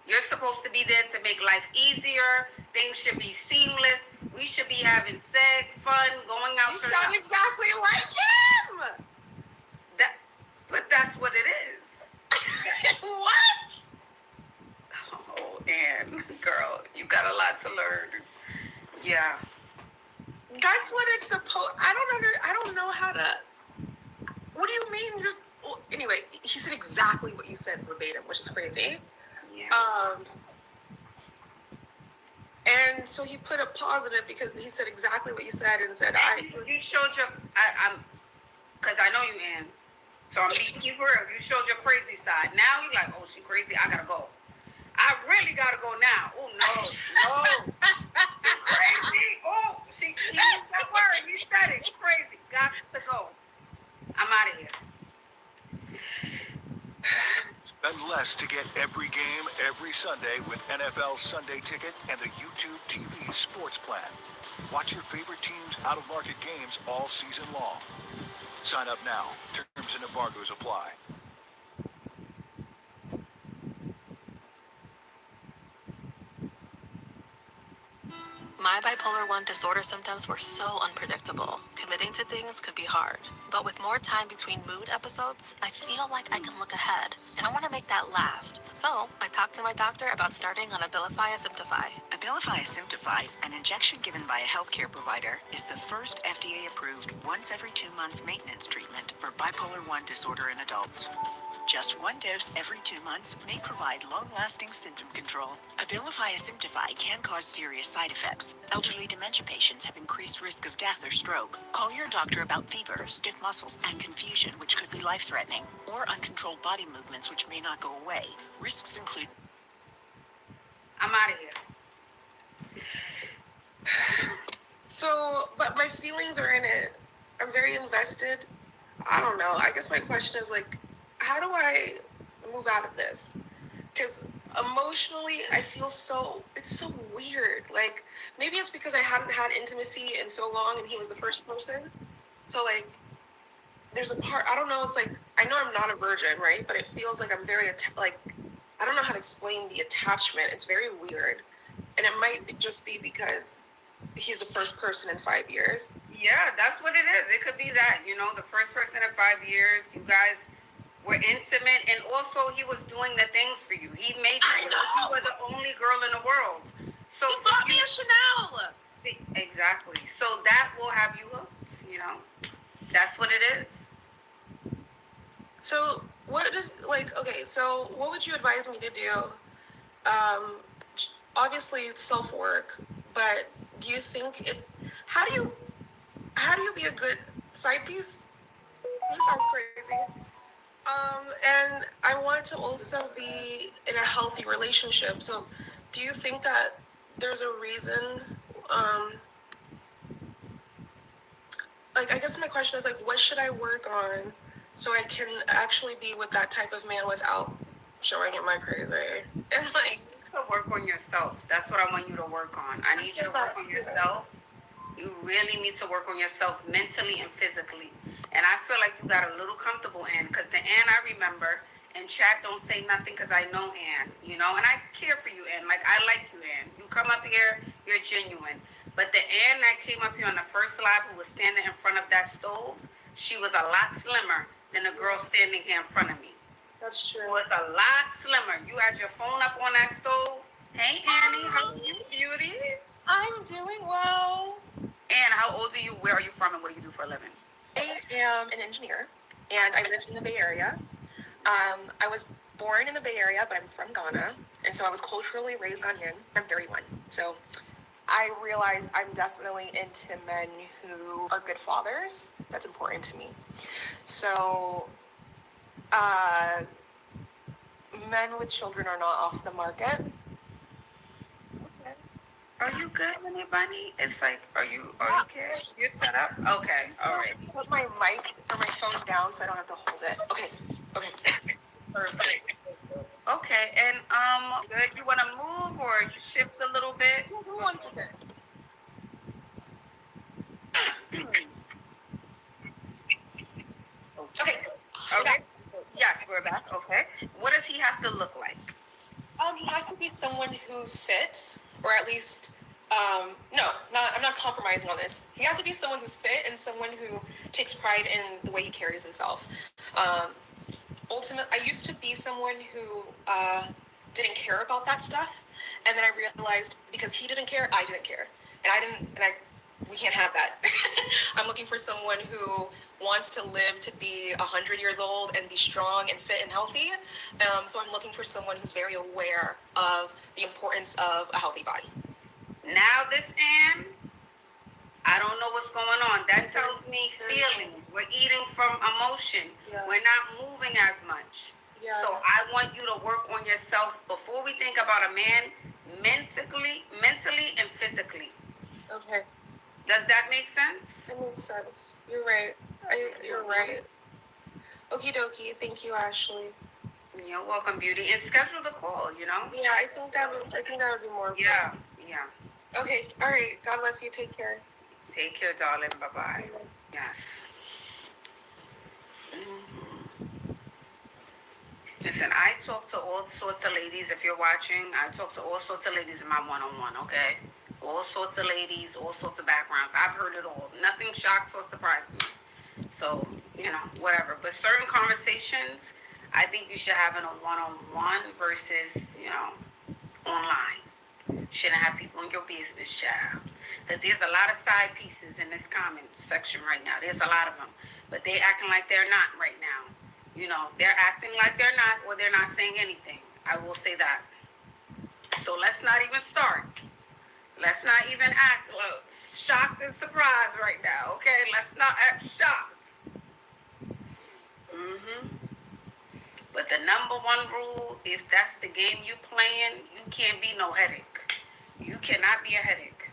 You're supposed to be there to make life easier. Things should be seamless. We should be having sex, fun, going out. You sound exactly like him. But that's what it is. What? Oh, Ann, girl, you got a lot to learn. Yeah. That's what it's supposed. I don't know how to. What do you mean? Just well, anyway, he said exactly what you said verbatim, which is crazy. Yeah. And so he put a positive because he said exactly what you said and said You showed your. Because I know you, Ann. So I'm being real. You showed your crazy side. Now you're like, oh, she crazy. I gotta go. I really gotta go now. Oh no, crazy. Oh, she used that word. You said it. Crazy. Got to go. I'm out of here. Spend less to get every game every Sunday with NFL Sunday Ticket and the YouTube TV Sports Plan. Watch your favorite teams' out-of-market games all season long. Sign up now. Terms and embargoes apply. My bipolar 1 disorder symptoms were so unpredictable. Committing to things could be hard. But with more time between mood episodes, I feel like I can look ahead. And I want to make that last. So, I talked to my doctor about starting on Abilify Asymptify. Abilify Asymptify, an injection given by a healthcare provider, is the first FDA-approved once every 2 months maintenance treatment for bipolar 1 disorder in adults. Just one dose every 2 months may provide long-lasting symptom control. Abilify Asymptify can cause serious side effects. Elderly dementia patients have increased risk of death or stroke. Call your doctor about fever, stiff muscles, and confusion, which could be life-threatening, or uncontrolled body movements which may not go away. Risks include... I'm out of here. So, but my feelings are in it. I'm very invested. I don't know. I guess my question is like, how do I move out of this? Because emotionally, I feel it's so weird. Like, maybe it's because I hadn't had intimacy in so long and he was the first person. So, like, there's a part, I don't know, it's like, I know I'm not a virgin, right? But it feels like I'm very, I don't know how to explain the attachment. It's very weird. And it might just be because he's the first person in 5 years. Yeah, that's what it is. It could be that, the first person in 5 years, you guys were intimate, and also he was doing the things for you. He made you, you were the only girl in the world. So he bought me a Chanel. Exactly. So that will have you hooked, That's what it is. So what would you advise me to do? Obviously it's self-work, but do you think how do you be a good side piece? This sounds crazy. And I want to also be in a healthy relationship. So do you think that there's a reason, I guess my question is what should I work on so I can actually be with that type of man without showing him my crazy? And to work on yourself. That's what I want you to work on. I need you to work on yourself. You really need to work on yourself mentally and physically. And I feel like you got a little comfortable, Ann, because the Ann I remember, and chat don't say nothing because I know Ann, and I care for you, Ann. I like you, Ann. You come up here, you're genuine. But the Ann that came up here on the first live who was standing in front of that stove, she was a lot slimmer than the girl standing here in front of me. That's true. She was a lot slimmer. You had your phone up on that stove. Hey, Annie, how are you, beauty? I'm doing well. Ann, how old are you? Where are you from? And what do you do for a living? I am an engineer, and I live in the Bay Area. I was born in the Bay Area, but I'm from Ghana, and so I was culturally raised Ghanaian. I'm 31, so I realize I'm definitely into men who are good fathers. That's important to me. So, men with children are not off the market. Are you good, Honey Bunny? It's are you okay? You're set up? Okay, all right. Put my mic or my phone down so I don't have to hold it. Okay. Perfect. Okay, and good. You want to move or shift a little bit? One second. to look like? He has to be someone who's fit, or at least, I'm not compromising on this. He has to be someone who's fit and someone who takes pride in the way he carries himself. Ultimately, I used to be someone who didn't care about that stuff, and then I realized because he didn't care, I didn't care, we can't have that. I'm looking for someone who wants to live to be 100 years old and be strong and fit and healthy. So I'm looking for someone who's very aware of the importance of a healthy body. Now this I don't know what's going on. That tells me feelings. We're eating from emotion. Yeah. We're not moving as much. Yeah. So I want you to work on yourself before we think about a man, mentally and physically. Okay. Does that make sense? That makes sense. You're right. You're right. Okie dokie. Thank you, Ashley. You're welcome, beauty. And schedule the call, Yeah, I think that would be more. Yeah. Okay. All right. God bless you. Take care. Take care, darling. Bye-bye. Yes. Listen, I talk to all sorts of ladies. If you're watching, I talk to all sorts of ladies in my one-on-one, okay? All sorts of ladies, all sorts of backgrounds. I've heard it all. Nothing shocks or surprises me. So, whatever. But certain conversations, I think you should have in a one-on-one versus, online. Shouldn't have people in your business, child. Because there's a lot of side pieces in this comment section right now. There's a lot of them. But they acting like they're not right now. They're acting like they're not, or they're not saying anything. I will say that. So let's not even start. Let's not even act shocked and surprised right now, okay? Let's not act shocked. But the number one rule, if that's the game you playing, you can't be no headache. You cannot be a headache.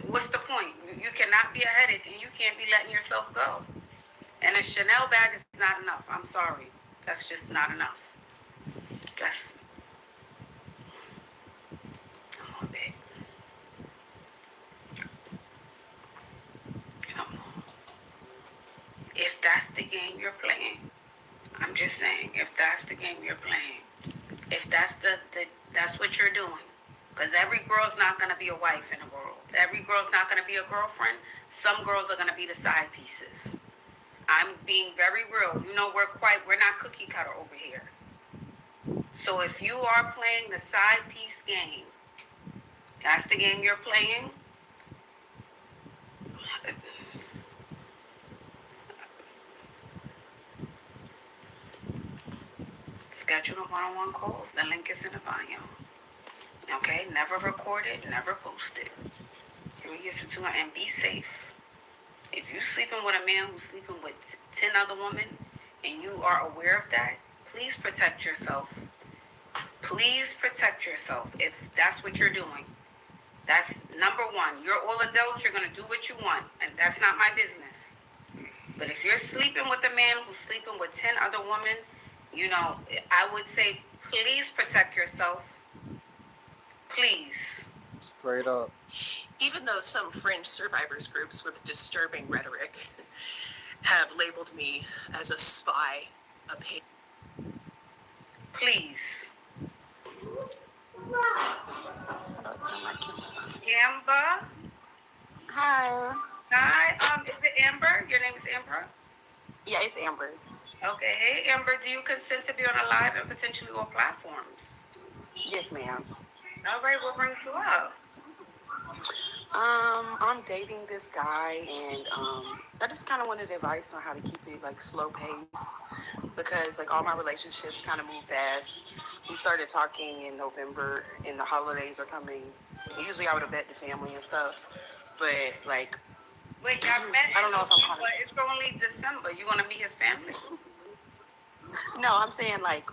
What's the point? You cannot be a headache, and you can't be letting yourself go. And a Chanel bag is not enough. I'm sorry. That's just not enough. Come on, babe. Come on. If that's the game you're playing, I'm just saying, if that's the game you're playing, if that's that's what you're doing, because every girl's not going to be a wife in the world. Every girl's not going to be a girlfriend. Some girls are going to be the side pieces. I'm being very real. We're not cookie cutter over here. So if you are playing the side piece game, that's the game you're playing. Schedule a one-on-one calls. The link is in the bio. Okay? Never record it, never post it. And be safe. If you're sleeping with a man who's sleeping with 10 other women and you are aware of that, please protect yourself. Please protect yourself if that's what you're doing. That's number one. You're all adults. You're going to do what you want, and that's not my business. But if you're sleeping with a man who's sleeping with 10 other women, I would say please protect yourself. Please. Straight up. Even though some fringe survivors groups with disturbing rhetoric have labeled me as a spy, a paid. Please. Amber? Hi. Hi, is it Amber? Your name is Amber? Yeah, it's Amber. Okay, hey Amber, do you consent to be on a live and potentially all platforms? Yes, ma'am. All right, what brings you up? I'm dating this guy, and I just kind of wanted advice on how to keep it slow pace, because all my relationships kind of move fast. We started talking in November, and the holidays are coming. Usually I would have met the family and stuff, but wait, y'all met? I don't know if I'm honest. It's only December. You want to meet his family? No, I'm saying my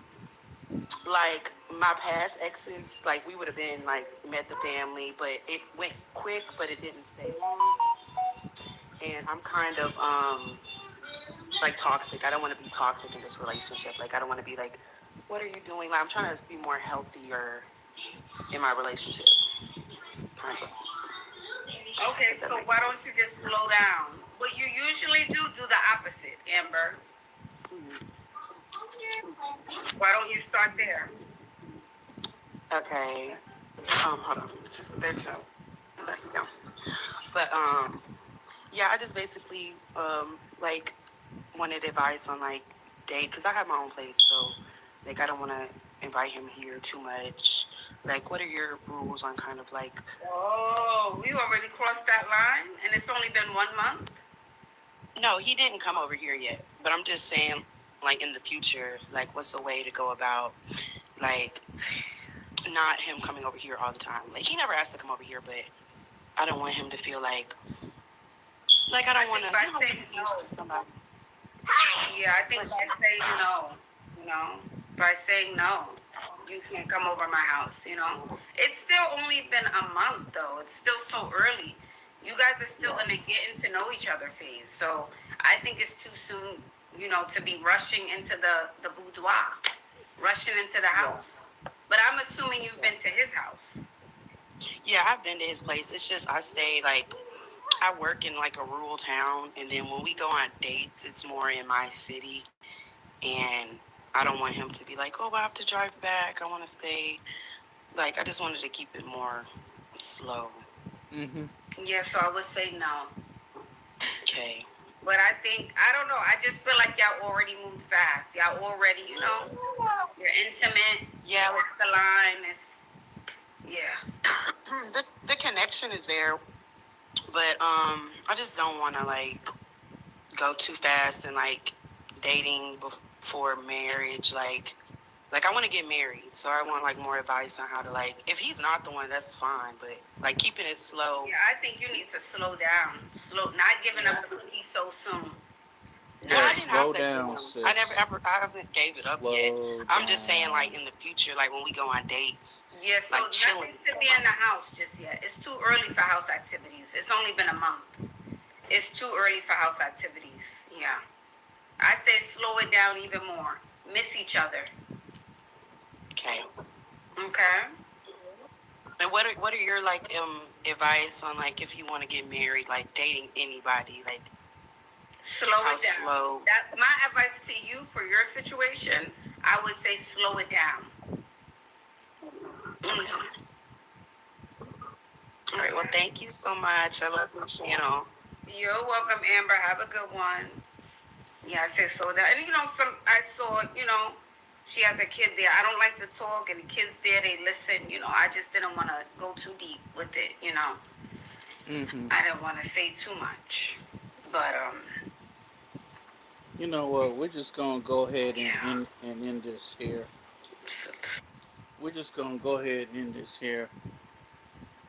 past exes, we would have been met the family, but it went quick, but it didn't stay long. And I'm kind of toxic. I don't want to be toxic in this relationship. I don't want to be what are you doing? I'm trying to be more healthier in my relationships. Kind of. Okay, so why don't you just slow down? What you usually do the opposite, Amber. Why don't you start there? Okay. Hold on. There's a let me go. But yeah, I just basically like wanted advice on like date because I have my own place, so like I don't want to invite him here too much. Like, what are your rules on kind of like? Oh, we already crossed that line, and it's only been 1 month. No, he didn't come over here yet, but I'm just saying, like in the future, like what's a way to go about like not him coming over here all the time? Like he never asked to come over here, but I don't want him to feel like I don't want to be used to somebody. Yeah, I think by saying no, by saying no, you can't come over my house, It's still only been a month, though. It's still so early. You guys are still in the getting to know each other phase. So I think it's too soon, to be rushing into the boudoir, rushing into the house. But I'm assuming you've been to his house. Yeah, I've been to his place. It's just I stay I work in like a rural town, and then when we go on dates, it's more in my city, and I don't want him to be like, oh, I have to drive back. I want to stay. Like, I just wanted to keep it more slow. Yeah, so I would say no. Okay. But I don't know. I just feel like y'all already moved fast. Y'all already, you're intimate. Yeah. It's the line. Yeah. The connection is there, but I just don't want to like go too fast and like dating before marriage. Like I want to get married, so I want like more advice on how to like. If he's not the one, that's fine, but like keeping it slow. Yeah, I think you need to slow down. Not giving up the cookie so soon. Yeah, slow down, sis. I haven't gave it up yet. I'm just saying, like in the future, like when we go on dates. Yeah, so like chilling. nothing to be in the house just yet. It's too early for house activities. It's only been a month. It's too early for house activities. Yeah, I say slow it down even more. Miss each other. Okay. Okay. And what are your like advice on like if you want to get married, like dating anybody, like slow it down. Slow? That's my advice to you for your situation. I would say slow it down. All right. Well, thank you so much. I love your channel. You're welcome, Amber. Have a good one. Yeah, I said slow down. And I saw, she has a kid there. I don't like to talk, and the kids there, they listen. I just didn't want to go too deep with it. I didn't want to say too much, but You know what? We're just gonna go ahead and end this here. We're just gonna go ahead and end this here,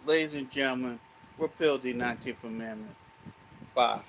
ladies and gentlemen. Repeal the 19th Amendment. Bye.